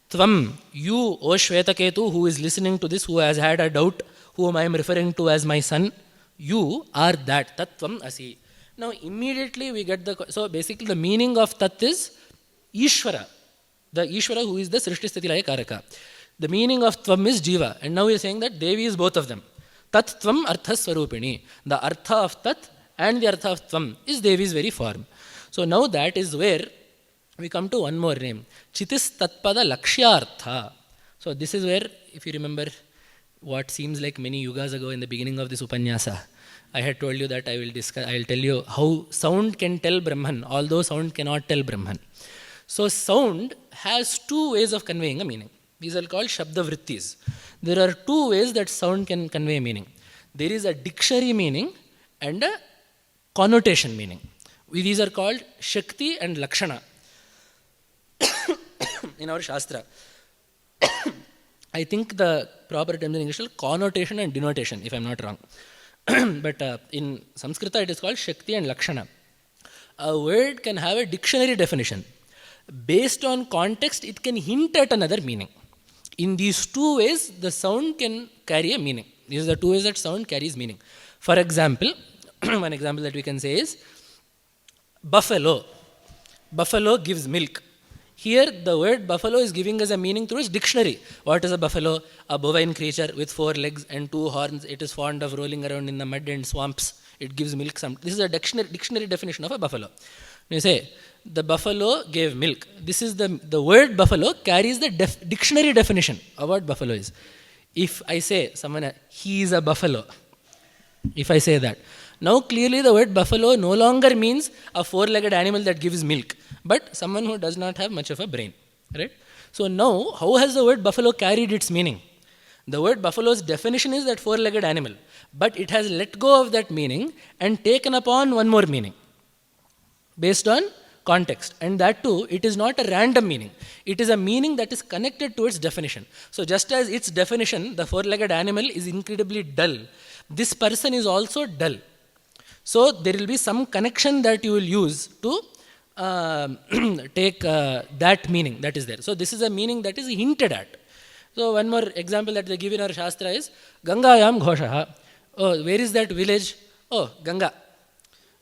[SPEAKER 1] Tvam. You, O Shvetaketu, who is listening to this, who has had a doubt, whom I am referring to as my son, you are that. Tat Tvam Asi. Now immediately we get so basically the meaning of Tat is Ishvara. The Ishvara who is the Srishti Sthiti Laya Karaka. The meaning of Tvam is Jiva. And now we are saying that Devi is both of them. Tat Tvam Artha Swarupini. The Artha of Tat and the Artha of Tvam is Devi's very form. So now that is where we come to one more name. Chitis Tatpada Lakshyartha. So this is where, if you remember what seems like many yugas ago in the beginning of this Upanyasa, I had told you that I will tell you how sound can tell Brahman, although sound cannot tell Brahman. So sound has two ways of conveying a meaning. These are called Shabda Vrittis. There are two ways that sound can convey meaning. There is a dictionary meaning and a connotation meaning. These are called Shakti and Lakshana in our Shastra. I think the proper terms in English are connotation and denotation, if I am not wrong. But in Sanskrita it is called Shakti and Lakshana. A word can have a dictionary definition. Based on context, it can hint at another meaning. In these two ways, the sound can carry a meaning. These are the two ways that sound carries meaning. For example, one example that we can say is buffalo. Buffalo gives milk. Here, the word buffalo is giving us a meaning through its dictionary. What is a buffalo? A bovine creature with 4 legs and 2 horns. It is fond of rolling around in the mud and swamps. It gives milk. This is a dictionary definition of a buffalo. You say, the buffalo gave milk. This is the word buffalo carries the dictionary definition of what buffalo is. If I say, he is a buffalo. If I say that. Now clearly the word buffalo no longer means a 4-legged animal that gives milk, but someone who does not have much of a brain. Right? So now, how has the word buffalo carried its meaning? The word buffalo's definition is that 4-legged animal, but it has let go of that meaning and taken upon one more meaning based on context. And that too, it is not a random meaning. It is a meaning that is connected to its definition. So just as its definition, the 4-legged animal is incredibly dull, this person is also dull. So there will be some connection that you will use to take that meaning that is there. So this is a meaning that is hinted at. So one more example that they give in our Shastra is Gangayam Ghoshaha. Oh, where is that village? Oh, Ganga.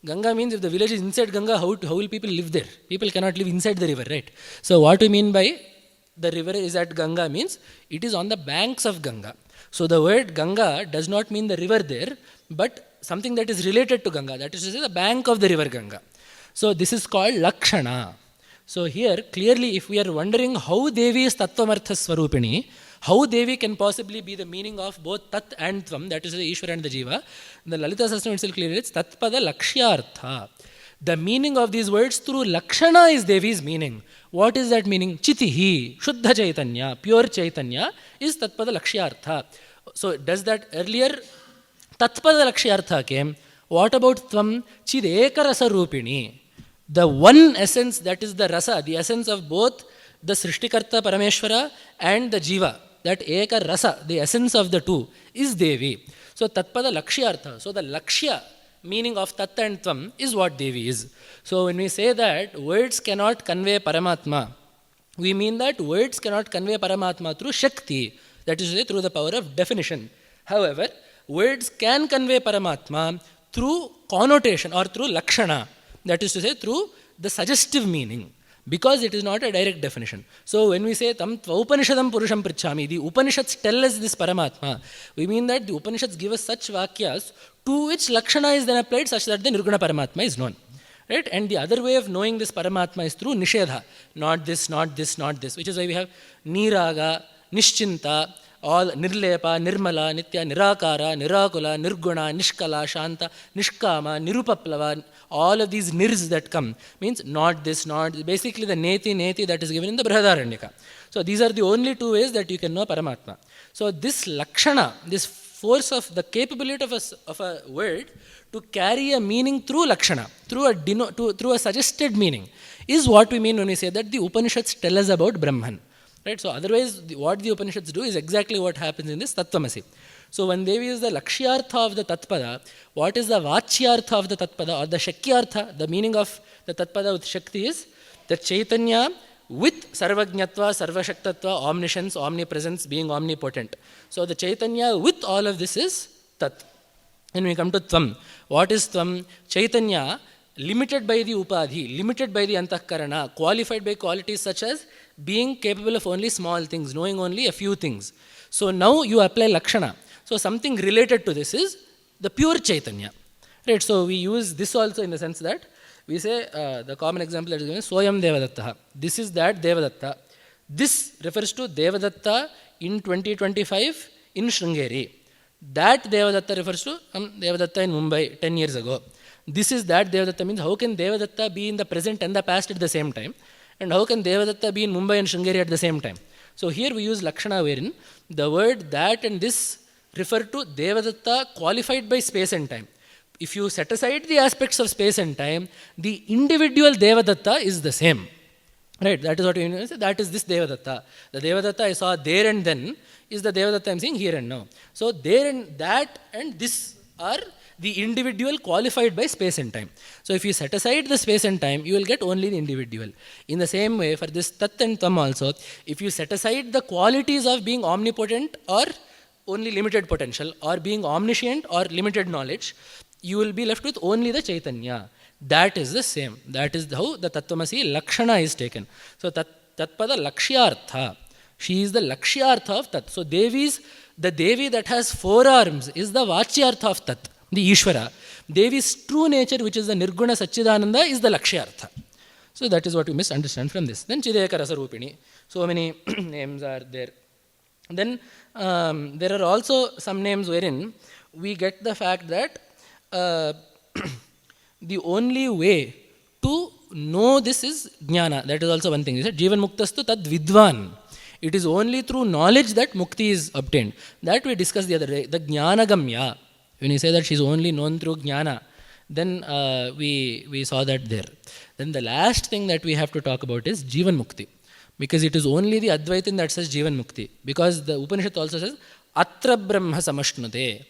[SPEAKER 1] Ganga means if the village is inside Ganga, how will people live there? People cannot live inside the river, right? So what we mean by the river is at Ganga means it is on the banks of Ganga. So the word Ganga does not mean the river there, but something that is related to Ganga, that is to say the bank of the river Ganga. So this is called Lakshana. So here clearly if we are wondering how Devi is Tattvamartha Swarupini, how Devi can possibly be the meaning of both Tat and Tvam, that is the Ishvara and the Jiva, the Lalita Sahasranama itself clearly it's Tatpada Lakshyartha. The meaning of these words through Lakshana is Devi's meaning. What is that meaning? Chitihi, Shuddha Chaitanya, pure Chaitanya is Tatpada Lakshyartha. So does that earlier Tatpada Lakshyartha came? What about Tvam? Chid Eka Rasa Rupini. The one essence that is the rasa, the essence of both the Srishtikarta Parameshwara and the Jiva, that Eka Rasa, the essence of the two, is Devi. So Tatpada Lakshyartha. So the Lakshya meaning of Tat and Tvam is what Devi is. So when we say that words cannot convey Paramatma, we mean that words cannot convey Paramatma through Shakti. That is to say, through the power of definition. However, words can convey Paramatma through connotation or through lakshana. That is to say, through the suggestive meaning, because it is not a direct definition. So when we say tam tvaupanishadam purusham prichhami, the Upanishads tell us this Paramatma, we mean that the Upanishads give us such vakyas to which lakshana is then applied such that the Nirguna Paramatma is known. Right? And the other way of knowing this Paramatma is through nishedha. Not this, not this, not this. Which is why we have niraga, nischinta, all nirlepa, nirmala, nitya, nirakara, nirakula, nirguna, nishkala, shanta, nishkama, nirupaplava. All of these nirs that come means not this, not this. Basically the neti that is given in the Brihadaranyaka. So these are the only two ways that you can know Paramatma. So this lakshana, this force of the capability of a word to carry a meaning through lakshana, through a suggested meaning, is what we mean when we say that the Upanishads tell us about Brahman. Right? So otherwise, what the Upanishads do is exactly what happens in this Tattvamasi. So when Devi is the Lakshyartha of the Tatpada, what is the Vachyartha of the Tatpada or the Shakyartha? The meaning of the Tatpada with Shakti is the Chaitanya with Sarvajñatva, Sarvashaktatva, omniscience, omnipresence, being omnipotent. So the Chaitanya with all of this is Tat. When we come to Tvam, what is Tvam? Chaitanya, limited by the Upadhi, limited by the Antahkarana, qualified by qualities such as being capable of only small things, knowing only a few things. So now you apply Lakshana. So something related to this is the pure Chaitanya. Right? So we use this also in the sense that we say, the common example that is given is Soyam Devadatta. This is that Devadatta. This refers to Devadatta in 2025 in Sringeri. That Devadatta refers to Devadatta in Mumbai 10 years ago. This is that Devadatta means how can Devadatta be in the present and the past at the same time? And how can Devadatta be in Mumbai and Sringeri at the same time? So here we use Lakshana wherein the word that and this refer to Devadatta qualified by space and time. If you set aside the aspects of space and time, the individual Devadatta is the same. Right? That is what we mean. That is this Devadatta. The Devadatta I saw there and then is the Devadatta I am seeing here and now. So there and that and this are the individual qualified by space and time. So if you set aside the space and time, you will get only the individual. In the same way, for this Tat and Tam also, if you set aside the qualities of being omnipotent or only limited potential, or being omniscient or limited knowledge, you will be left with only the Chaitanya. That is the same. That is how the Tattvamasi Lakshana is taken. So Tatpada Lakshyartha. She is the Lakshyartha of Tat. So the Devi that has 4 arms is the Vachyartha of Tat, the Ishvara. Devi's true nature, which is the Nirguna Satchidananda, is the Lakshyartha. So that is what we must understand from this. Then Chideka Rasarupini. So many names are there. Then there are also some names wherein we get the fact that the only way to know this is jnana. That is also one thing. He said, Jivan muktastu tad vidvan. It is only through knowledge that mukti is obtained. That we discussed the other day. The jnanagamya. When you say that she is only known through jnana, then we saw that there. Then the last thing that we have to talk about is Jivan mukti. Because it is only the Advaitin that says Jivan mukti. Because the Upanishad also says, Atra brahma samashnute.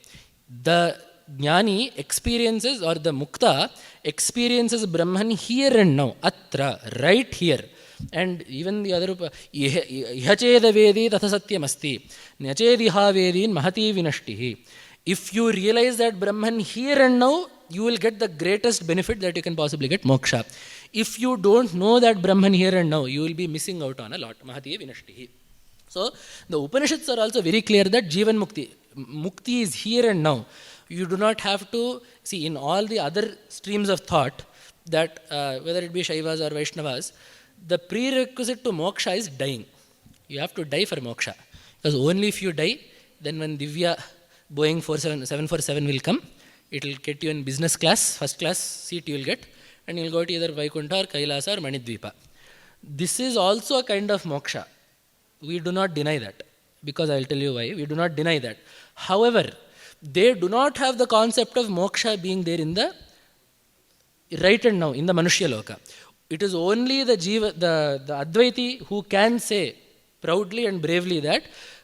[SPEAKER 1] The Jnani experiences, or the Mukta experiences Brahman here and now, Atra, right here. And even the other, Ihacheda Vedi Tatha Satyam Asti, Nachediha Vedin Mahati Vinashtihi. If you realize that Brahman here and now, you will get the greatest benefit that you can possibly get, moksha. If you don't know that Brahman here and now, you will be missing out on a lot, Mahati Vinashtihi. So, the Upanishads are also very clear that Jivan Mukti is here and now. You do not have to see in all the other streams of thought that whether it be Shaivas or Vaishnavas, the prerequisite to moksha is dying. You have to die for moksha. Because only if you die, then when Divya Boeing 747 will come, it will get you in business class, first class seat you will get, and you will go to either Vaikuntha or Kailasa or Manidvipa. This is also a kind of moksha. We do not deny that. Because I will tell you why. We do not deny that. However, they do not have the concept of moksha being there in the right and now, in the Manushya Loka. It is only the Advaiti who can say proudly and bravely that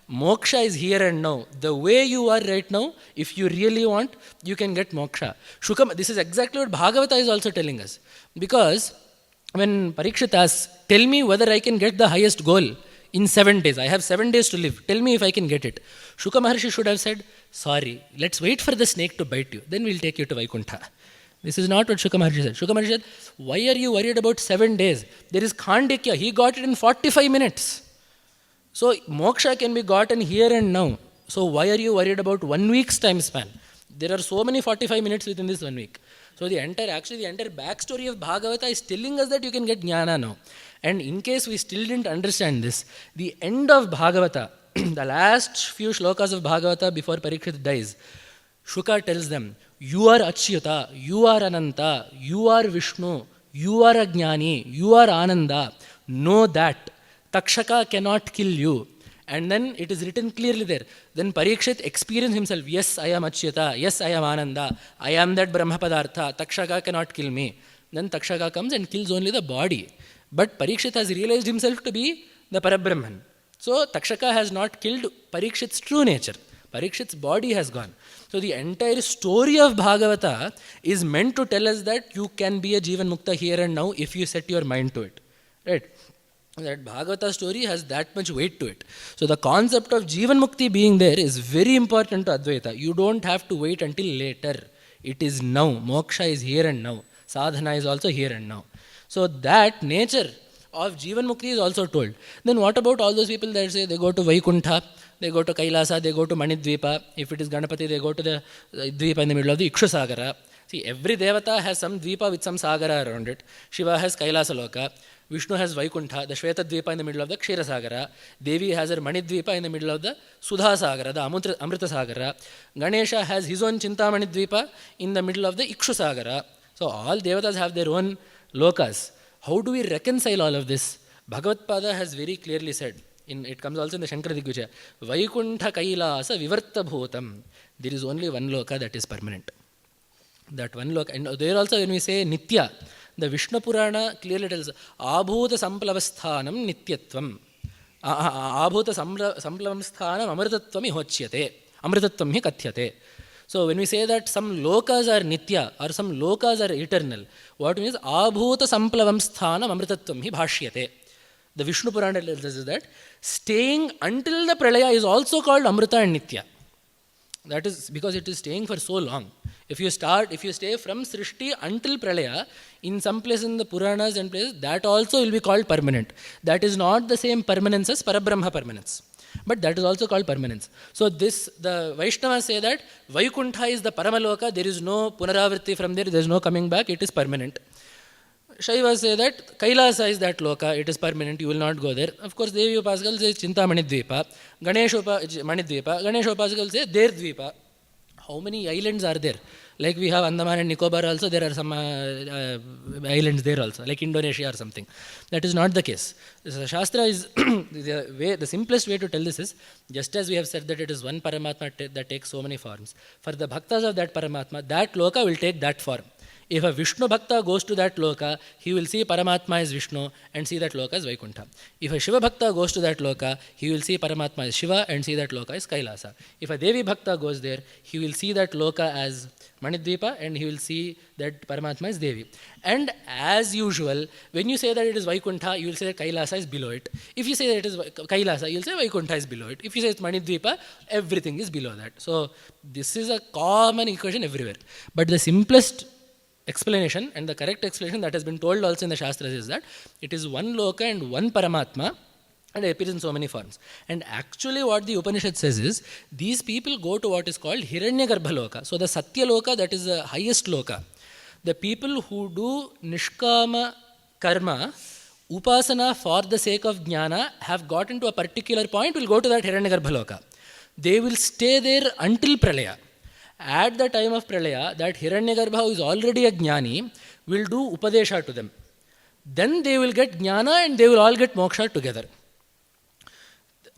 [SPEAKER 1] moksha is here and now. The way you are right now, if you really want, you can get moksha. This is exactly what Bhagavata is also telling us. Because when Parikshit asks, tell me whether I can get the highest goal in 7 days. I have 7 days to live. Tell me if I can get it. Shuka Maharshi should have said, sorry, let's wait for the snake to bite you. Then we'll take you to Vaikuntha. This is not what Shuka Maharshi said. Shuka Maharshi said, why are you worried about 7 days? There is Khandikya. He got it in 45 minutes. So moksha can be gotten here and now. So why are you worried about 1 week's time span? There are so many 45 minutes within this 1 week. So the entire backstory of Bhagavata is telling us that you can get jnana now. And in case we still didn't understand this, the end of Bhagavata, the last few shlokas of Bhagavata before Parikshit dies, Shuka tells them, you are Achyuta, you are Ananta, you are Vishnu, you are Ajnani, you are Ananda. Know that. Takshaka cannot kill you. And then it is written clearly there. Then Parikshit experienced himself. Yes, I am Achyuta. Yes, I am Ananda. I am that Brahma Padartha. Takshaka cannot kill me. Then Takshaka comes and kills only the body. But Parikshit has realized himself to be the Parabrahman. So Takshaka has not killed Parikshit's true nature. Parikshit's body has gone. So the entire story of Bhagavata is meant to tell us that you can be a Jivan Mukta here and now if you set your mind to it. Right? That Bhagavata story has that much weight to it. So the concept of Jivan Mukti being there is very important to Advaita. You don't have to wait until later. It is now. Moksha is here and now. Sadhana is also here and now. So that nature of Jivan Mukti is also told. Then what about all those people that say they go to Vaikuntha, they go to Kailasa, they go to Manidvipa. If it is Ganapati, they go to the Dvipa in the middle of the Ikshusagara. See, every Devata has some Dvipa with some Sagara around it. Shiva has Kailasa Loka. Vishnu has Vaikuntha, the Shweta Dvipa in the middle of the Kshira Sagara. Devi has her Manidvipa in the middle of the Sudha Sagara, the Amrita Sagara. Ganesha has his own Chintamani Dvipa in the middle of the Ikshu Sagara. So all Devatas have their own lokas. How do we reconcile all of this? Bhagavad Pada has very clearly said, it comes also in the Shankaracharya, Vaikuntha Kailasa Vivarta Bhutam. There is only one loka that is permanent. That one loka. And there also when we say Nitya, the Vishnu Purana clearly tells, Abhuta Samplavasthanam Nityatvam. Abhuta Samplavasthanam Amritatvam Hochyate. Amritatvam hi Kathyate. So when we say that some lokas are Nitya or some lokas are eternal, what means Abhuta Samplavam Sthanam Amritatvam hi Bhashyate. The Vishnu Purana tells us that staying until the Pralaya is also called Amrita and Nitya. That is because it is staying for so long. If you stay from Srishti until Pralaya, in some places in the Puranas and places, that also will be called permanent. That is not the same permanence as Parabrahma permanence. But that is also called permanence. So the Vaishnavas say that Vaikuntha is the Paramaloka, there is no Punaravritti from there is no coming back, it is permanent. Shaivas say that Kailasa is that Loka, it is permanent, you will not go there. Of course, Devi Upasakal say Chintamani Dvipa, Ganesha Upasakal say Der Dvipa. How many islands are there? Like we have Andaman and Nicobar also, there are some islands there also, like Indonesia or something. That is not the case. The Shastra is, the simplest way to tell this is, just as we have said that it is one Paramatma that takes so many forms, for the bhaktas of that Paramatma, that Loka will take that form. If a Vishnu Bhakta goes to that Loka, he will see Paramatma as Vishnu and see that Loka as Vaikuntha. If a Shiva Bhakta goes to that Loka, he will see Paramatma as Shiva and see that Loka as Kailasa. If a Devi Bhakta goes there, he will see that Loka as Manidvipa and he will see that Paramatma is Devi. And as usual, when you say that it is Vaikuntha, you will say that Kailasa is below it. If you say that it is Kailasa, you will say Vaikuntha is below it. If you say it's Manidvipa, everything is below that. So this is a common equation everywhere. But the simplest explanation and the correct explanation that has been told also in the Shastras is that it is one Loka and one Paramatma and it appears in so many forms. And actually what the Upanishad says is, these people go to what is called Hiranyagarbha Loka. So the Satya Loka, that is the highest Loka. The people who do Nishkama Karma, Upasana for the sake of Jnana, have gotten to a particular point, will go to that Hiranyagarbha Loka. They will stay there until Pralaya. At the time of Pralaya, that Hiranyagarbha, who is already a Jnani, will do Upadesha to them. Then they will get Jnana and they will all get Moksha together.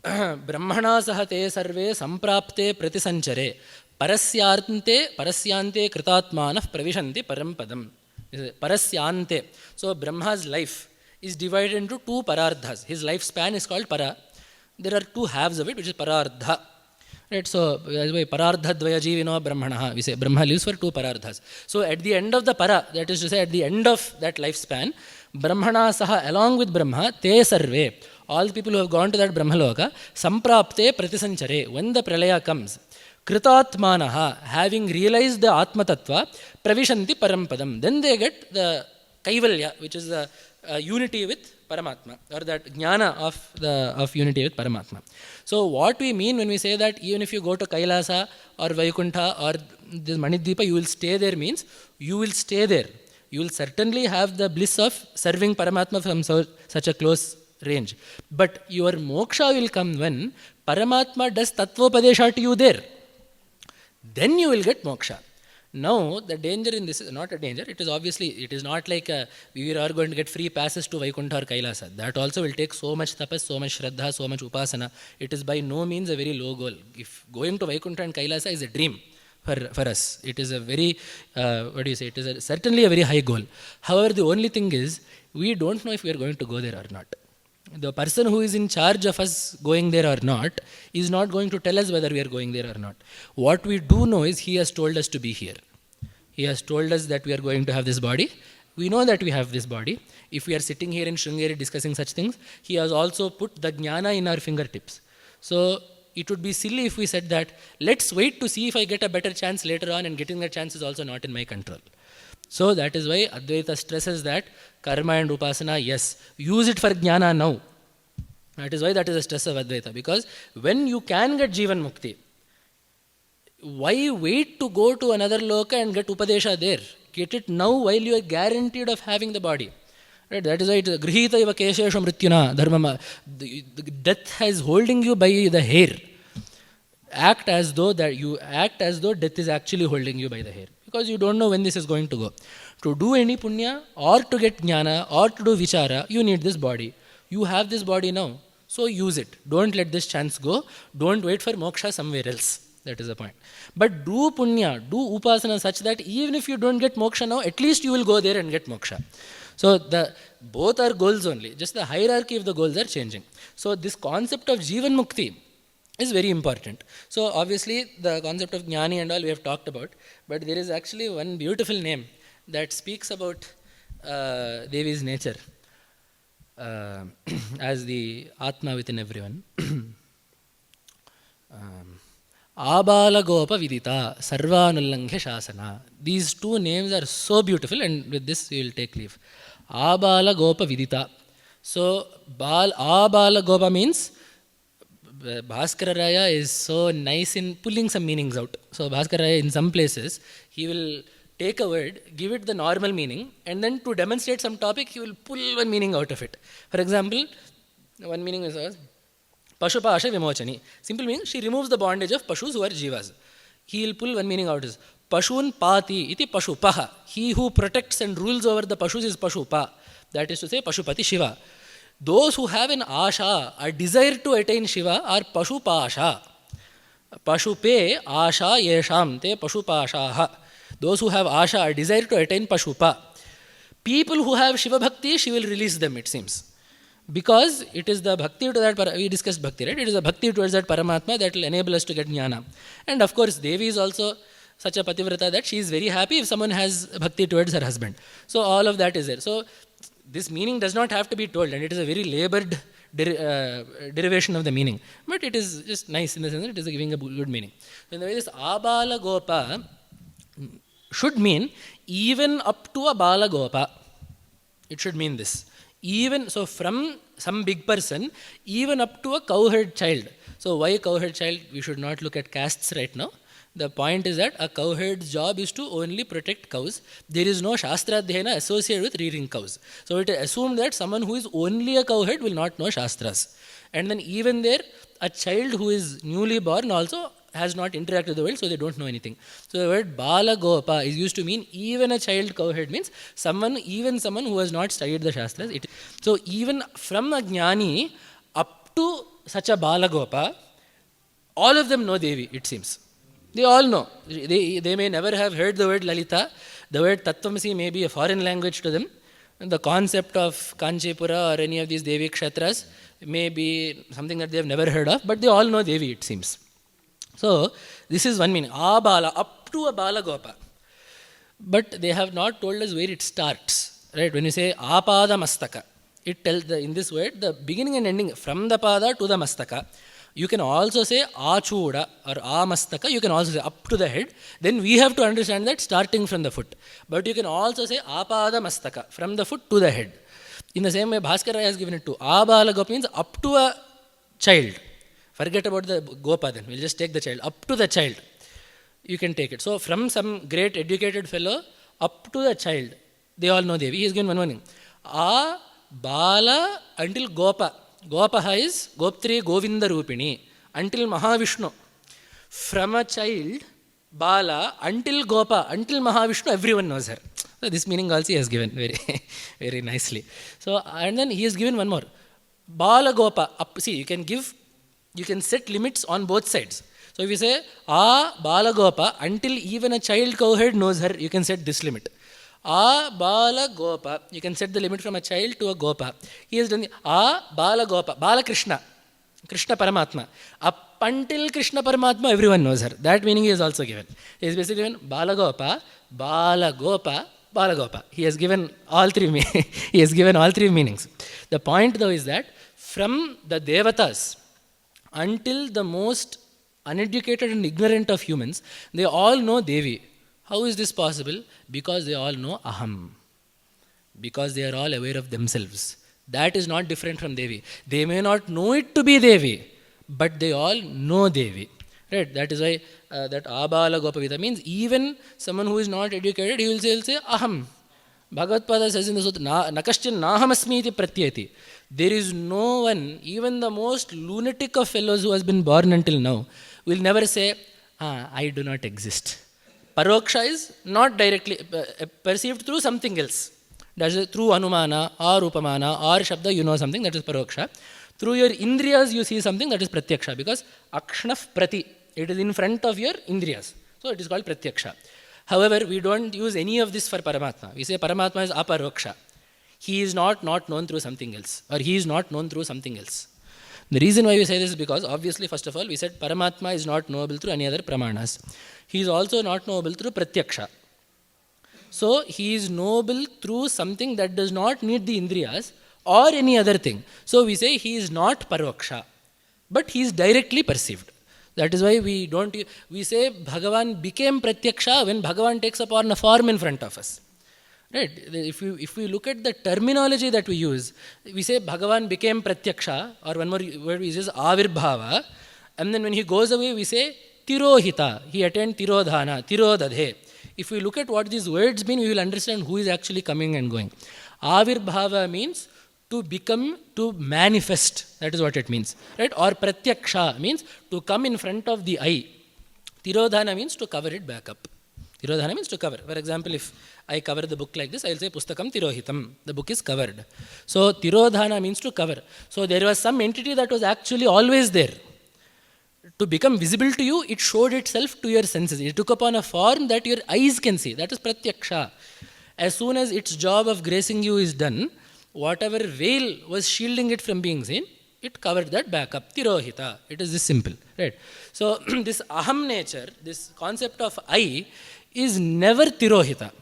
[SPEAKER 1] Brahmana sahate sarve samprapte pratisanchare parasyante kritatmanah pravishanti parampadam. Parasyante. So Brahma's life is divided into two parardhas. His lifespan is called para. There are two halves of it, which is parardha. Right, so parardha dvaya jivino brahmanaha. We say Brahma lives for two parardhas. So at the end of the para, that is to say at the end of that lifespan, Brahmana saha along with Brahma, te sarve, all the people who have gone to that Brahmaloka, samprapte pratisanchare, when the pralaya comes, kritatmanaha, having realized the Atma Tattva, pravishanti parampadam. Then they get the kaivalya, which is the unity with Paramatma, or that jnana of unity with Paramatma. So what we mean when we say that even if you go to Kailasa or Vaikuntha or this Manidvipa, you will stay there, means you will stay there. You will certainly have the bliss of serving Paramatma from such a close range. But your moksha will come when Paramatma does Tattvopadesha to you there. Then you will get moksha. Now, the danger in this is not a danger. It is obviously, it is not like we are going to get free passes to Vaikuntha or Kailasa. That also will take so much tapas, so much shraddha, so much upasana. It is by no means a very low goal. If going to Vaikuntha and Kailasa is a dream for us, it is a very, it is certainly a very high goal. However, the only thing is, we don't know if we are going to go there or not. The person who is in charge of us going there or not is not going to tell us whether we are going there or not. What we do know is he has told us to be here. He has told us that we are going to have this body. We know that we have this body. If we are sitting here in Sringeri discussing such things, he has also put the jnana in our fingertips. So it would be silly if we said that, let's wait to see if I get a better chance later on, and getting that chance is also not in my control. So that is why Advaita stresses that karma and upasana, yes, use it for jnana now. That is why that is the stress of Advaita. Because when you can get Jivan Mukti, why wait to go to another loka and get Upadesha there? Get it now while you are guaranteed of having the body. Right? That is why it is Grihita iva keshesha mrityuna dharmama. The death is holding you by the hair. Act as though death is actually holding you by the hair. Because you don't know when this is going to go. To do any punya or to get jnana or to do vichara, you need this body. You have this body now, so use it. Don't let this chance go. Don't wait for moksha somewhere else. That is the point. But do punya, do upasana such that even if you don't get moksha now, at least you will go there and get moksha. So both are goals only. Just the hierarchy of the goals are changing. So this concept of Jivan Mukti is very important. So obviously the concept of Jnani and all we have talked about, but there is actually one beautiful name that speaks about Devi's nature as the Atma within everyone. Abala Gopa Vidita Sarvanullanghya Shasana. These two names are so beautiful, and with this we will take leave. Abala Gopa Vidita. So Abala Gopa means Bhaskara Raya is so nice in pulling some meanings out. So Bhaskara Raya in some places he will take a word, give it the normal meaning, and then to demonstrate some topic he will pull one meaning out of it. For example, one meaning is Pashupasha Vimochani. Simple meaning, she removes the bondage of Pashus who are Jivas. He will pull one meaning out is Pashun Pati iti Pashupaha. He who protects and rules over the Pashus is Pashupa. That is to say Pashupati Shiva. Those who have an Asha, a desire to attain Shiva, are Pashupasha. Pashupe Asha Yesham te Pashupashaha. Those who have Asha, a desire to attain Pashupa. People who have Shiva Bhakti, she will release them, it seems. Because it is the Bhakti to that, we discussed Bhakti, right? It is the Bhakti towards that Paramatma that will enable us to get Jnana. And of course, Devi is also such a Pativrata that she is very happy if someone has Bhakti towards her husband. So all of that is there. So this meaning does not have to be told, and it is a very labored derivation of the meaning. But it is just nice in the sense that it is giving a good meaning. So in the way this Abala Gopa should mean even up to a Bala Gopa. It should mean this. Even so, from some big person, even up to a cowherd child. So why cowherd child? We should not look at castes right now. The point is that a cowherd's job is to only protect cows. There is no Shastradhyayana associated with rearing cows. So it is assumed that someone who is only a cowherd will not know Shastras. And then even there, a child who is newly born also has not interacted with the world, so they don't know anything. So the word Bala Gopa is used to mean even a child cowherd, means someone who has not studied the Shastras. So even from a Jnani up to such a Bala Gopa, all of them know Devi, it seems. They all know. They may never have heard the word Lalitā. The word Tattvamasi may be a foreign language to them. And the concept of Kanchipura or any of these Devi Kshatras may be something that they have never heard of, but they all know Devi, it seems. So, this is one meaning, Abala, up to a Bala Gopa. But they have not told us where it starts. Right? When you say Apada Mastaka, It tells in this word, the beginning and ending, from the pada to the mastaka. You can also say achuda or amastaka, you can also say up to the head. Then we have to understand that starting from the foot. But you can also say apada mastaka, from the foot to the head. In the same way, Bhaskara has given it to abala gopa means up to a child. Forget about the gopa then, we'll just take the child. Up to the child, you can take it. So from some great educated fellow up to the child, they all know Devi. He has given one warning. A bala until gopa. Gopaha is Goptri Govinda Rupini until Mahavishnu. From a child, Bala, until Gopa, until Mahavishnu, everyone knows her. So this meaning also he has given very, very nicely. So, and then he has given one more. Bala Gopa. See, you can set limits on both sides. So if you say, Bala Gopa, until even a child cowherd knows her, you can set this limit. Bala Gopa, you can set the limit from a child to a Gopa. He has done Bala Gopa, Bala Krishna, Krishna Paramatma. Up until Krishna Paramatma, everyone knows her. That meaning he has also given. He has basically given Bala Gopa, Bala Gopa, Bala Gopa. He has given all three. He has given all three meanings. The point though is that from the Devatas until the most uneducated and ignorant of humans, they all know Devi. How is this possible? Because they all know Aham. Because they are all aware of themselves. That is not different from Devi. They may not know it to be Devi, but they all know Devi. Right? That is why that Abala Gopavita means even someone who is not educated, he will say Aham. Bhagavad Pada says in the Sutra, Nakashchan Nahamasmi iti pratyeti. There is no one, even the most lunatic of fellows who has been born until now, will never say, I do not exist. Paroksha is not directly perceived through something else. That is through Anumana or Upamana or Shabda, you know something, that is Paroksha. Through your Indriyas, you see something, that is Pratyaksha. Because Akshnaf Prati, it is in front of your Indriyas. So it is called Pratyaksha. However, we don't use any of this for Paramatma. We say Paramatma is Aparoksha. He is not known through something else. Or he is not known through something else. The reason why we say this is because, obviously, first of all, we said Paramatma is not knowable through any other Pramanas. He is also not knowable through Pratyaksha. So, he is knowable through something that does not need the Indriyas or any other thing. So, we say he is not Paroksha, but he is directly perceived. That is why we say Bhagavan became Pratyaksha when Bhagavan takes upon a form in front of us. Right? If we look at the terminology that we use, we say Bhagavan became Pratyaksha, or one more word we use Avirbhava, and then when he goes away we say Tirohita, he attained Tirodhana, Tirodadhe. If we look at what these words mean, we will understand who is actually coming and going. Avirbhava means to become, to manifest, that is what it means. Right? Or Pratyaksha means to come in front of the eye. Tirodhana means to cover it back up. Tirodhana means to cover. For example, if I cover the book like this, I will say Pustakam Tirohitam. The book is covered. So Tirodhana means to cover. So there was some entity that was actually always there. To become visible to you, it showed itself to your senses. It took upon a form that your eyes can see. That is Pratyaksha. As soon as its job of gracing you is done, whatever veil was shielding it from being seen, it covered that back up. Tirohita. It is this simple. Right? So this aham nature, this concept of I, is never Tirohita.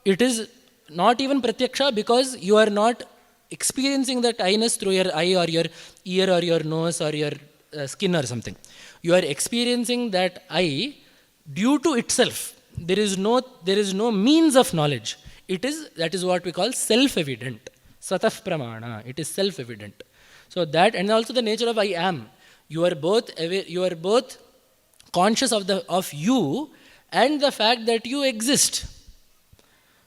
[SPEAKER 1] It is not even Pratyaksha because you are not experiencing that I-ness through your eye or your ear or your nose or your skin or something. You are experiencing that I due to itself. There is no means of knowledge. That is what we call self-evident. Sataf pramana. It is self-evident. So that, and also the nature of I am. You are both conscious of you and the fact that you exist.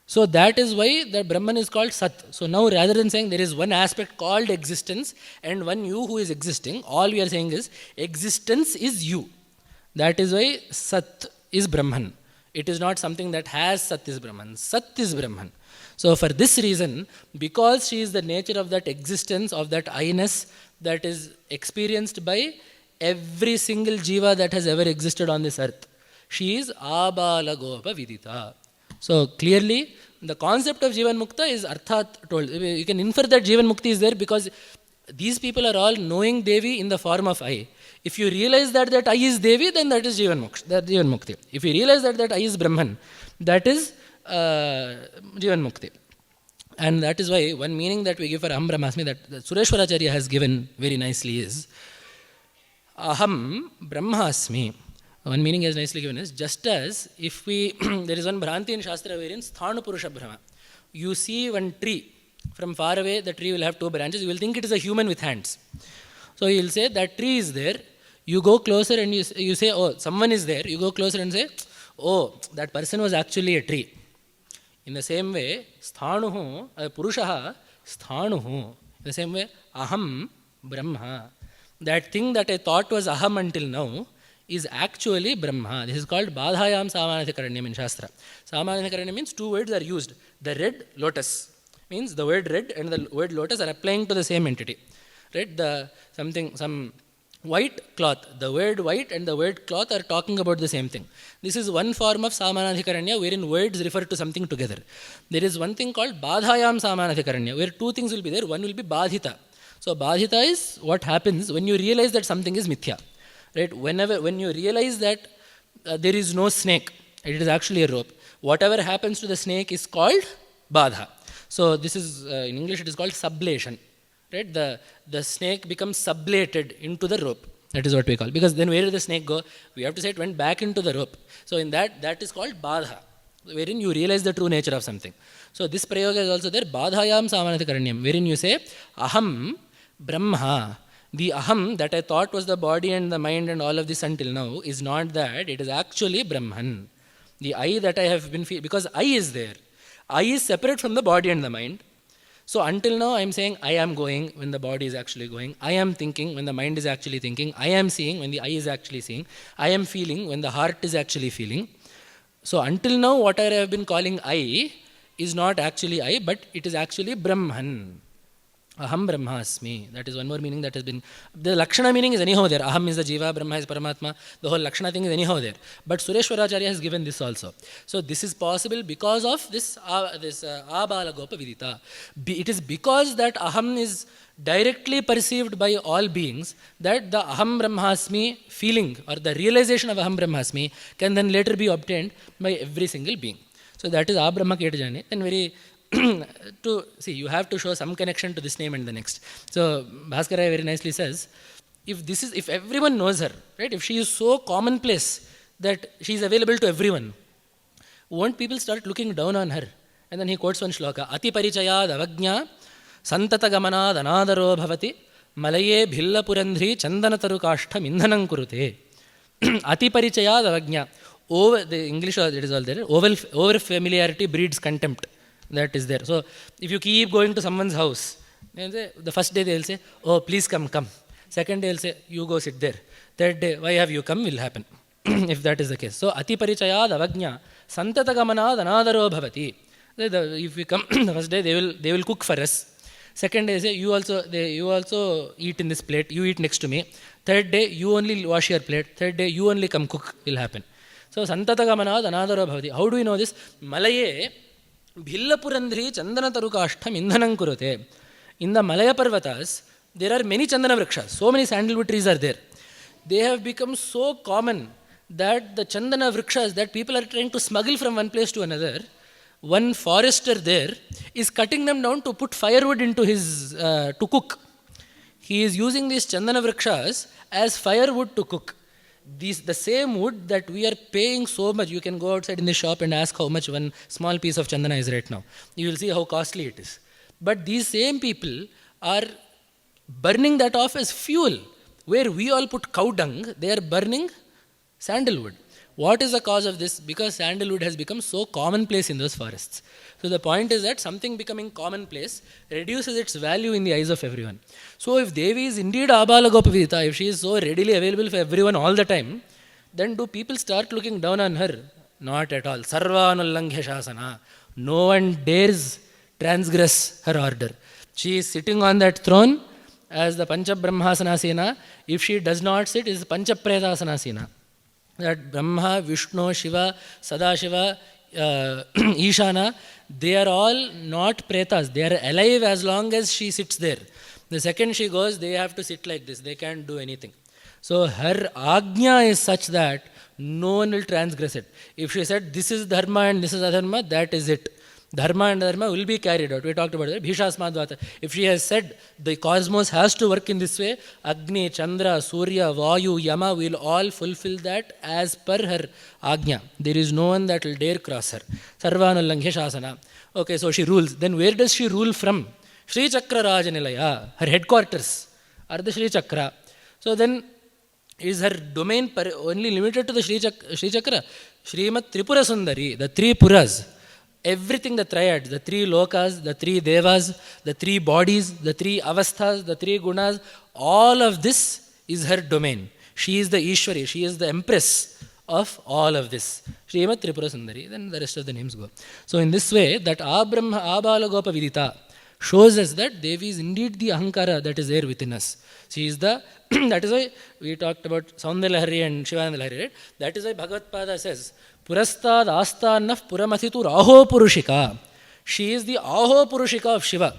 [SPEAKER 1] So that is why the Brahman is called Sat. So now rather than saying there is one aspect called existence and one you who is existing, all we are saying is existence is you. That is why Sat is Brahman. It is not something that has Sat is Brahman. Sat is Brahman. So for this reason, because she is the nature of that existence, of that I-ness that is experienced by every single jiva that has ever existed on this earth, she is Abala Gopa Vidita. So clearly, the concept of Jivan Mukta is Arthat told. You can infer that Jivan Mukti is there because these people are all knowing Devi in the form of I. If you realize that I is Devi, then that is Jivan Mukti. If you realize that I is Brahman, that is Jivan Mukti. And that is why one meaning that we give for Aham Brahmasmi, that Sureshwaracharya has given very nicely, is Aham Brahmasmi. One meaning is nicely given is, just as if we, there is one Bhranti in Shastra wherein Sthanu Purusha Brahma. You see one tree, from far away the tree will have two branches, you will think it is a human with hands. So you will say that tree is there, you go closer and you say, oh, someone is there, you go closer and say, oh, that person was actually a tree. In the same way, Sthanuhu, Purushaha, Sthanuhu. In the same way, Aham Brahma. That thing that I thought was Aham until now is actually Brahma. This is called Badhayam Samanathikaranyam in Shastra. Samanathikaranyam means two words are used. The red lotus means the word red and the word lotus are applying to the same entity. Right? Some white cloth. The word white and the word cloth are talking about the same thing. This is one form of Samanathikaranya wherein words refer to something together. There is one thing called Badhayam Samanathikaranya where two things will be there. One will be Badhita. So Badhita is what happens when you realize that something is mithya. Right? When you realize that there is no snake, it is actually a rope. Whatever happens to the snake is called Badha. So this is, in English it is called sublation. Right? The snake becomes sublated into the rope. That is what we call. Because then where did the snake go? We have to say it went back into the rope. So in that is called Badha, wherein you realize the true nature of something. So this prayoga is also there, Badhayam Samanathikaranyam, wherein you say, Aham Brahma. The Aham that I thought was the body and the mind and all of this until now is not that, it is actually Brahman. The I that I have been feeling, because I is there. I is separate from the body and the mind. So until now I am saying I am going when the body is actually going. I am thinking when the mind is actually thinking. I am seeing when the eye is actually seeing. I am feeling when the heart is actually feeling. So until now what I have been calling I is not actually I, but it is actually Brahman. Aham Brahmasmi. That is one more meaning that has been. The Lakshana meaning is anyhow there. Aham is the Jiva, Brahma is Paramatma. The whole Lakshana thing is anyhow there. But Sureshwaracharya has given this also. So this is possible because of this Abala Gopa Vidita. It is because that Aham is directly perceived by all beings that the Aham Brahmasmi feeling or the realization of Aham Brahmasmi can then later be obtained by every single being. So that is Abrahma Ketajani. Then very to see, you have to show some connection to this name and the next. So Bhaskara very nicely says, if everyone knows her, right? If she is so commonplace that she is available to everyone, won't people start looking down on her? And then he quotes one shloka, Ati Parichayad Avagnya Santata Gamanad Anadaro Bhavati Malaye Bhilla Purandhri Chandanataru Kashtham Indhanam Kurute. Ati Parichayad Avagnya. Over the English, it is all there. Over familiarity breeds contempt. That is there. So if you keep going to someone's house, the first day they will say, oh, please come. Second day they will say, you go sit there. Third day, why have you come, will happen. If that is the case. So ati parichayad avagnya santata gamanad anadaro bhavati. If we come, the first day they will cook for us. Second day they say, you also eat in this plate, you eat next to me. Third day, you only wash your plate. Third day, you only come cook, will happen. So santata gamanad anadaro bhavati. How do we know this? Malaye Bhillapurandhri Chandana Tarukashtham Indhanam Kurute. In the Malaya Parvatas, there are many Chandana Vrikshas. So many sandalwood trees are there. They have become so common that the Chandana Vrikshas that people are trying to smuggle from one place to another, one forester there is cutting them down to put firewood into his, to cook. He is using these Chandana Vrikshas as firewood to cook. The same wood that we are paying so much, you can go outside in the shop and ask how much one small piece of chandana is right now. You will see how costly it is. But these same people are burning that off as fuel. Where we all put cow dung, they are burning sandalwood. What is the cause of this? Because sandalwood has become so commonplace in those forests. So the point is that something becoming commonplace reduces its value in the eyes of everyone. So if Devi is indeed Abala Gopavidita, if she is so readily available for everyone all the time, then do people start looking down on her? Not at all. Sarvanullangya Shasana. No one dares transgress her order. She is sitting on that throne as the Pancha Brahmasana Sena. If she does not sit, it is Pancha Pretasana Sena. That Brahma, Vishnu, Shiva, Sadashiva, Ishana, they are all not pretas. They are alive as long as she sits there. The second she goes, they have to sit like this. They can't do anything. So her Agnya is such that no one will transgress it. If she said, this is Dharma and this is Adharma, that is it. Dharma and dharma will be carried out. We talked about that. Bhishasmadvata. If she has said the cosmos has to work in this way, Agni, Chandra, Surya, Vayu, Yama will all fulfill that as per her Agnya. There is no one that will dare cross her. Sarvanullanghya Shasana. Okay, so she rules. Then where does she rule from? Sri Chakra Rajanilaya. Her headquarters are the Sri Chakra. So then, is her domain only limited to the Sri Chakra? Srimat Tripura Sundari, the three Puras. Everything, the triads, the three lokas, the three devas, the three bodies, the three avasthas, the three gunas, all of this is her domain. She is the Ishwari, she is the empress of all of this. Srimat Tripura Sundari, then the rest of the names go. So in this way, that Abrahma Abala Gopa Vidita shows us that Devi is indeed the Ahankara that is there within us. She is the, that is why we talked about Saundaryalahari and Shivanandalahari, right? That is why Bhagavad Pada says, Purastad Astannaf Puramasitu Aho Purushika. She is the Aho Purushika of Shiva.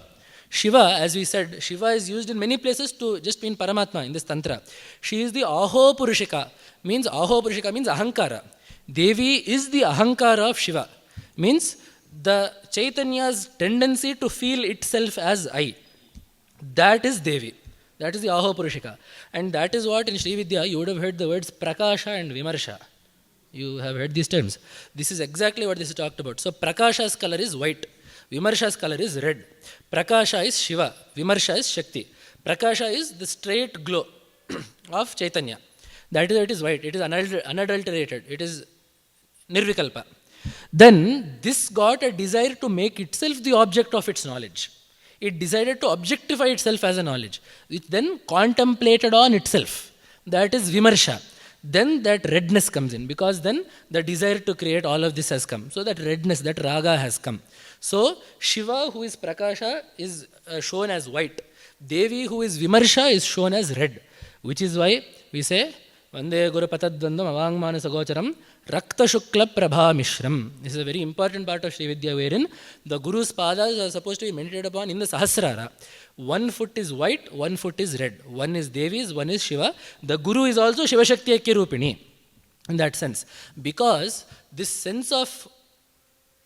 [SPEAKER 1] Shiva, as we said, Shiva is used in many places to just mean Paramatma in this Tantra. She is the Aho Purushika. Aho Purushika means Ahankara. Devi is the Ahankara of Shiva. Means the Chaitanya's tendency to feel itself as I. That is Devi. That is the Aho Purushika. And that is what in Sri Vidya you would have heard the words Prakasha and Vimarsha. You have heard these terms. This is exactly what this is talked about. So Prakasha's color is white. Vimarsha's color is red. Prakasha is Shiva. Vimarsha is Shakti. Prakasha is the straight glow of Chaitanya. That is why it is white. It is unadulterated. It is Nirvikalpa. Then this got a desire to make itself the object of its knowledge. It decided to objectify itself as a knowledge. It then contemplated on itself. That is Vimarsha. Then that redness comes in, because then the desire to create all of this has come. So that redness, that raga has come. So Shiva, who is Prakasha, is shown as white. Devi, who is Vimarsha, is shown as red. Which is why we say, Vande Guru Patadvandam Avangmana Sagocharam Rakta Shukla Prabha Mishram. This is a very important part of Sri Vidya, wherein the Guru's padas are supposed to be meditated upon in the Sahasrara. One foot is white, one foot is red. One is Devi's, one is Shiva. The Guru is also Shiva Shakti Aikya Rupini in that sense. Because this sense of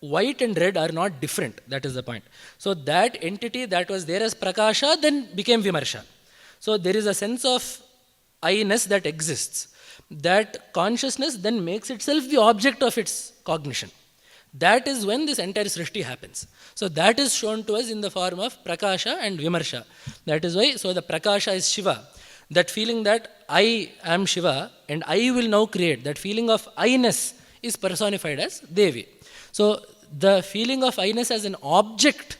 [SPEAKER 1] white and red are not different. That is the point. So that entity that was there as Prakasha then became Vimarsha. So there is a sense of I-ness that exists. That consciousness then makes itself the object of its cognition. That is when this entire Srishti happens. So that is shown to us in the form of Prakasha and Vimarsha. That is why, so the Prakasha is Shiva. That feeling that I am Shiva and I will now create, that feeling of I-ness is personified as Devi. So the feeling of I-ness as an object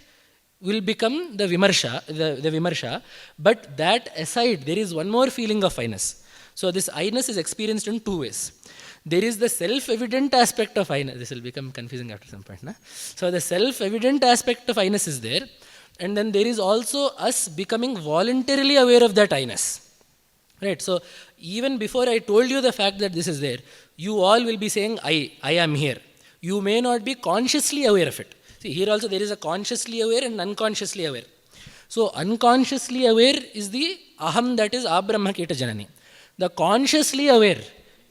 [SPEAKER 1] will become the Vimarsha, but that aside, there is one more feeling of I-ness. So this I-ness is experienced in two ways. There is the self-evident aspect of I-ness. This will become confusing after some point. So the self-evident aspect of I-ness is there, and then there is also us becoming voluntarily aware of that I-ness. Right? So even before I told you the fact that this is there, you all will be saying, I am here. You may not be consciously aware of it. See, here also there is a consciously aware and unconsciously aware. So unconsciously aware is the aham, that is abrahmaketa janani. The consciously aware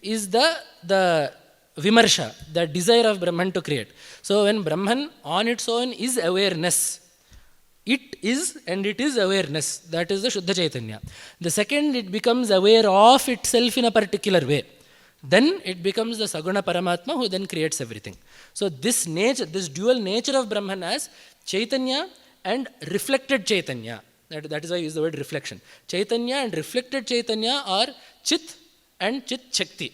[SPEAKER 1] is the vimarsha, the desire of Brahman to create. So when Brahman on its own is awareness, it is and it is awareness. That is the Shuddha Chaitanya. The second, it becomes aware of itself in a particular way. Then it becomes the Saguna Paramatma who then creates everything. So this nature, this dual nature of Brahman as Chaitanya and reflected Chaitanya. That is why I use the word reflection. Chaitanya and reflected Chaitanya are Chit and Chit Shakti.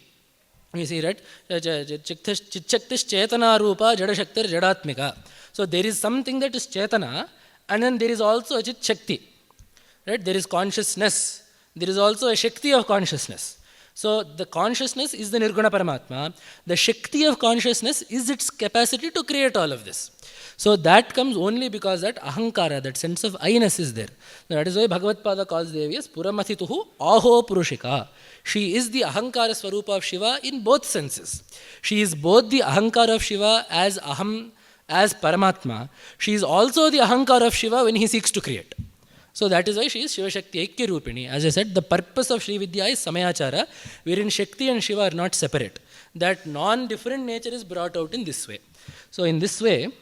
[SPEAKER 1] You see, right? Chit Shaktish Chaitana Rupa Jada Shaktir Jadatmika. So there is something that is Chaitana, and then there is also a Chit Shakti. Right? There is consciousness. There is also a Shakti of consciousness. So the consciousness is the Nirguna Paramatma. The Shakti of consciousness is its capacity to create all of this. So that comes only because that ahankara, that sense of I-ness is there. That is why Bhagavad Pada calls Devi as Puramasituhu Aho Purushika. She is the ahankara swarupa of Shiva in both senses. She is both the ahankara of Shiva as aham, as Paramatma. She is also the ahankara of Shiva when he seeks to create. So that is why she is Shiva Shakti Aikya Rupini. As I said, the purpose of Sri Vidya is Samayachara, wherein Shakti and Shiva are not separate. That non-different nature is brought out in this way. So in this way,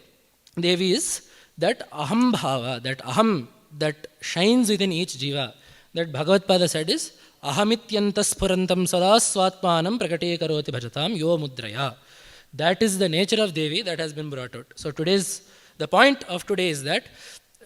[SPEAKER 1] Devi is that aham bhava, that aham that shines within each jiva, that Bhagavad-pada said is ahamityanta spurantam sada swatmanam prakate karoti bhajatam yo mudraya. That is the nature of Devi that has been brought out. So the point of today is that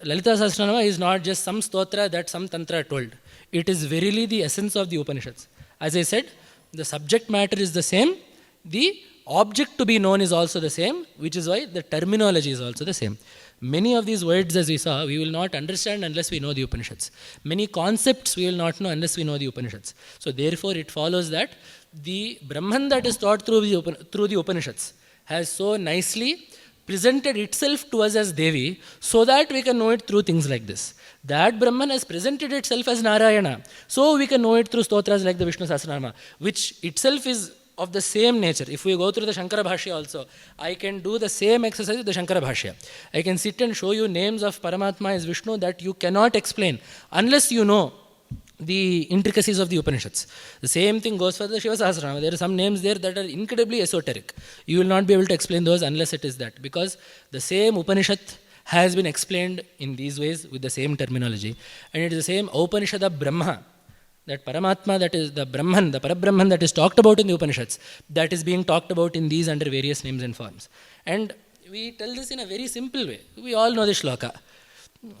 [SPEAKER 1] Lalitā Sahasranama is not just some stotra that some tantra told. It is verily the essence of the Upanishads. As I said, the subject matter is the same, the object to be known is also the same, which is why the terminology is also the same. Many of these words, as we saw, we will not understand unless we know the Upanishads. Many concepts we will not know unless we know the Upanishads. So therefore it follows that the Brahman that is taught through the Upanishads has so nicely presented itself to us as Devi so that we can know it through things like this. That Brahman has presented itself as Narayana, so we can know it through stotras like the Vishnu Sahasranama, which itself is of the same nature. If we go through the Shankara Bhashya also, I can do the same exercise with the Shankara Bhashya. I can sit and show you names of Paramatma as Vishnu that you cannot explain unless you know the intricacies of the Upanishads. The same thing goes for the Shiva Sahasranama. There are some names there that are incredibly esoteric. You will not be able to explain those unless it is that, because the same Upanishad has been explained in these ways with the same terminology, and it is the same Upanishada Brahma, that Paramatma, that is the Brahman, the Parabrahman that is talked about in the Upanishads, that is being talked about in these under various names and forms. And we tell this in a very simple way. We all know the shloka.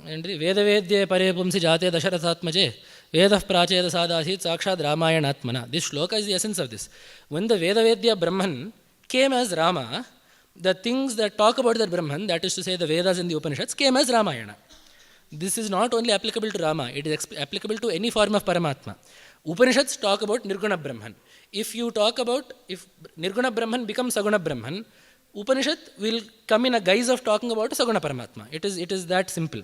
[SPEAKER 1] And Veda Vedye Pare Pumsi Jate Dasharathatmaje Veda Pracheda Sadashit Sakshad Ramayanatmana. This shloka is the essence of this. When the Veda Vedya Brahman came as Rama, the things that talk about the Brahman, that is to say the Vedas and the Upanishads, came as Ramayana. This is not only applicable to Rama, it is applicable to any form of Paramatma. Upanishads talk about Nirguna Brahman. If Nirguna Brahman becomes Saguna Brahman, Upanishad will come in a guise of talking about Saguna Paramatma. It is that simple.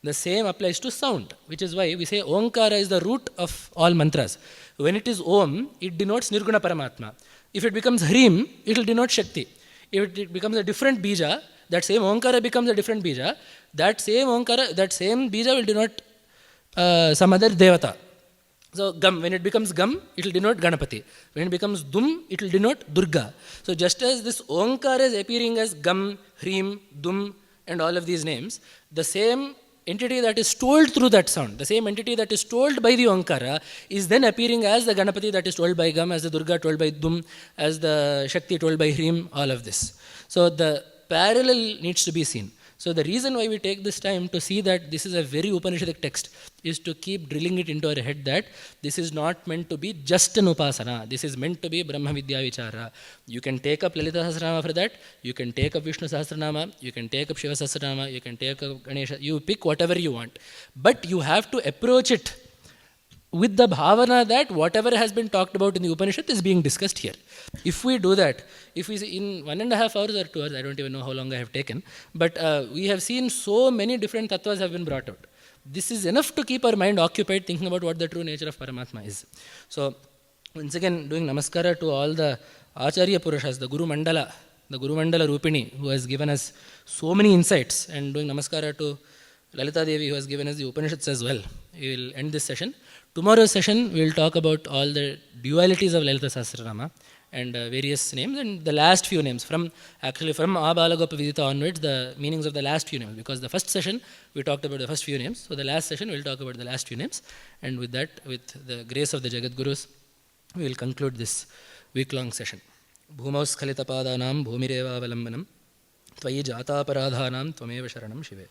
[SPEAKER 1] The same applies to sound, which is why we say Omkara is the root of all mantras. When it is Om, it denotes Nirguna Paramatma. If it becomes Hrim, it will denote Shakti. If it becomes a different bija, that same Omkara becomes a different bija, that same bija will denote some other devata. So Gam, when it becomes Gam, it will denote Ganapati. When it becomes Dum, it will denote Durga. So just as this Omkara is appearing as Gam, Hrim, Dum and all of these names, the same entity that is told through that sound, the same entity that is told by the Omkara is then appearing as the Ganapati that is told by Gam, as the Durga told by Dum, as the Shakti told by Hrim, all of this. So the parallel needs to be seen. So the reason why we take this time to see that this is a very Upanishadic text is to keep drilling it into our head that this is not meant to be just an upasana. This is meant to be Brahma Vidya Vichara. You can take up Lalitā Sahasranama for that. You can take up Vishnu Sahasranama. You can take up Shiva Sahasranama. You can take up Ganesha. You pick whatever you want. But you have to approach it with the bhavana that whatever has been talked about in the Upanishad is being discussed here. If we do that, if we in 1.5 hours or 2 hours, I don't even know how long I have taken, but we have seen so many different tattvas have been brought out. This is enough to keep our mind occupied thinking about what the true nature of Paramatma is. So, once again, doing namaskara to all the Acharya Purushas, the Guru Mandala Rupini, who has given us so many insights, and doing namaskara to Lalitā Devi, who has given us the Upanishads as well. We will end this session. Tomorrow's session, we will talk about all the dualities of Lalitā Sahasranama and various names, and the last few names from Abhalagopa Vidita onwards, the meanings of the last few names, because the first session we talked about the first few names, so the last session we will talk about the last few names, and with that, with the grace of the jagadgurus, we will conclude this week-long session. Bhumau Skhalitapadanam Bhumireva Avalambanam Tvayi Jataparadhanam Tvameva Sharanam Shive.